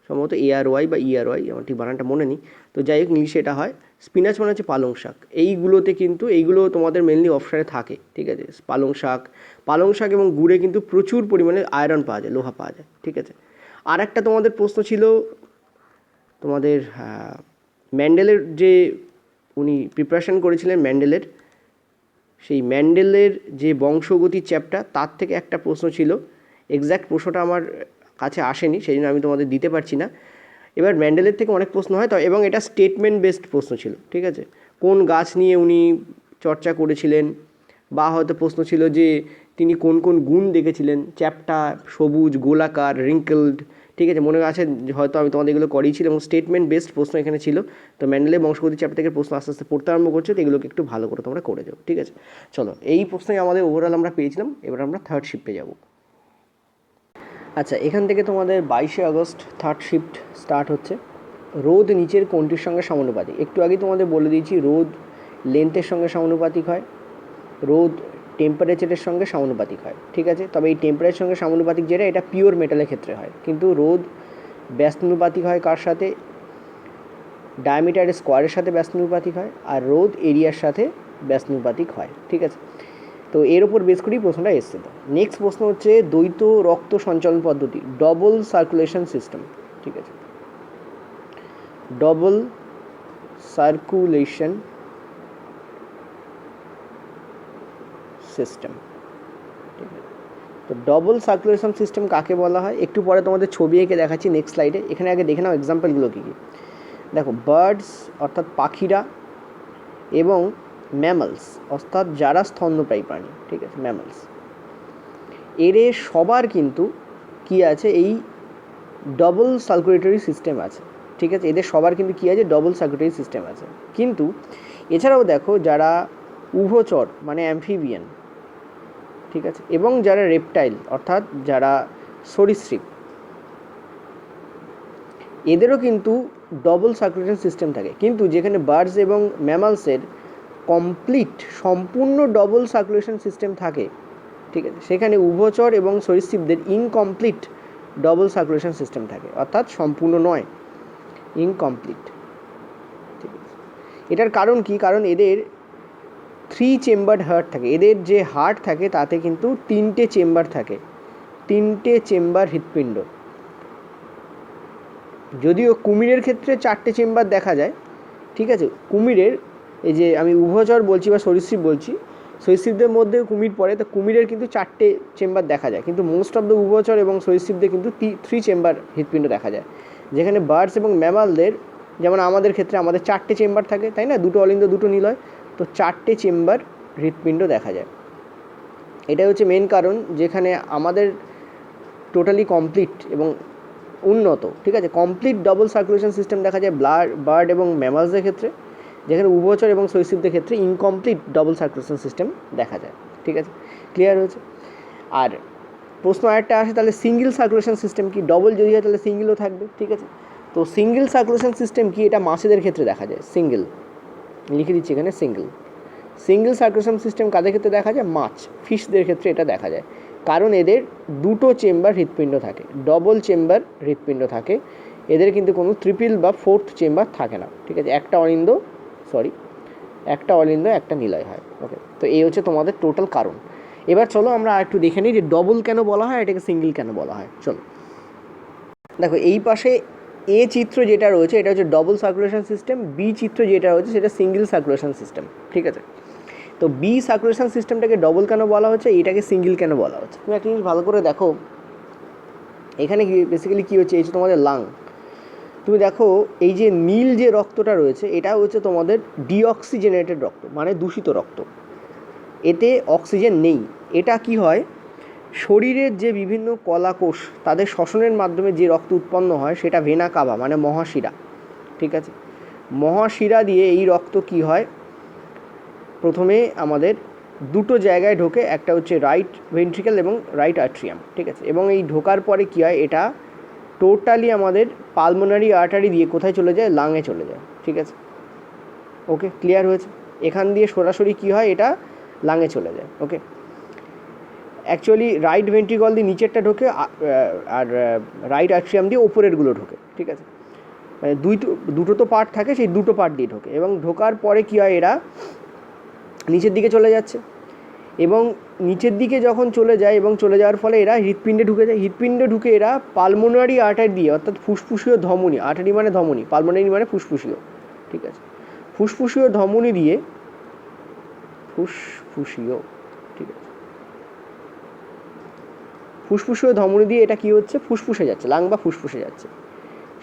সম্ভবত ARY বা ERY, আমার ঠিক বানানটা মনে নেই, তো যাই হোক ইংলিশে এটা হয়। স্পিনাচ মানে হচ্ছে পালং শাক, এইগুলোতে কিন্তু এইগুলো তোমাদের মেনলি অপশানে থাকে। ঠিক আছে, পালং শাক এবং গুড়ে কিন্তু প্রচুর পরিমাণে আয়রন পাওয়া যায়, লোহা পাওয়া যায়। ঠিক আছে, আর একটা তোমাদের প্রশ্ন ছিল তোমাদের ম্যান্ডেলের, যে উনি প্রিপারেশন করেছিলেন ম্যান্ডেলের, সেই ম্যান্ডেলের যে বংশগতির চ্যাপ্টার তার থেকে একটা প্রশ্ন ছিল, এক্স্যাক্ট প্রশ্নটা আমার কাছে আসেনি সেই জন্য আমি তোমাদের দিতে পারছি না। এবার ম্যান্ডেলের থেকে অনেক প্রশ্ন হয় তো, এবং এটা স্টেটমেন্ট বেসড প্রশ্ন ছিল। ঠিক আছে, কোন গাছ নিয়ে উনি চর্চা করেছিলেন, বা হয়তো প্রশ্ন ছিল যে তিনি কোন কোন গুণ দেখেছিলেন, চ্যাপ্টা, সবুজ, গোলাকার, রিঙ্কেলড। ঠিক আছে, মনে আছে হয়তো আমি তোমাদের এগুলো করিয়েছিলাম, এবং স্টেটমেন্ট বেসড প্রশ্ন এখানে ছিল। তো ম্যান্ডেলের বংশগতি চ্যাপ্টার থেকে প্রশ্ন আস্তে আস্তে পড়তে আরম্ভ করছে, তো এগুলোকে একটু ভালো করে তোমরা করে যাও। ঠিক আছে, চলো, এই প্রশ্নই আমাদের ওভারঅল আমরা পেয়েছিলাম। এবার আমরা থার্ড শিফটে যাব। আচ্ছা, এখান থেকে তোমাদের 22শে আগস্ট থার্ড শিফট স্টার্ট হচ্ছে। রোদ নিচের কোনটির সঙ্গে সমানুপাতিক? একটু আগে তোমাদের বলে দিয়েছি, রোদ লেন্থের সঙ্গে সমানুপাতিক হয়, রোদ টেম্পারেচারের সঙ্গে সমানুপাতিক হয়। ঠিক আছে, তবে এই টেম্পারেচারের সঙ্গে সমানুপাতিক যেটা, এটা পিওর মেটালের ক্ষেত্রে হয়, কিন্তু রোদ ব্যস্তানুপাতিক হয় কার সাথে? ডায়ামিটারের স্কোয়ারের সাথে ব্যস্তানুপাতিক হয়, আর রোদ এরিয়ার সাথে ব্যস্তানুপাতিক হয়। ঠিক আছে, তো এর উপর বেস করেই প্রশ্নটা এসছে। তো নেক্সট প্রশ্ন হচ্ছে দ্বৈত রক্ত সঞ্চালন পদ্ধতি, ডবল সার্কুলেশন সিস্টেম। ঠিক আছে, ডবল সার্কুলেশন সিস্টেম। ঠিক আছে, তো ডবল সার্কুলেশন সিস্টেম কাকে বলা হয় একটু পরে তোমাদের ছবি এঁকে দেখাচ্ছি নেক্সট স্লাইডে। এখানে আগে দেখে নাও এক্সাম্পলগুলো কী কী। দেখো, বার্ডস অর্থাৎ পাখিরা, এবং ম্যামালস অর্থাৎ যারা স্তন্যপায়ী প্রাণী। ঠিক আছে, ম্যামালস, এদের সবার কিন্তু কী আছে, এই ডবল সার্কুলেটরি সিস্টেম আছে। ঠিক আছে, এদের সবার কিন্তু কী আছে, ডবল সার্কুলেটরি সিস্টেম আছে। কিন্তু এছাড়াও দেখো, যারা উভচর মানে অ্যাম্ফিবিয়ান, ঠিক আছে, এবং যারা রেপটাইল অর্থাৎ যারা সরীসৃপ, এদেরও কিন্তু ডবল সার্কুলেশন সিস্টেম থাকে। কিন্তু যেখানে বার্ডস এবং ম্যামালসের সম্পূর্ণ ডবল সার্কুলেশন সিস্টেম থাকে, ঠিক আছে। সেখানে উভচর এবং সরীসৃপদের ইনকমপ্লিট ডবল সার্কুলেশন সিস্টেম থাকে, অর্থাৎ সম্পূর্ণ নয়, ইনকমপ্লিট। ঠিক আছে। এটার কারণ কি? কারণ এদের 3 চেম্বার্ড হার্ট থাকে। এদের যে হার্ট থাকে তাতে কিন্তু 3টে চেম্বার থাকে, 3টে চেম্বার হৃৎপিণ্ড। যদিও কুমিরের ক্ষেত্রে 4টে চেম্বার দেখা যায়, ঠিক আছে। কুমিরের এই যে আমি উভচর বলছি বা সরীসৃপ বলছি, সরীসৃপদের মধ্যে কুমির পড়ে, তো কুমিরের কিন্তু 4টে চেম্বার দেখা যায়, কিন্তু মোস্ট অফ দ্য উভচর এবং সরীসৃপদের কিন্তু 3 চেম্বার হৃৎপিণ্ড দেখা যায়। যেখানে বার্ডস এবং ম্যামালদের, যেমন আমাদের ক্ষেত্রে আমাদের 4টে চেম্বার থাকে, তাই না, 2টো অলিন্দ 2টো নিলয়, তো 4টে চেম্বার হৃৎপিণ্ড দেখা যায়। এটাই হচ্ছে মেন কারণ, যেখানে আমাদের টোটালি কমপ্লিট এবং উন্নত, ঠিক আছে, কমপ্লিট ডবল সার্কুলেশন সিস্টেম দেখা যায় বার্ড এবং ম্যামালসদের ক্ষেত্রে, যেখানে উভচর এবং সরীসৃপদের ক্ষেত্রে ইনকমপ্লিট ডবল সার্কুলেশন সিস্টেম দেখা যায়। ঠিক আছে, ক্লিয়ার হয়েছে? আর প্রশ্ন আরেকটা আসে, তাহলে সিঙ্গেল সার্কুলেশন সিস্টেম কি? ডবল যদি হয় তাহলে সিঙ্গেলও থাকবে, ঠিক আছে। তো সিঙ্গেল সার্কুলেশন সিস্টেম কি? এটা মাছেদের ক্ষেত্রে দেখা যায়, সিঙ্গেল, লিখে দিচ্ছি এখানে সিঙ্গেল। সিঙ্গেল সার্কুলেশন সিস্টেম কাদের ক্ষেত্রে দেখা যায়? মাছ, ফিশদের ক্ষেত্রে এটা দেখা যায়, কারণ এদের 2টো চেম্বার হৃৎপিণ্ড থাকে, ডবল চেম্বার হৃৎপিণ্ড থাকে। এদের কিন্তু কোনো ট্রিপল বা 4th চেম্বার থাকে না, ঠিক আছে। একটা অলিন্দ একটা নিলয় হয়। ওকে, তো এই হচ্ছে তোমাদের টোটাল কারণ। এবার চলো আমরা একটু দেখে নিই যে ডবল কেন বলা হয়, এটাকে সিঙ্গেল কেন বলা হয়। চলো দেখো, এই পাশে এ চিত্র যেটা রয়েছে এটা হচ্ছে ডবল সার্কুলেশন সিস্টেম, বি চিত্র যেটা রয়েছে সেটা সিঙ্গেল সার্কুলেশন সিস্টেম, ঠিক আছে। তো বি সার্কুলেশন সিস্টেমটাকে ডবল কেন বলা হচ্ছে, এটাকে সিঙ্গেল কেন বলা হচ্ছে? তুমি একটা জিনিস ভালো করে দেখো, এখানে বেসিক্যালি কী হচ্ছে, এই যে তোমাদের লাং, তুমি দেখো এই যে নীল যে রক্তটা রয়েছে এটা হচ্ছে তোমাদের ডিঅক্সিজেনেটেড রক্ত, মানে দূষিত রক্ত, এতে অক্সিজেন নেই। এটা কি হয়, শরীরের যে বিভিন্ন কলাকোষ তাদের শ্বসনের মাধ্যমে যে রক্ত উৎপন্ন হয় সেটা ভেনা কাভা মানে মহাশিরা, ঠিক আছে। মহাশিরা দিয়ে এই রক্ত কি হয়, প্রথমে আমাদের 2টো জায়গায় ঢোকে, একটা হচ্ছে রাইট ভেন্ট্রিকেল এবং রাইট আর্ট্রিয়াম, ঠিক আছে। এবং এই ঢোকার পরে কী হয়, এটা টোটালি আমাদের পালমোনারি আর্টারি দিয়ে কোথায় চলে যায়, লাংয়ে চলে যায়, ঠিক আছে। ওকে, ক্লিয়ার হয়েছে? এখান দিয়ে সরাসরি কী হয়, এটা লাংয়ে চলে যায়। ওকে, অ্যাকচুয়ালি রাইট ভেন্ট্রিকল দিয়ে নিচেরটা ঢোকে, আর রাইট আর্ট্রিয়াম দিয়ে ওপরেরগুলো ঢোকে, ঠিক আছে। মানে দুটো তো পার্ট থাকে, সেই 2টো পার্ট দিয়ে ঢোকে। এবং ঢোকার পরে কী হয়, এরা নিচের দিকে চলে যাচ্ছে, এবং নিচের দিকে যখন চলে যায় এবং চলে যাওয়ার ফলে এরা হৃৎপিণ্ডে ঢুকে যায়। হৃৎপিণ্ডে ঢুকে এরা পালমোনারি আর্টারি দিয়ে, অর্থাৎ ফুসফুসীয় ধমনী, আর্টারি মানে ধমনী, পালমোনারি মানে ফুসফুসীয়, ঠিক আছে, ফুসফুসীয় ধমনী দিয়ে, ফুসফুসীয়, ঠিক আছে, ফুসফুসীয় ধমনী দিয়ে এটা কী হচ্ছে, ফুসফুসে যাচ্ছে, লাং বা ফুসফুসে যাচ্ছে।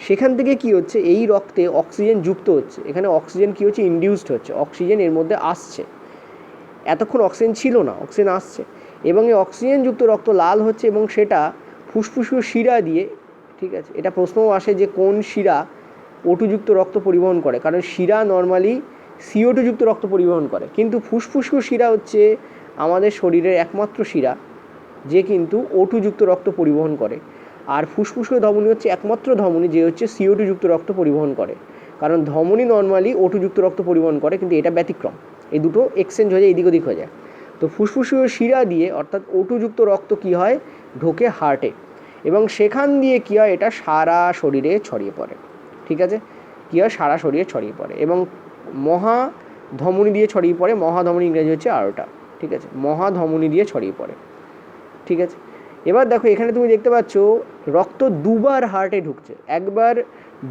সেখান থেকে কী হচ্ছে, এই রক্তে অক্সিজেন যুক্ত হচ্ছে, এখানে অক্সিজেন কী হচ্ছে, ইনডিউসড হচ্ছে, অক্সিজেন এর মধ্যে আসছে, এতক্ষণ অক্সিজেন ছিল না, অক্সিজেন আসছে, এবং এই অক্সিজেনযুক্ত রক্ত লাল হচ্ছে, এবং সেটা ফুসফুসীয় শিরা দিয়ে, ঠিক আছে। এটা প্রশ্নও আসে যে কোন শিরা O2 যুক্ত রক্ত পরিবহন করে, কারণ শিরা নর্মালি CO2 যুক্ত রক্ত পরিবহন করে, কিন্তু ফুসফুসীয় শিরা হচ্ছে আমাদের শরীরের একমাত্র শিরা যে কিন্তু O2 যুক্ত রক্ত পরিবহন করে। আর ফুসফুসীয় ধমনী হচ্ছে একমাত্র ধমনী যে হচ্ছে CO2 যুক্ত রক্ত পরিবহন করে, কারণ ধমনী নর্মালি O2 যুক্ত রক্ত পরিবহন করে, কিন্তু এটা ব্যতিক্রম, এই দুটো এক্সচেঞ্জ হয়ে যায়, এদিক ওদিক হয়ে যায়। তো ফুসফুসীয় শিরা দিয়ে, অর্থাৎ O2 যুক্ত রক্ত কী হয়, ঢোকে হার্টে, এবং সেখান দিয়ে কী হয়, এটা সারা শরীরে ছড়িয়ে পড়ে, ঠিক আছে। কী হয়, সারা শরীরে ছড়িয়ে পড়ে, এবং মহাধমনী দিয়ে ছড়িয়ে পড়ে। মহাধমনী ইংরেজি হচ্ছে আরোটা, ঠিক আছে, মহাধমনী দিয়ে ছড়িয়ে পড়ে, ঠিক আছে। এবার দেখো, এখানে তুমি দেখতে পাচ্ছ রক্ত দুবার হার্টে ঢুকছে। একবার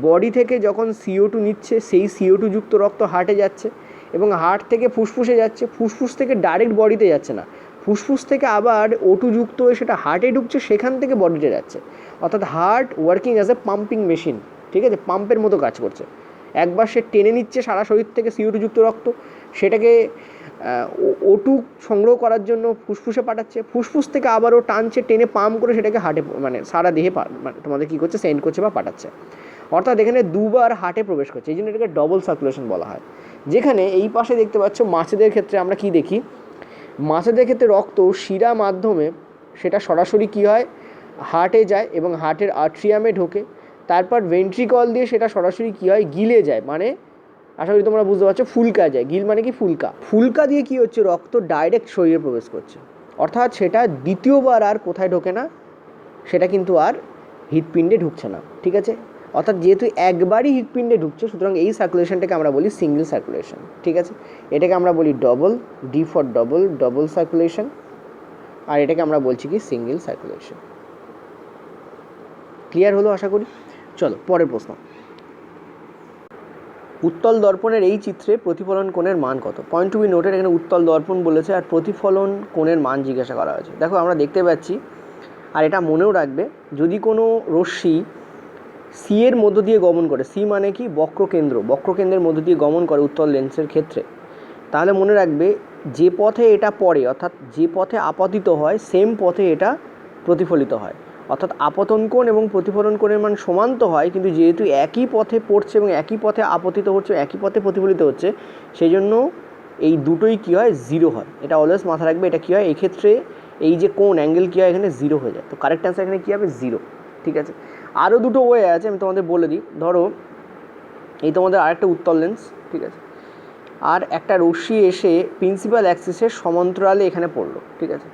বডি থেকে যখন CO2 নিচ্ছে, সেই CO2 যুক্ত রক্ত হার্টে যাচ্ছে, এবং হার্ট থেকে ফুসফুসে যাচ্ছে, ফুসফুস থেকে ডাইরেক্ট বডিতে যাচ্ছে না, ফুসফুস থেকে আবার O2 যুক্ত হয়ে সেটা হার্টে ঢুকছে, সেখান থেকে বডিতে যাচ্ছে। অর্থাৎ heart working as a pumping machine, ঠিক আছে, পাম্পের মতো কাজ করছে। একবার সে টেনে নিচ্ছে সারা শরীর থেকে CO2 যুক্ত রক্ত, সেটাকে O2 সংগ্রহ করার জন্য ফুসফুসে পাঠাচ্ছে, ফুসফুস থেকে আবারও টানছে, টেনে পাম্প করে সেটাকে হার্টে, মানে সারা দেহে মানে তোমাদের কী করছে, সেন্ড করছে বা পাঠাচ্ছে। অর্থাৎ এখানে দুবার হার্টে প্রবেশ করছে, এই জন্য এটাকে ডবল সার্কুলেশন বলা হয়। যেখানে এই পাশে দেখতে পাচ্ছ মাছেদের ক্ষেত্রে আমরা কি দেখি, মাছেদের ক্ষেত্রে রক্ত শিরা মাধ্যমে সেটা সরাসরি কী হয়, হার্টে যায়, এবং হার্টের আর্ট্রিয়ামে ঢোকে, তারপর ভেন্ট্রিকল দিয়ে সেটা সরাসরি কী হয়, গিলে যায়, মানে আশা করি তোমরা বুঝতে পারছো, ফুলকা যায়, গিল মানে কি ফুলকা, ফুলকা দিয়ে কী হচ্ছে, রক্ত ডাইরেক্ট শরীরে প্রবেশ করছে। অর্থাৎ সেটা দ্বিতীয়বার আর কোথায় ঢোকে না, সেটা কিন্তু আর হৃৎপিণ্ডে ঢুকছে না, ঠিক আছে। অর্থাৎ যেহেতু একবারই হৃৎপিণ্ডে ঢুকছে, সুতরাং এই সার্কুলেশনটাকে আমরা বলি সিঙ্গেল সার্কুলেশন, ঠিক আছে। এটাকে আমরা বলি double, D for double, double circulation, আর এটাকে আমরা বলছি কি সিঙ্গেল সার্কুলেশন। ক্লিয়ার হলো আশা করি। চলো পরের প্রশ্ন। উত্তল দর্পণের এই চিত্রে প্রতিফলন কোণের মান কত? পয়েন্ট টু বি নোটেড, এখানে উত্তল দর্পণ বলেছে আর প্রতিফলন কোণের মান জিজ্ঞাসা করা হয়েছে। দেখো আমরা দেখতে পাচ্ছি, আর এটা মনেও রাখবে, যদি কোনো রশ্মি সি এর মধ্য দিয়ে গমন করে, সি মানে কি বক্রকেন্দ্র, বক্রকেন্দ্রের মধ্য দিয়ে গমন করে উত্তল লেন্সের ক্ষেত্রে, তাহলে মনে রাখবে যে পথে এটা পড়ে, অর্থাৎ যে পথে আপতিত হয় সেম পথে এটা প্রতিফলিত হয়। অর্থাৎ আপতন কোণ এবং প্রতিফলন কোণের মান সমান তো হয়, কিন্তু যেহেতু একই পথে পড়ছে এবং একই পথে আপতিত হচ্ছে, একই পথে প্রতিফলিত হচ্ছে, সেই জন্য এই দুটোই কী হয়, জিরো হয়। এটা অলওয়েজ মাথা রাখবে। এটা কী হয়, এক্ষেত্রে এই যে কোণ অ্যাঙ্গেল কী হয়, এখানে জিরো হয়ে যায়। তো কারেক্ট অ্যান্সার এখানে কী হবে, জিরো, ঠিক আছে। আরও দুটো ওয়ে আছে, আমি তোমাদের বলে দিই। ধরো এই তোমাদের আরেকটা উত্তল লেন্স, ঠিক আছে, আর একটা রশ্মি এসে প্রিন্সিপাল অ্যাক্সিসের সমান্তরালে এখানে পড়লো, ঠিক আছে।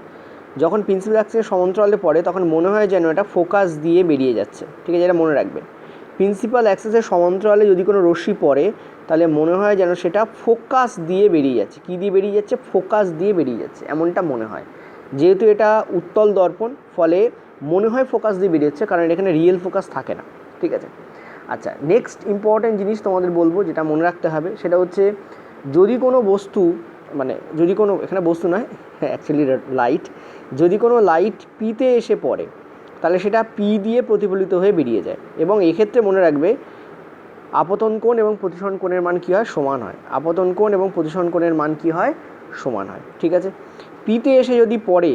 যখন প্রিন্সিপাল অ্যাক্সিসের সমান্তরালে পড়ে তখন মনে হয় যেন এটা ফোকাস দিয়ে বেরিয়ে যাচ্ছে, ঠিক আছে। এটা মনে রাখবে, প্রিন্সিপাল অ্যাক্সিসের সমান্তরালে যদি কোনো রশ্মি পড়ে তাহলে মনে হয় যেন সেটা ফোকাস দিয়ে বেরিয়ে যাচ্ছে। কী দিয়ে বেরিয়ে যাচ্ছে, ফোকাস দিয়ে বেরিয়ে যাচ্ছে, এমনটা মনে হয়। যেহেতু এটা উত্তল দর্পণ, ফলে মনে হয় ফোকাস দিয়ে বেরিয়ে যাচ্ছে, কারণ এখানে রিয়েল ফোকাস থাকে না, ঠিক আছে। আচ্ছা, নেক্সট ইম্পর্ট্যান্ট জিনিস তোমাদের বলবো, যেটা মনে রাখতে হবে, সেটা হচ্ছে যদি কোনো বস্তু, মানে যদি কোনো, এখানে বস্তু নয় অ্যাকচুয়ালি লাইট, যদি কোনো লাইট পিতে এসে পড়ে তাহলে সেটা পি দিয়ে প্রতিফলিত হয়ে বেরিয়ে যায়। এবং এক্ষেত্রে মনে রাখবে আপতন কোণ এবং প্রতিসরণ কোণের মান কী হয়, সমান হয়। আপতন কোণ এবং প্রতিসরণ কোণের মান কী হয়, সমান হয়, ঠিক আছে। পিতে এসে যদি পড়ে,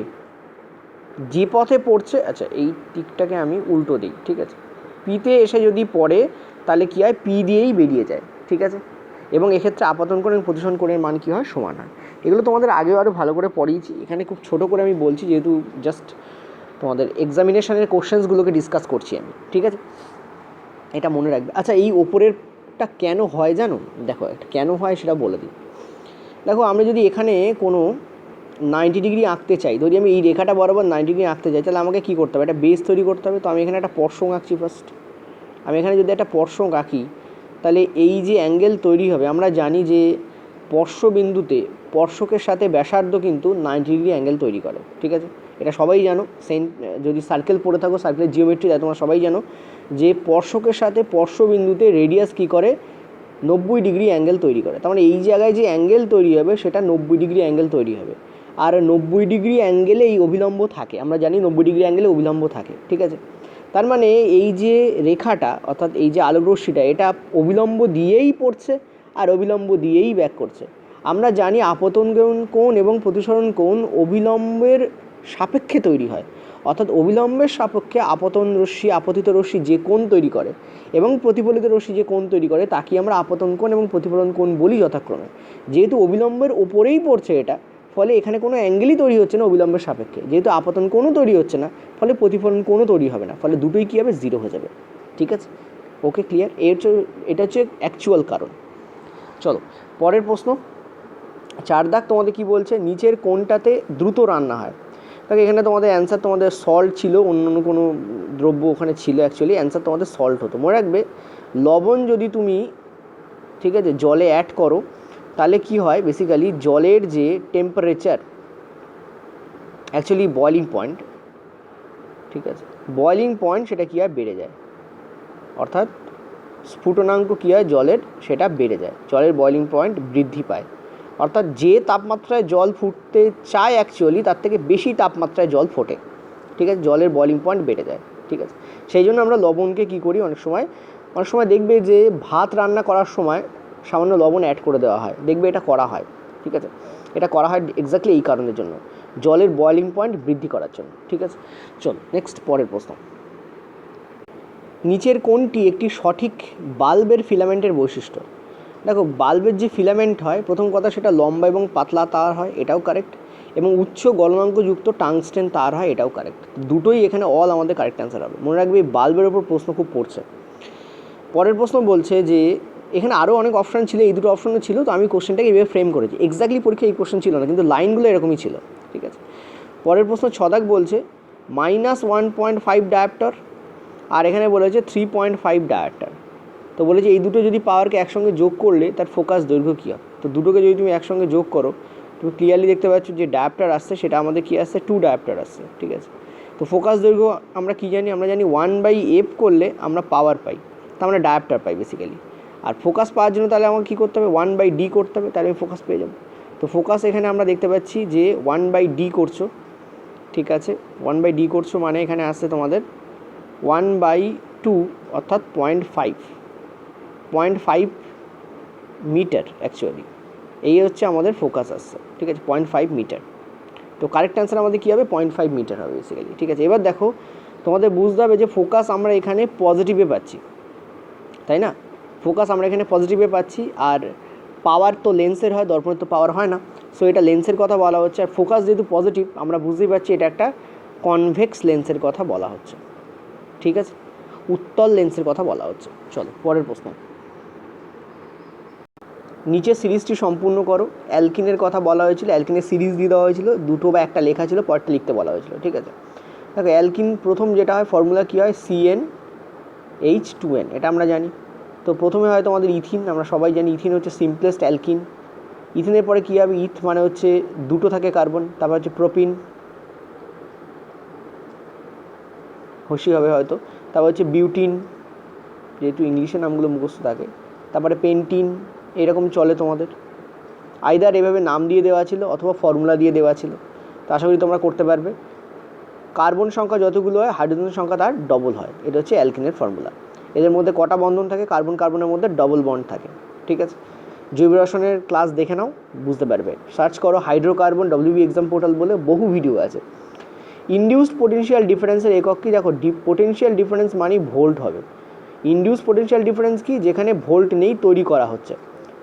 যে পথে পড়ছে, আচ্ছা এই টিকটাকে আমি উল্টো দিই, ঠিক আছে। পিতে এসে যদি পড়ে তাহলে কী হয়, পি দিয়েই বেরিয়ে যায়, ঠিক আছে। এবং এক্ষেত্রে আপতন কোণ এবং প্রতিসরণ কোণের মান কী হয়, সমান হয়। এগুলো তোমাদের আগেও আরও ভালো করে পড়িয়েছি, এখানে খুব ছোটো করে আমি বলছি, যেহেতু জাস্ট তোমাদের এক্সামিনেশনের কোশ্চেন্সগুলোকে ডিসকাস করছি আমি, ঠিক আছে। এটা মনে রাখবে। আচ্ছা, এই ওপরেরটা কেন হয় জানো? দেখো এটা কেন হয় সেটা বলে দিই। দেখো আমরা যদি এখানে কোনো 90 ডিগ্রি আঁকতে চাই, ধরি আমি এই রেখাটা বরাবর 90 ডিগ্রি আঁকতে চাই, তাহলে আমাকে কী করতে হবে, একটা বেস তৈরি করতে হবে। তো আমি এখানে একটা স্পর্শক আঁকছি ফার্স্ট। আমি এখানে যদি একটা স্পর্শক আঁকি, তাহলে এই যে অ্যাঙ্গেল তৈরি হবে, আমরা জানি যে স্পর্শবিন্দুতে স্পর্শকের সাথে ব্যাসার্ধ কিন্তু 90 ডিগ্রি অ্যাঙ্গেল তৈরি করে, ঠিক আছে। এটা সবাই জানো, যদি সার্কেল পড়ে থাকো, সার্কেলের জিওমেট্রি দেয়, তোমরা সবাই জানো যে স্পর্শকের সাথে স্পর্শবিন্দুতে রেডিয়াস কী করে, 90 ডিগ্রি অ্যাঙ্গেল তৈরি করে। তার মানে এই জায়গায় যে অ্যাঙ্গেল তৈরি হবে সেটা 90 ডিগ্রি অ্যাঙ্গেল তৈরি হবে। আর 90 ডিগ্রি অ্যাঙ্গেলে এই অভিলম্ব থাকে, আমরা জানি 90 ডিগ্রি অ্যাঙ্গেলে অভিলম্ব থাকে, ঠিক আছে। তার মানে এই যে রেখাটা, অর্থাৎ এই যে আলোকরশ্মিটা, এটা অবিলম্ব দিয়েই পড়ছে আর অবিলম্ব দিয়েই ব্যাক করছে। আমরা জানি আপতন কোণ এবং প্রতিসরণ কোণ অবিলম্বের সাপেক্ষে তৈরি হয়, অর্থাৎ অবিলম্বের সাপেক্ষে আপতন রশ্মি, আপতিত রশ্মি যে কোণ তৈরি করে এবং প্রতিফলিত রশ্মি যে কোণ তৈরি করে তাকে আমরা আপতন কোণ এবং প্রতিফলন কোণ বলি যথাক্রমে। যেহেতু অবিলম্বের ওপরেই পড়ছে এটা, ফলে এখানে কোনো অ্যাঙ্গেলই তৈরি হচ্ছে না অবিলম্বের সাপেক্ষে, যেহেতু আপতন কোণও তৈরি হচ্ছে না, ফলে প্রতিফলন কোণও তৈরি হবে না, ফলে দুটোই কী হবে, জিরো হয়ে যাবে, ঠিক আছে। ওকে, ক্লিয়ার? এটা হচ্ছে অ্যাকচুয়াল কারণ। চলো পরের প্রশ্ন। 4 দাগ তোমাদের কি বলছে, নিচের কোণটাতে দ্রুত রান্না হয়। দেখো এখানে তোমাদের অ্যান্সার, তোমাদের সল্ট ছিল, অন্য কোনো দ্রব্য ওখানে ছিল, অ্যাকচুয়ালি অ্যান্সার তোমাদের সল্ট হতো। মনে রাখবে লবণ যদি তুমি, ঠিক আছে, জলে অ্যাড করো তাহলে কি হয়, বেসিক্যালি জলের যে টেম্পারেচার, অ্যাকচুয়ালি বয়লিং পয়েন্ট, ঠিক আছে, বয়লিং পয়েন্ট সেটা কী হয়, বেড়ে যায়। অর্থাৎ স্ফুটনাঙ্ক কী হয় জলের, সেটা বেড়ে যায়, জলের বয়লিং পয়েন্ট বৃদ্ধি পায়। অর্থাৎ যে তাপমাত্রায় জল ফুটতে চায় অ্যাকচুয়ালি তার থেকে বেশি তাপমাত্রায় জল ফোটে, ঠিক আছে, জলের বয়লিং পয়েন্ট বেড়ে যায়, ঠিক আছে। সেই জন্য আমরা লবণকে কী করি, অনেক সময় দেখবে যে ভাত রান্না করার সময় সামান্য লবণ অ্যাড করে দেওয়া হয়, দেখবে এটা করা হয়, ঠিক আছে। এটা করা হয় এক্স্যাক্টলি এই কারণের জন্য, জলের বয়লিং পয়েন্ট বৃদ্ধি করার জন্য, ঠিক আছে। চল নেক্সট, পরের প্রশ্ন। নিচের কোনটি একটি সঠিক বাল্বের ফিলামেন্টের বৈশিষ্ট্য? দেখো বাল্বের যে ফিলামেন্ট হয়, প্রথম কথা সেটা লম্বা এবং পাতলা তার হয়, এটাও কারেক্ট, এবং উচ্চ গলনাঙ্কযুক্ত টাংস্টেন তার হয়, এটাও কারেক্ট। দুটোই এখানে অল আমাদের কারেক্ট অ্যান্সার হবে। মনে রাখবে বাল্বের ওপর প্রশ্ন খুব পড়ছে। পরের প্রশ্ন বলছে যে এখানে আরও অনেক অপশান ছিল, এই দুটো অপশানও ছিল, তো আমি কোশ্চেনটাকে এইভাবে ফ্রেম করেছি। এক্স্যাক্টলি পরীক্ষা এই কোশ্চেন ছিল না, কিন্তু লাইনগুলো এরকমই ছিল, ঠিক আছে। পরের প্রশ্ন 6 দাগ বলছে -1.5 ডায়াপ্টার আর এখানে বলেছে 3.5 ডায়াপ্টার। তো বলেছে এই দুটো যদি পাওয়ারকে একসঙ্গে যোগ করলে তার ফোকাস দৈর্ঘ্য কী হবে। তো দুটোকে যদি তুমি একসঙ্গে যোগ করো তুমি ক্লিয়ারলি দেখতে পাচ্ছ যে ডায়াপ্টার আসছে সেটা আমাদের কী আসছে, 2 ডায়াপ্টার আসছে, ঠিক আছে। তো ফোকাস দৈর্ঘ্য আমরা কী জানি, আমরা জানি 1/f করলে আমরা পাওয়ার পাই, তা আমরা ডায়াপ্টার পাই বেসিক্যালি। আর ফোকাস পাওয়ার জন্য তাহলে আমাকে কী করতে হবে, 1/d করতে হবে, তাহলে আমি ফোকাস পেয়ে যাবো। তো ফোকাস এখানে আমরা দেখতে পাচ্ছি যে 1/d করছো, ঠিক আছে। 1/d করছো মানে এখানে আসছে তোমাদের 1/2 অর্থাৎ 0.5 মিটার অ্যাকচুয়ালি। এই হচ্ছে আমাদের ফোকাস আসছে, ঠিক আছে, 0.5 মিটার। তো কারেক্ট অ্যান্সার আমাদের কী হবে, 0.5 মিটার হবে বেসিক্যালি, ঠিক আছে। এবার দেখো তোমাদের বুঝতে হবে যে ফোকাস আমরা এখানে পজিটিভে পাচ্ছি, তাই না। ফোকাস আমরা এখানে পজিটিভে পাচ্ছি, আর পাওয়ার তো লেন্সের হয়, দর্পণের তো পাওয়ার হয় না। সো এটা লেন্সের কথা বলা হচ্ছে, আর ফোকাস যেহেতু পজিটিভ আমরা বুঝতেই পারছি এটা একটা কনভেক্স লেন্সের কথা বলা হচ্ছে, ঠিক আছে, উত্তল লেন্সের কথা বলা হচ্ছে। চলো পরের প্রশ্ন। নিচে সিরিজটি সম্পূর্ণ করো। অ্যালকিনের কথা বলা হয়েছিল, অ্যালকিনের সিরিজ দিয়ে দেওয়া হয়েছিল, দুটো বা একটা লেখা ছিল, পরটা লিখতে বলা হয়েছিল, ঠিক আছে। দেখো অ্যালকিন প্রথম যেটা হয় ফর্মুলা কী হয়, CnH2n, এটা আমরা জানি। তো প্রথমে হয় তোমাদের ইথিন, আমরা সবাই জানি ইথিন হচ্ছে সিম্পলেস্ট অ্যালকিন। ইথিনের পরে কী হবে, ইথ মানে হচ্ছে দুটো থাকে কার্বন, তারপর হচ্ছে প্রোপিন, খুশি হবে হয়তো, তারপর হচ্ছে বিউটিন, যেহেতু ইংলিশে নামগুলো মুখস্থ থাকে, তারপরে পেন্টিন, এরকম চলে তোমাদের। আইদার এভাবে নাম দিয়ে দেওয়া ছিল অথবা ফর্মুলা দিয়ে দেওয়া ছিল, তো আশা করি তোমরা করতে পারবে। কার্বন সংখ্যা যতগুলো হয় হাইড্রোজেনের সংখ্যা তার ডবল হয়, এটা হচ্ছে অ্যালকিনের ফর্মুলা। এদের মধ্যে কটা বন্ধন থাকে, কার্বন কার্বনের মধ্যে ডবল বন্ড থাকে, ঠিক আছে। জৈব রসায়নের ক্লাস দেখে নাও, বুঝতে পারবে। সার্চ করো হাইড্রোকার্বন, WB এক্সাম পোর্টাল বলে বহু ভিডিও আছে। ইনডিউসড পোটেনশিয়াল ডিফারেন্সের একক কি, দেখো পোটেনশিয়াল ডিফারেন্স মানে ভোল্ট হবে। ইনডিউসড পোটেনশিয়াল ডিফারেন্স কি, যেখানে ভোল্ট নেই, তৈরি করা হচ্ছে,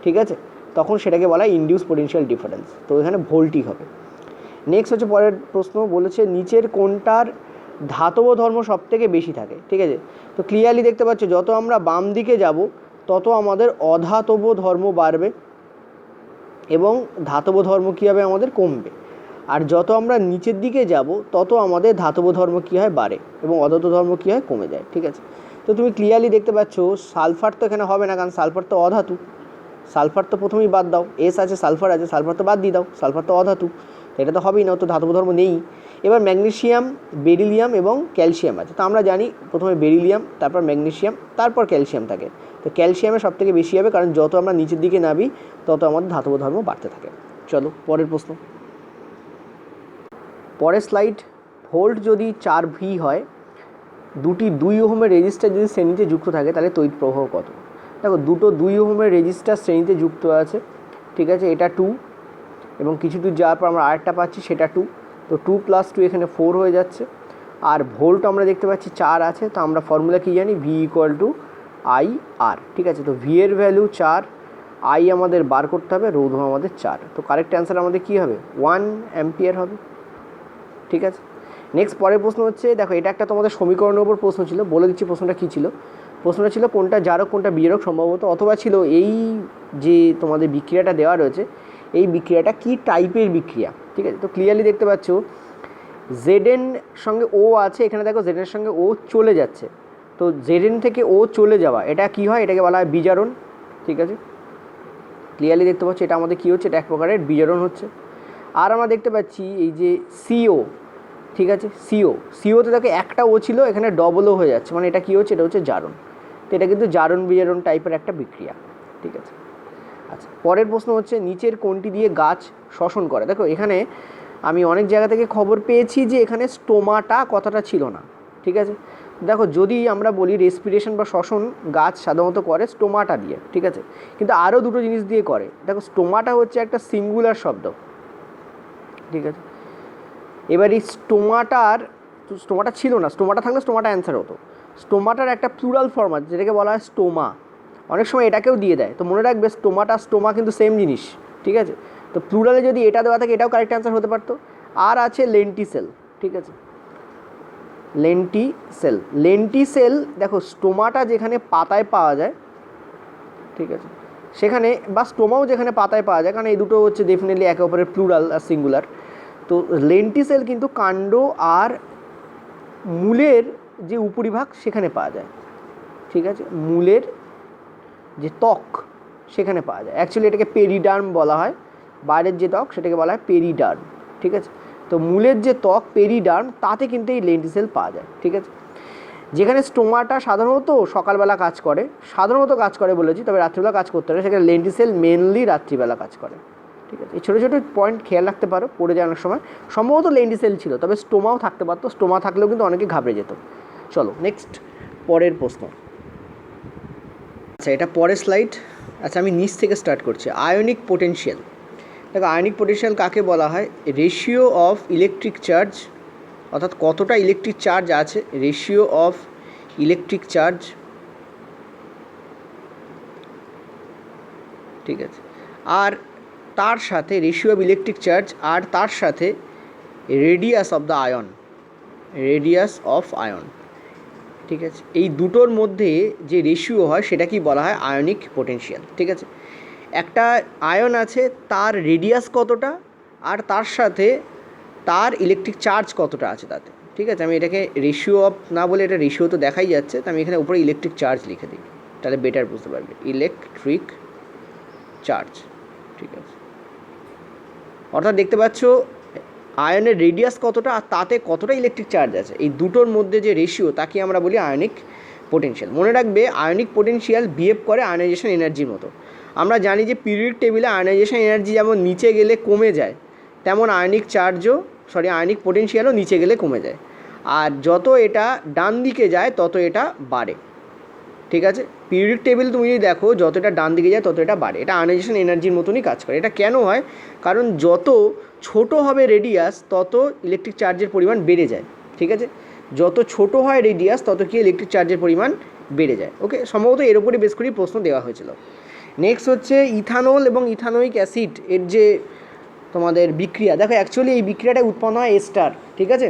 ঠিক আছে, তখন সেটাকে বলা হয় ইনডিউসড পোটেনশিয়াল ডিফারেন্স, তো এখানে ভোল্টই হবে। নেক্সট হচ্ছে পরের প্রশ্ন, বলেছে নিচের কোনটার ধাতব ধর্ম সবথেকে বেশি থাকে, ঠিক আছে। তো ক্লিয়ারলি দেখতে পাচ্ছ যত আমরা বাম দিকে যাব তত আমাদের অধাতব ধর্ম বাড়বে এবং ধাতব ধর্ম কী হবে, আমাদের কমবে। আর যত আমরা নিচের দিকে যাব তত আমাদের ধাতব ধর্ম কী হয়, বাড়ে, এবং অধাতব ধর্ম কী হয়, কমে যায়, ঠিক আছে। তো তুমি ক্লিয়ারলি দেখতে পাচ্ছ সালফার তো এখানে হবে না, কারণ সালফার তো অধাতু, সালফার তো প্রথমেই বাদ দাও, এস আছে সালফার আছে, সালফার তো বাদ দিয়ে দাও, সালফার তো অধাতু, এটা তো হবেই না, তো ধাতব ধর্ম নেই। এবার ম্যাগনেসিয়াম, বেরিলিয়াম এবং ক্যালসিয়াম আছে। তো আমরা জানি প্রথমে বেরিলিয়াম, তারপর ম্যাগনেসিয়াম, তারপর ক্যালসিয়াম থাকে। তো ক্যালসিয়ামের সবথেকে বেশি হবে, কারণ যত আমরা নিচের দিকে নামি তত আমাদের ধাতব ধর্ম বাড়তে থাকে। চলো পরের প্রশ্ন। পরের স্লাইড, ভোল্ট যদি 4V হয়, দুটি 2 ওহমের রেজিস্টার যদি শ্রেণীতে যুক্ত থাকে তাহলে তড়িৎ প্রবাহ কত। দেখো দুটো 2 ওহমের রেজিস্টার শ্রেণীতে যুক্ত আছে, ঠিক আছে, এটা 2 এবং কিছু দূর যাওয়ার পর আমরা আরেকটা পাচ্ছি সেটা 2, তো 2 + 2 এখানে 4 হয়ে যাচ্ছে। আর ভোল্ট আমরা দেখতে পাচ্ছি 4 আছে, তো আমরা ফর্মুলা কী জানি, V = IR, ঠিক আছে। তো V এর ভ্যালু 4, I আমাদের বার করতে হবে, রোধ আমাদের 4, তো কারেক্ট অ্যান্সার আমাদের কী হবে, 1 অ্যাম্পিয়ার হবে, ঠিক আছে। নেক্সট পরের প্রশ্ন হচ্ছে, দেখো এটা একটা তোমাদের সমীকরণের উপর প্রশ্ন ছিল, বলে দিচ্ছি প্রশ্নটা কী ছিল। প্রশ্নটা ছিল কোনটা জারক কোনটা বিজারক সম্ভবত, অথবা ছিল এই যে তোমাদের বিক্রিয়াটা দেওয়া রয়েছে এই বিক্রিয়াটা কী টাইপের বিক্রিয়া, ঠিক আছে। তো ক্লিয়ারলি দেখতে পাচ্ছ ZN সঙ্গে O আছে, এখানে দেখো ZN এর সঙ্গে O চলে যাচ্ছে, তো ZN থেকে O চলে যাওয়া এটা কি হয়, এটাকে বলা হয় বিজারণ, ঠিক আছে। ক্লিয়ারলি দেখতে পাচ্ছি এটা আমাদের কী হচ্ছে, এটা এক প্রকারের বিজারণ হচ্ছে। আর আমরা দেখতে পাচ্ছি এই যে CO, ঠিক আছে, সিওতে দেখো একটা ও ছিল, এখানে ডবল ও হয়ে যাচ্ছে, মানে এটা কী হচ্ছে, এটা হচ্ছে জারণ। তো এটা কিন্তু জারণ বিজারণ টাইপের একটা বিক্রিয়া, ঠিক আছে। আচ্ছা পরের প্রশ্ন হচ্ছে নিচের কোনটি দিয়ে গাছ শ্বসন করে। দেখো এখানে আমি অনেক জায়গা থেকে খবর পেয়েছি যে এখানে স্টোমাটা কথাটা ছিল না, ঠিক আছে। দেখো যদি আমরা বলি রেসপিরেশন বা শ্বসন গাছ সাধারণত করে স্টোমাটা দিয়ে, ঠিক আছে, কিন্তু আরও দুটো জিনিস দিয়ে করে। দেখো স্টোমাটা হচ্ছে একটা সিঙ্গুলার শব্দ, ঠিক আছে। এবার এই স্টোমাটা ছিল না, স্টোমাটা থাকলে স্টোমাটা অ্যান্সার হতো। স্টোমাটার একটা প্লুরাল ফর্ম আছে যেটাকে বলা হয় স্টোমা, অনেক সময় এটাকেও দিয়ে দেয়, তো মনে রাখবে স্টোমা কিন্তু সেম জিনিস, ঠিক আছে। তো প্লুরালে যদি এটা দেওয়া থাকে এটাও কারেক্ট অ্যান্সার হতে পারতো। আর আছে লেন্টিসেল, ঠিক আছে, লেন্টিসেল দেখো স্টোমাটা যেখানে পাতায় পাওয়া যায়, ঠিক আছে, সেখানে বা স্টোমাও যেখানে পাতায় পাওয়া যায়, কারণ এই দুটো হচ্ছে ডেফিনেটলি একে অপরের প্লুরাল আর সিঙ্গুলার। তো লেন্টিসেল কিন্তু কাণ্ড আর মূলের যে উপরিভাগ সেখানে পাওয়া যায়, ঠিক আছে, মূলের যে ত্বক সেখানে পাওয়া যায়। অ্যাকচুয়ালি এটাকে পেরিডার্ম বলা হয়, বাইরের যে ত্বক সেটাকে বলা হয় পেরিডার্ম, ঠিক আছে। তো মূলের যে ত্বক পেরিডার্ম তাতে কিন্তু এই লেন্টিসেল পাওয়া যায়, ঠিক আছে। যেখানে স্টোমাটা সাধারণত সকালবেলা কাজ করে, সাধারণত কাজ করে বলেছি, তবে রাত্রিবেলা কাজ করতে পারে, সেখানে লেন্টিসেল মেনলি রাত্রিবেলা কাজ করে, ঠিক আছে। এই ছোটো ছোটো পয়েন্ট খেয়াল রাখতে পারো পড়ে যাওয়ার সময়। সম্ভবত লেন্টিসেল ছিল, তবে স্টোমাও থাকতে পারতো, স্টোমা থাকলেও কিন্তু অনেকে ঘাবড়ে যেত। চলো নেক্সট পরের প্রশ্ন। আচ্ছা, এটা পরের স্লাইড। আচ্ছা, আমি নিচ থেকে স্টার্ট করছি। Ionic potential. দেখো, আয়নিক পোটেনশিয়াল কাকে বলা হয়? রেশিও অফ ইলেকট্রিক চার্জ, অর্থাৎ কতটা ইলেকট্রিক চার্জ আছে, রেশিও অফ ইলেকট্রিক চার্জ, ঠিক আছে। আর তার সাথে রেশিও অফ ইলেকট্রিক চার্জ আর তার সাথে radius of the ion, radius of ion, ঠিক আছে। এই দুটোর মধ্যে যে রেশিও হয় সেটা কি বলা হয়? আয়নিক পোটেনশিয়াল, ঠিক আছে। একটা আয়ন আছে, তার রেডিয়াস কতটা আর তার সাথে তার ইলেকট্রিক চার্জ কতটা আছে তাতে, ঠিক আছে। আমি এটাকে রেশিও অফ না বলে, এটা রেশিও তো দেখাই যাচ্ছে, তো আমি এখানে উপরে ইলেকট্রিক চার্জ লিখে দিই, তাহলে বেটার বুঝতে পারবে। ইলেকট্রিক চার্জ, ঠিক আছে। অর্থাৎ দেখতে পাচ্ছ আয়নের রেডিয়াস কতটা আর তাতে কতটা ইলেকট্রিক চার্জ আছে, এই দুটোর মধ্যে যে রেশিও তাকে আমরা বলি আয়নিক পোটেনশিয়াল। মনে রাখবে, আয়নিক পোটেনশিয়াল বিহেভ করে আয়নাইজেশন এনার্জির মতো। আমরা জানি যে পিরিয়ডিক টেবিলে আয়নাইজেশন এনার্জি যেমন নিচে গেলে কমে যায়, তেমন আয়নিক পোটেনশিয়ালও নিচে গেলে কমে যায়। আর যত এটা ডান দিকে যায় তত এটা বাড়ে, ঠিক আছে। পিরিয়ডিক টেবিল তুমি যদি দেখো, যত এটা ডান দিকে যায় তত এটা বাড়ে। এটা আয়নাইজেশন এনার্জির মতনই কাজ করে। এটা কেন হয়? কারণ যত ছোট হবে রেডিয়াস তত ইলেকট্রিক চার্জের পরিমাণ বেড়ে যায়, ঠিক আছে। যত ছোট হয় রেডিয়াস তত কি ইলেকট্রিক চার্জের পরিমাণ বেড়ে যায়। ওকে, সম্ভবত এর উপরে বেশ করেই প্রশ্ন দেওয়া হয়েছিল। নেক্সট হচ্ছে ইথানল এবং ইথানোয়িক অ্যাসিড এর যে তোমাদের বিক্রিয়া। দেখো, অ্যাকচুয়ালি এই বিক্রিয়াটা উৎপন্ন হয় এস্টার, ঠিক আছে।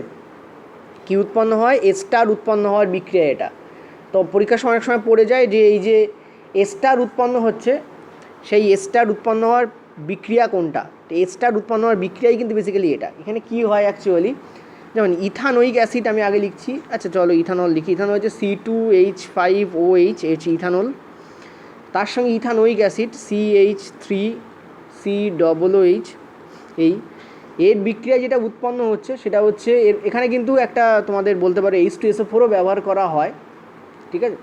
কি উৎপন্ন হয়? এস্টার উৎপন্ন হওয়ার বিক্রিয়া এটা। তো পরীক্ষার সময় অনেক সময় পড়ে যায় যে এই যে এস্টার উৎপন্ন হচ্ছে, সেই এস্টার উৎপন্ন হওয়ার বিক্রিয়া কোনটা? তো এস্টার উৎপন্ন হওয়ার বিক্রিয়াই কিন্তু বেসিক্যালি এটা। এখানে কি হয় অ্যাকচুয়ালি, যেমন ইথানোয়িক অ্যাসিড আমি আগে লিখছি। আচ্ছা চলো ইথানল লিখি। ইথানল হচ্ছে C2H5OH, হচ্ছে ইথানল। তার সঙ্গে ইথানোয়িক অ্যাসিড CH3COOH, এর বিক্রিয়া যেটা উৎপন্ন হচ্ছে সেটা হচ্ছে এখানে কিন্তু একটা তোমাদের বলতে পারো H2SO4ও ব্যবহার করা হয়, ঠিক আছে।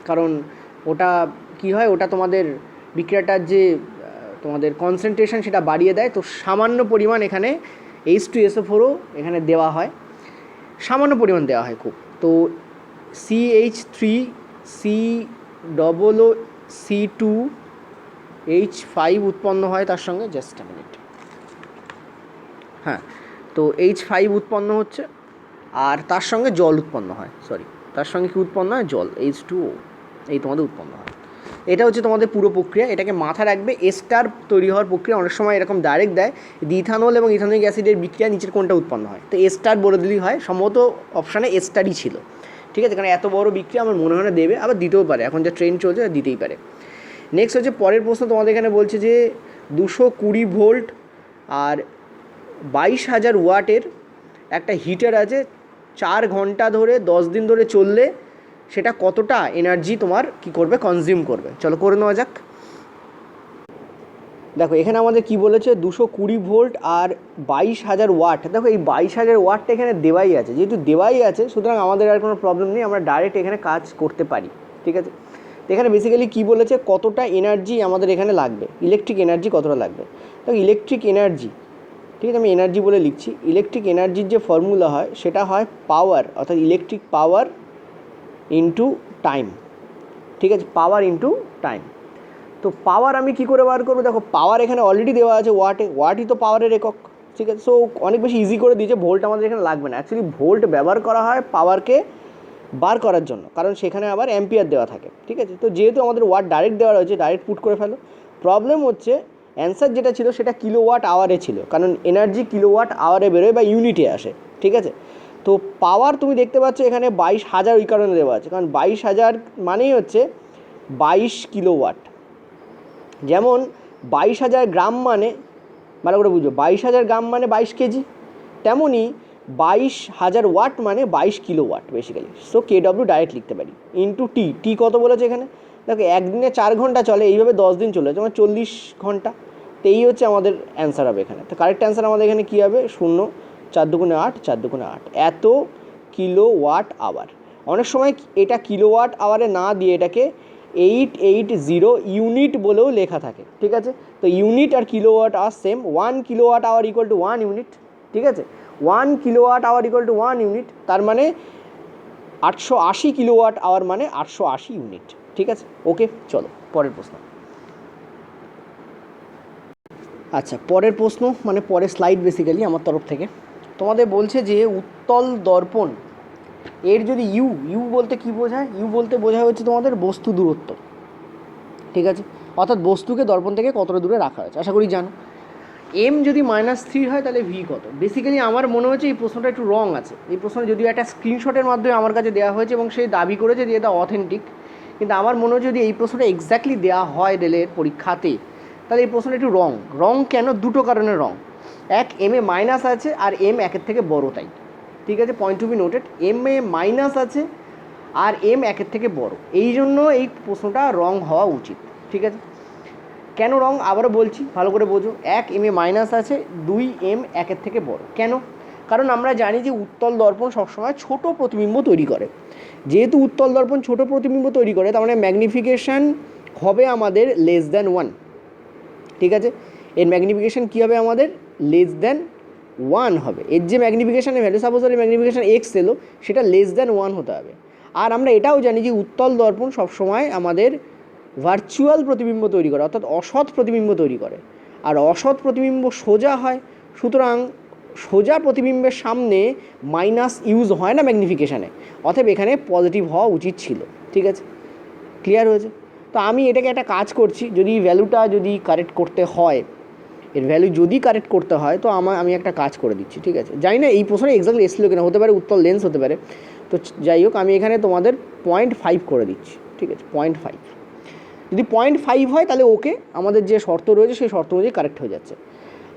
কারণ ওটা কি হয়, ওটা তোমাদের বিক্রিয়াটার যে তোমাদের কনসেন্ট্রেশন সেটা বাড়িয়ে দেয়। তো সামান্য পরিমাণ এখানে H2SO4ও এখানে দেওয়া হয়, সামান্য পরিমাণ দেওয়া হয় খুব। তো CH3COOC2H5 উৎপন্ন হয় তার সঙ্গে, জাস্ট আ মিনিট, হ্যাঁ। তো H5 উৎপন্ন হচ্ছে আর তার সঙ্গে জল উৎপন্ন হয়, তার সঙ্গে কি উৎপন্ন হয়? জল, H2O, এই তোমাদের উৎপন্ন হয়। এটা হচ্ছে তোমাদের পুরো প্রক্রিয়া। এটাকে মাথায় রাখবে। এস্টার তৈরি হওয়ার প্রক্রিয়া অনেক সময় এরকম ডাইরেক্ট দেয়, ইথানল এবং ইথানোয়িক অ্যাসিডের বিক্রিয়া নিচের কোনটা উৎপন্ন হয়, তো এস্টার বলে দিলেই হয়। সম্ভবত অপশানে এস্টারই ছিল, ঠিক আছে। কারণ এত বড় বিক্রিয়া আমার মনে হয় না দেবে, আবার দিতেও পারে, এখন যা ট্রেন চলছে দিতেই পারে। নেক্সট হচ্ছে পরের প্রশ্ন, তোমাদের এখানে বলছে যে 220 ভোল্ট আর 22,000 ওয়াটের একটা হিটার আছে, 4 ঘন্টা ধরে 10 দিন ধরে চললে সেটা কতটা এনার্জি তোমার কি করবে? কনজিউম করবে। চলো করে নেওয়া যাক। দেখো এখানে আমাদের কি বলেছে, 220 ভোল্ট আর 22,000 ওয়াট। দেখো এই 22,000 ওয়াটটা এখানে দেওয়াই আছে, যেহেতু দেওয়াই আছে সুতরাং আমাদের আর কোনো প্রবলেম নেই, আমরা ডাইরেক্ট এখানে কাজ করতে পারি, ঠিক আছে। তো এখানে বেসিক্যালি কী বলেছে, কতটা এনার্জি আমাদের এখানে লাগবে, ইলেকট্রিক এনার্জি কতটা লাগবে। দেখো ইলেকট্রিক এনার্জি, ঠিক আছে, আমি এনার্জি বলে লিখছি। ইলেকট্রিক এনার্জির যে ফর্মুলা হয় সেটা হয় পাওয়ার, অর্থাৎ ইলেকট্রিক পাওয়ার ইন্টু টাইম, ঠিক আছে, পাওয়ার ইন্টু টাইম। তো পাওয়ার আমি কী করে বার করবো? দেখো পাওয়ার এখানে অলরেডি দেওয়া আছে ওয়াটে, ওয়াটই তো পাওয়ারের একক, ঠিক আছে। সো অনেক বেশি ইজি করে দিয়েছে, ভোল্ট আমাদের এখানে লাগবে না। অ্যাকচুয়ালি ভোল্ট ব্যবহার করা হয় পাওয়ারকে বার করার জন্য, কারণ সেখানে আবার অ্যাম্পিয়ার দেওয়া থাকে, ঠিক আছে। তো যেহেতু আমাদের ওয়াট ডাইরেক্ট দেওয়া রয়েছে, ডাইরেক্ট পুট করে ফেলো। প্রবলেম হচ্ছে অ্যান্সার যেটা ছিল সেটা কিলোওয়াট আওয়ারে ছিল, কারণ এনার্জি কিলোওয়াট আওয়ারে বেরোয় বা ইউনিটে আসে, ঠিক আছে। তো পাওয়ার তুমি দেখতে পাচ্ছ এখানে 22,000 ওই কারণে দেওয়া আছে, কারণ 22,000 মানেই হচ্ছে 22 কিলোওয়াট। যেমন 22,000 গ্রাম মানে, ভালো করে বুঝো, 22,000 গ্রাম মানে 22 কেজি, তেমনই 22,000 ওয়াট মানে 22 kilowatt basically. So KW direct লিখতে পারি ইন্টু টি কত বলেছে এখানে, দেখো একদিনে 4 ঘন্টা চলে, এইভাবে 10 দিন চলে যেমন 40 ঘন্টা। তো এই হচ্ছে আমাদের অ্যান্সার হবে এখানে। তো কারেক্ট অ্যান্সার আমাদের এখানে কী হবে, 0, 4 দুগুণে 8, 4 দুগুণে 8, এত কিলোওয়াট আওয়ার। অনেক সময় এটা কিলোওয়াট আওয়ারে না দিয়ে এটাকে 880 ইউনিট বলেও লেখা থাকে, ঠিক আছে। তো ইউনিট আর কিলোওয়াট আর same, 1 kilowatt hour equal to 1 unit, ঠিক আছে। 1 kilowatt hour equal to 1 unit, তার মানে 880 কিলোওয়াট আওয়ার মানে 880 ইউনিট, ঠিক আছে। ওকে, চলো পরের প্রশ্ন। আচ্ছা, পরের প্রশ্ন মানে পরের স্লাইড বেসিক্যালি আমার তরফ থেকে তোমাদের বলছে যে উত্তল দর্পণ এর যদি ইউ বলতে কি বোঝায়, ইউ বলতে বোঝায় হচ্ছে তোমাদের বস্তু দূরত্ব, ঠিক আছে। অর্থাৎ বস্তুকে দর্পণ থেকে কতটা দূরে রাখা হয়েছে, আশা করি জানো। এম যদি -3 হয় তাহলে ভি কত। বেসিক্যালি আমার মনে হচ্ছে এই প্রশ্নটা একটু রং আছে। এই প্রশ্নটা যদিও একটা স্ক্রিনশটের মাধ্যমে আমার কাছে দেওয়া হয়েছে এবং সে দাবি করেছে যে এটা অথেন্টিক, কিন্তু আমার মনে হচ্ছে যদি এই প্রশ্নটা এক্স্যাক্টলি দেওয়া হয় রেলের পরীক্ষাতে তাহলে এই প্রশ্নটা একটু রং কেন, দুটো কারণে রং। এক, এম এ মাইনাস আছে আর এম একের থেকে বড়, তাই, ঠিক আছে, point to be noted. M A minus আছে আর এম একের থেকে বড়, এই জন্য এই প্রশ্নটা রং হওয়া উচিত, ঠিক আছে। কেন রং আবারও বলছি, ভালো করে বোঝো। 1, এম এ মাইনাস আছে, 2, এম একের থেকে বড়। কেন? কারণ আমরা জানি যে উত্তল দর্পণ সবসময় ছোট প্রতিবিম্ব তৈরি করে। যেহেতু উত্তল দর্পণ ছোট প্রতিবিম্ব তৈরি করে, তার মানে ম্যাগনিফিকেশান হবে আমাদের <1, ঠিক আছে। এর ম্যাগনিফিকেশান কী হবে আমাদের, <1 হবে। এর যে ম্যাগনিফিকেশানের ভ্যালু, সাপোজ এর ম্যাগনিফিকেশান এক্স এলো, সেটা <1 হতে হবে। আর আমরা এটাও জানি যে উত্তল দর্পণ সবসময় আমাদের ভার্চুয়াল প্রতিবিম্ব তৈরি করে, অর্থাৎ অসৎ প্রতিবিম্ব তৈরি করে। আর অসৎ প্রতিবিম্ব সোজা হয়, সুতরাং সোজা প্রতিবিম্বের সামনে মাইনাস ইউজ হয় না ম্যাগনিফিকেশানে, অতএব এখানে পজিটিভ হওয়া উচিত ছিল, ঠিক আছে। ক্লিয়ার হয়েছে? তো আমি এটাকে একটা কাজ করছি, যদি ভ্যালুটা যদি কারেক্ট করতে হয়, এর ভ্যালু যদি কারেক্ট করতে হয় তো আমি একটা কাজ করে দিচ্ছি, ঠিক আছে। জানি না এই প্রশ্নে এক্স্যাক্টলি এসেছিলো কিনা, হতে পারে উত্তল লেন্স হতে পারে। তো যাই হোক, আমি এখানে তোমাদের 0.5 করে দিচ্ছি, ঠিক আছে। 0.5 যদি 0.5 হয় তাহলে ওকে, আমাদের যে শর্ত রয়েছে সেই শর্ত অনুযায়ী কারেক্ট হয়ে যাচ্ছে।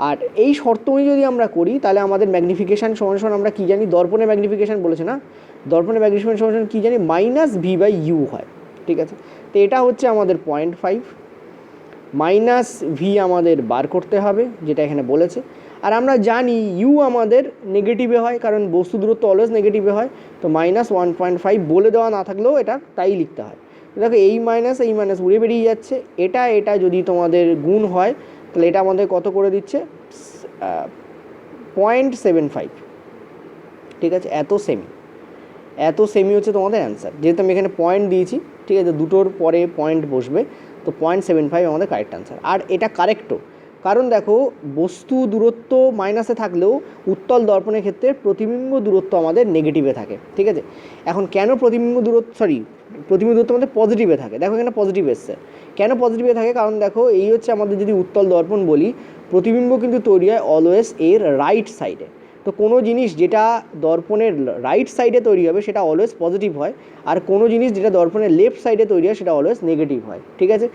আর এই শর্ত অনুযায়ী যদি আমরা করি তাহলে আমাদের ম্যাগনিফিকেশান সমান আমরা কী জানি, দর্পণের ম্যাগনিফিকেশান বলেছে না, দর্পণের ম্যাগনিফিকেশান সমান কী জানি, -v/u হয়, ঠিক আছে। তো এটা হচ্ছে আমাদের 0.5, -v আমাদের বার করতে হবে, যেটা এখানে বলেছে। আর আমরা জানি ইউ আমাদের নেগেটিভে হয়, কারণ বস্তু দূরত্ব অলওয়েজ নেগেটিভে হয়। তো -1.5 বলে দেওয়া না থাকলেও এটা তাই লিখতে হয়। দেখো এই মাইনাস উড়ে বেরিয়ে যাচ্ছে, এটা যদি তোমাদের গুণ হয় তাহলে এটা আমাদের কত করে দিচ্ছে, 0.75, ঠিক আছে। এত সেমি হচ্ছে তোমাদের অ্যান্সার। যেহেতু আমি এখানে পয়েন্ট দিয়েছি, ঠিক আছে, দুটোর পরে পয়েন্ট বসবে, তো 0.75 আমাদের কারেক্ট অ্যান্সার। আর এটা কারেক্টও, কারণ দেখো বস্তু দূরত্ব মাইনাসে থাকলেও উত্তল দর্পণের ক্ষেত্রে প্রতিবিম্ব দূরত্ব আমাদের নেগেটিভে থাকে, ঠিক আছে। এখন কেন প্রতিবিম্ব দূরত্ব আমাদের পজিটিভে থাকে, দেখো এখানে পজিটিভ এসছে। কেন পজিটিভে থাকে, কারণ দেখো এই হচ্ছে আমাদের যদি উত্তল দর্পণ বলি, প্রতিবিম্ব কিন্তু তৈরি হয় অলওয়েজ এর রাইট সাইডে। তো কোনো জিনিস যেটা দর্পণের রাইট সাইডে তৈরি হবে সেটা অলওয়েজ পজিটিভ হয়, আর কোনো জিনিস যেটা দর্পণের লেফট সাইডে তৈরি হয় সেটা অলওয়েজ নেগেটিভ হয়, ঠিক আছে।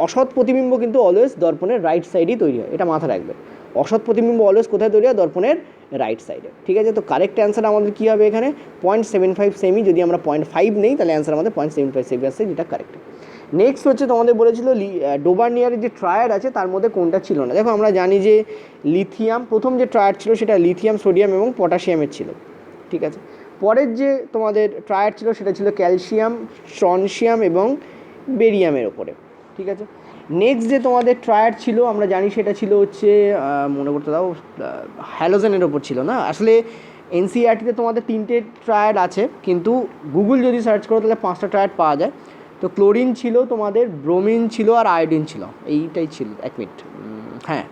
অসৎ প্রতিবিম্ব কিন্তু অলওয়েজ দর্পণের রাইট সাইডেই তৈরি হয়, এটা মাথা রাখবে। অসৎ প্রতিবিম্ব অলওয়েজ কোথায় তৈরি হয়, দর্পণের রাইট সাইডে, ঠিক আছে। তো কারেক্ট অ্যান্সার আমাদের কী হবে এখানে, 0.75 সেমি। যদি আমরা 0.5 নেই তাহলে অ্যান্সার আমাদের 0.75 সেমি আসছে, যেটা কারেক্ট। নেক্সট হচ্ছে তোমাদের বলেছিল ডোবার্নিয়ারের যে ট্রায়াড আছে তার মধ্যে কোনটা ছিল না। দেখো আমরা জানি যে লিথিয়াম, প্রথম যে ট্রায়াড ছিল সেটা লিথিয়াম, সোডিয়াম এবং পটাশিয়ামের ছিল, ঠিক আছে। পরের যে তোমাদের ট্রায়াড ছিল সেটা ছিল ক্যালসিয়াম, স্ট্রনশিয়াম এবং বেরিয়ামের ওপরে, ঠিক আছে। নেক্সট যে তোমাদের ট্রায়াড ছিল আমরা জানি সেটা ছিল হচ্ছে মনে করতে দাও, হ্যালোজেনের ওপর ছিল না। আসলে এনসিইআরটিতে তোমাদের 3টে ট্রায়াড আছে, কিন্তু গুগল যদি সার্চ করো তাহলে 5টা ট্রায়াড পাওয়া যায়। তো ক্লোরিন ছিল, তোমাদের ব্রোমিন ছিল আর আয়োডিন ছিল, এইটাই ছিল। 1 মিনিট, হ্যাঁ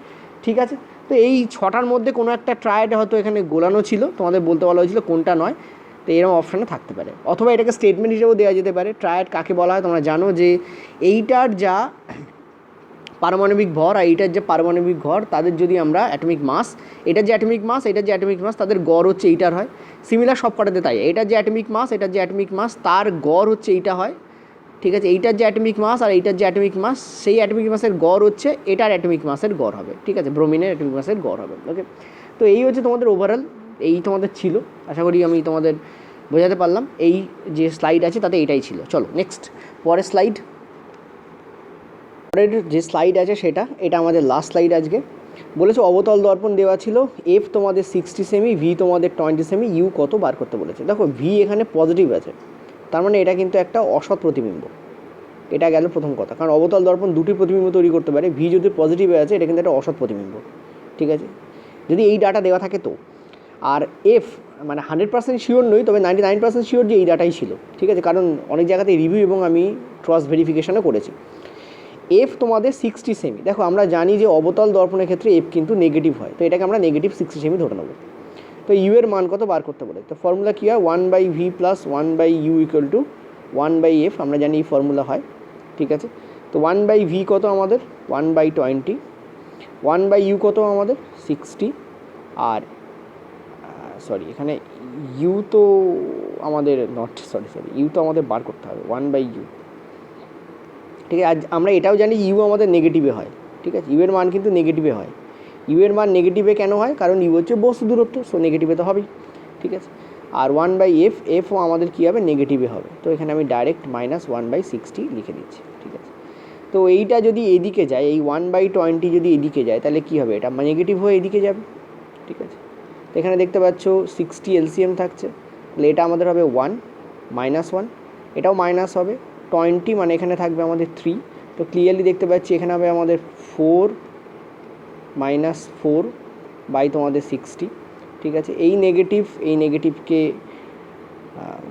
ঠিক আছে। তো এই 6টার মধ্যে কোনো একটা ট্রায়াড হয়তো এখানে গোলানো ছিল, তোমাদের বলতে বলা হয়েছিল কোনটা নয়। তো এরকম অপশানে থাকতে পারে, অথবা এটাকে স্টেটমেন্ট হিসেবেও দেওয়া যেতে পারে। ট্রায়াড কাকে বলা হয় তোমরা জানো, যে এইটার যা পারমাণবিক ভর আর এইটার যে পারমাণবিক ভর, তাদের যদি আমরা অ্যাটমিক মাস, এটার যে অ্যাটমিক মাস তাদের গড় হচ্ছে এইটার হয়। সিমিলার সব কটাতে তাই, এটার যে অ্যাটমিক মাস তার গড় হচ্ছে এইটা হয়, ঠিক আছে। এইটার যে অ্যাটমিক মাস আর এইটার যে অ্যাটমিক মাস, সেই অ্যাটমিক মাসের গড় হচ্ছে এটার অ্যাটমিক মাসের গড় হবে, ঠিক আছে। ব্রোমিনের অ্যাটমিক মাসের গড় হবে, ওকে। তো এই হচ্ছে তোমাদের ওভারঅল, এই তোমাদের ছিল, আশা করি আমি তোমাদের বোঝাতে পারলাম। এই যে স্লাইড আছে তাতে এটাই ছিল। চলো নেক্সট পরের স্লাইড। পরের যে স্লাইড আছে এটা আমাদের লাস্ট স্লাইড আজকে। বলেছে অবতল দর্পণ দেওয়া ছিল, এফ তোমাদের 60 সেমি, ভি তোমাদের 20 সেমি, ইউ কত বার করতে বলেছে। দেখো ভি এখানে পজিটিভ আছে, তার মানে এটা কিন্তু একটা অসৎ প্রতিবিম্ব। এটা গেল প্রথম কথা, কারণ অবতল দর্পণ দুটি প্রতিবিম্ব তৈরি করতে পারে। ভি যদি পজিটিভে আছে, এটা কিন্তু একটা অসৎ প্রতিবিম্ব, ঠিক আছে, যদি এই ডাটা দেওয়া থাকে তো। আর এফ মানে 100% শিওর নই, তবে 99% শিওর যে এই ডাটাই ছিল, ঠিক আছে, কারণ অনেক জায়গাতে রিভিউ এবং আমি ক্রস ভেরিফিকেশনও করেছি। এফ তোমাদের 60 সেমি, দেখো আমরা জানি যে অবতল দর্পণের ক্ষেত্রে এফ কিন্তু নেগেটিভ হয়, তো এটাকে আমরা নেগেটিভ 60 সেমি ধরে নেবো। তো ইউ এর মান কত বার করতে বলে, তো ফর্মুলা কী হয়, 1/v + 1/u = 1/f, আমরা জানি এই ফর্মুলা হয়, ঠিক আছে। তো 1/v কত আমাদের 1/20, 1/u কত আমাদের 60, আর সরি এখানে ইউ তো আমাদের ইউ তো আমাদের বার করতে হবে 1/u, ঠিক আছে। আজ আমরা এটাও জানি ইউ আমাদের নেগেটিভে হয়, ঠিক আছে, ইউ এর মান কিন্তু নেগেটিভে হয়। ইউ এর মান নেগেটিভে কেন হয়, কারণ ইউ হচ্ছে বস্তু দূরত্ব, সো নেগেটিভে তো হবেই, ঠিক আছে। আর 1/f, এফও আমাদের কী হবে, নেগেটিভে হবে। তো এখানে আমি ডাইরেক্ট -1/60 লিখে দিচ্ছি, ঠিক আছে। তো এইটা যদি এদিকে যায়, এই 1/20 যদি এদিকে যায়, তাহলে কী হবে, এটা নেগেটিভ হয়ে এদিকে যাবে, ঠিক আছে। তো এখানে দেখতে পাচ্ছ 60 এলসিএম থাকছে, তাহলে এটা আমাদের হবে 1 -1, এটাও মাইনাস হবে 20, মানে এখানে থাকবে আমাদের 3। তো ক্লিয়ারলি দেখতে পাচ্ছি এখানে হবে আমাদের 4 -4 তোমাদের 60, ঠিক আছে। এই নেগেটিভকে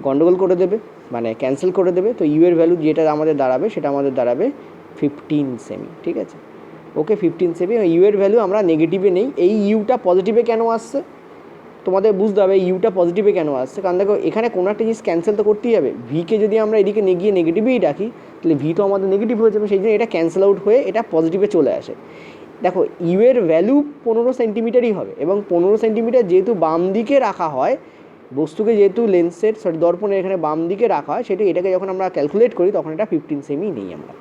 গন্ডগোল করে দেবে, মানে ক্যান্সেল করে দেবে। তো ইউ এর ভ্যালু যেটা আমাদের দাঁড়াবে, সেটা আমাদের দাঁড়াবে 15 সেমি, ঠিক আছে, ওকে 15 সেমি। ইউ এর ভ্যালু আমরা নেগেটিভে নেই। এই ইউটা পজিটিভে কেন আসছে তোমাদের বুঝতে হবে, ইউটা পজিটিভে কেন আসছে, কারণ দেখো এখানে কোনো একটা জিনিস ক্যান্সেল তো করতেই হবে। ভিকে যদি আমরা এদিকে গিয়ে নেগেটিভেই রাখি, তাহলে ভি তো আমাদের নেগেটিভ হয়ে যাবে, সেই জন্য এটা ক্যান্সেল আউট হয়ে এটা পজিটিভে চলে আসে। দেখো ইউ এর ভ্যালু 15 সেন্টিমিটারই হবে, এবং 15 সেন্টিমিটার যেহেতু বাম দিকে রাখা হয়, বস্তুকে যেহেতু দর্পণের এখানে বাম দিকে রাখা হয়, সেটা এটাকে যখন আমরা ক্যালকুলেট করি তখন এটা 15 সেমি নেই আমরা,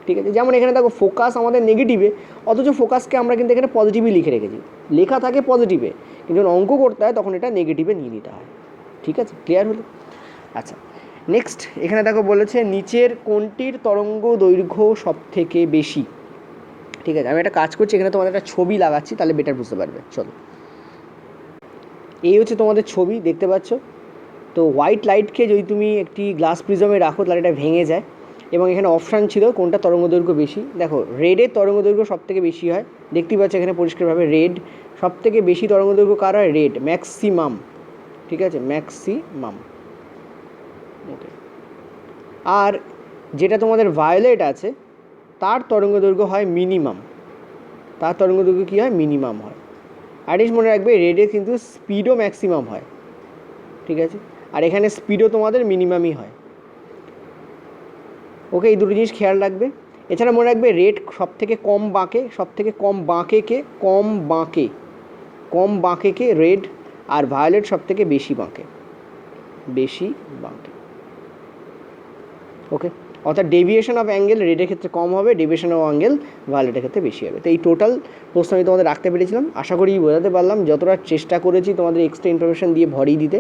ঠিক আছে। যেমন এখানে দেখো ফোকাস আমাদের নেগেটিভে, অথচ ফোকাসকে আমরা কিন্তু এখানে পজিটিভই লিখে রেখেছি, লেখা থাকে পজিটিভে, কিন্তু যখন অঙ্ক করতে হয় তখন এটা নেগেটিভে নিয়ে নিতে হয়, ঠিক আছে, ক্লিয়ার হলো। আচ্ছা নেক্সট এখানে দেখো বলেছে নিচের কোনটির তরঙ্গ দৈর্ঘ্য সব থেকে বেশি, ঠিক আছে। আমি একটা কাজ করছি, এখানে তোমাদের একটা ছবি লাগাচ্ছি, তাহলে বেটার বুঝতে পারবে। চলো, এই হচ্ছে তোমাদের ছবি, দেখতে পাচ্ছ। তো হোয়াইট লাইটকে যদি তুমি একটি গ্লাস প্রিজমে রাখো, তাহলে এটা ভেঙে যায়, এবং এখানে অপশান ছিল কোনটা তরঙ্গদৈর্ঘ্য বেশি। দেখো রেডের তরঙ্গদৈর্ঘ্য সব থেকে বেশি হয়, দেখতেই পাচ্ছ এখানে পরিষ্কারভাবে রেড সব থেকে বেশি তরঙ্গদৈর্ঘ্য কার হয়, রেড ম্যাক্সিমাম, ঠিক আছে, ম্যাক্সিমাম, ওকে। আর যেটা তোমাদের ভায়োলেট আছে, তার তরঙ্গদৈর্ঘ্য হয় মিনিমাম, তার তরঙ্গদৈর্ঘ্য কী হয়, মিনিমাম হয়। আর এই মনে রাখবে রেডের কিন্তু স্পিডও ম্যাক্সিমাম হয়, ঠিক আছে, আর এখানে স্পিডও তোমাদের মিনিমামই হয়, ওকে। এই দুটো জিনিস খেয়াল রাখবে। এছাড়া মনে রাখবে রেড সব থেকে কম বাঁকে, কম বাঁকে রেড, আর ভায়োলেট সব থেকে বেশি বাঁকে, ওকে। অর্থাৎ ডেভিয়েশন অফ অ্যাঙ্গেল রেডের ক্ষেত্রে কম হবে, ডেভিয়েশন অফ অ্যাঙ্গেল ভায়োলেটের ক্ষেত্রে বেশি হবে। তো এই টোটাল প্রশ্ন আমি তোমাদের রাখতে পেরেছিলাম, আশা করি বোঝাতে পারলাম। যতটা চেষ্টা করেছি তোমাদের এক্সট্রা ইনফরমেশান দিয়ে ভরিয়ে দিতে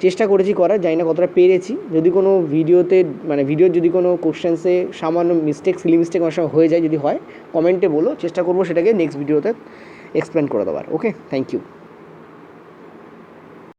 চেষ্টা করেছি করার, জানি না কতটা পেরেছি। যদি কোনো ভিডিওর যদি কোনো কোশ্চেন্সে সামান্য সিলি মিস্টেক অনেক সময় হয়ে যায়, যদি হয় কমেন্টে বলো, চেষ্টা করবো সেটাকে নেক্সট ভিডিওতে এক্সপ্লেন করে দেওয়ার। ওকে, থ্যাংক ইউ।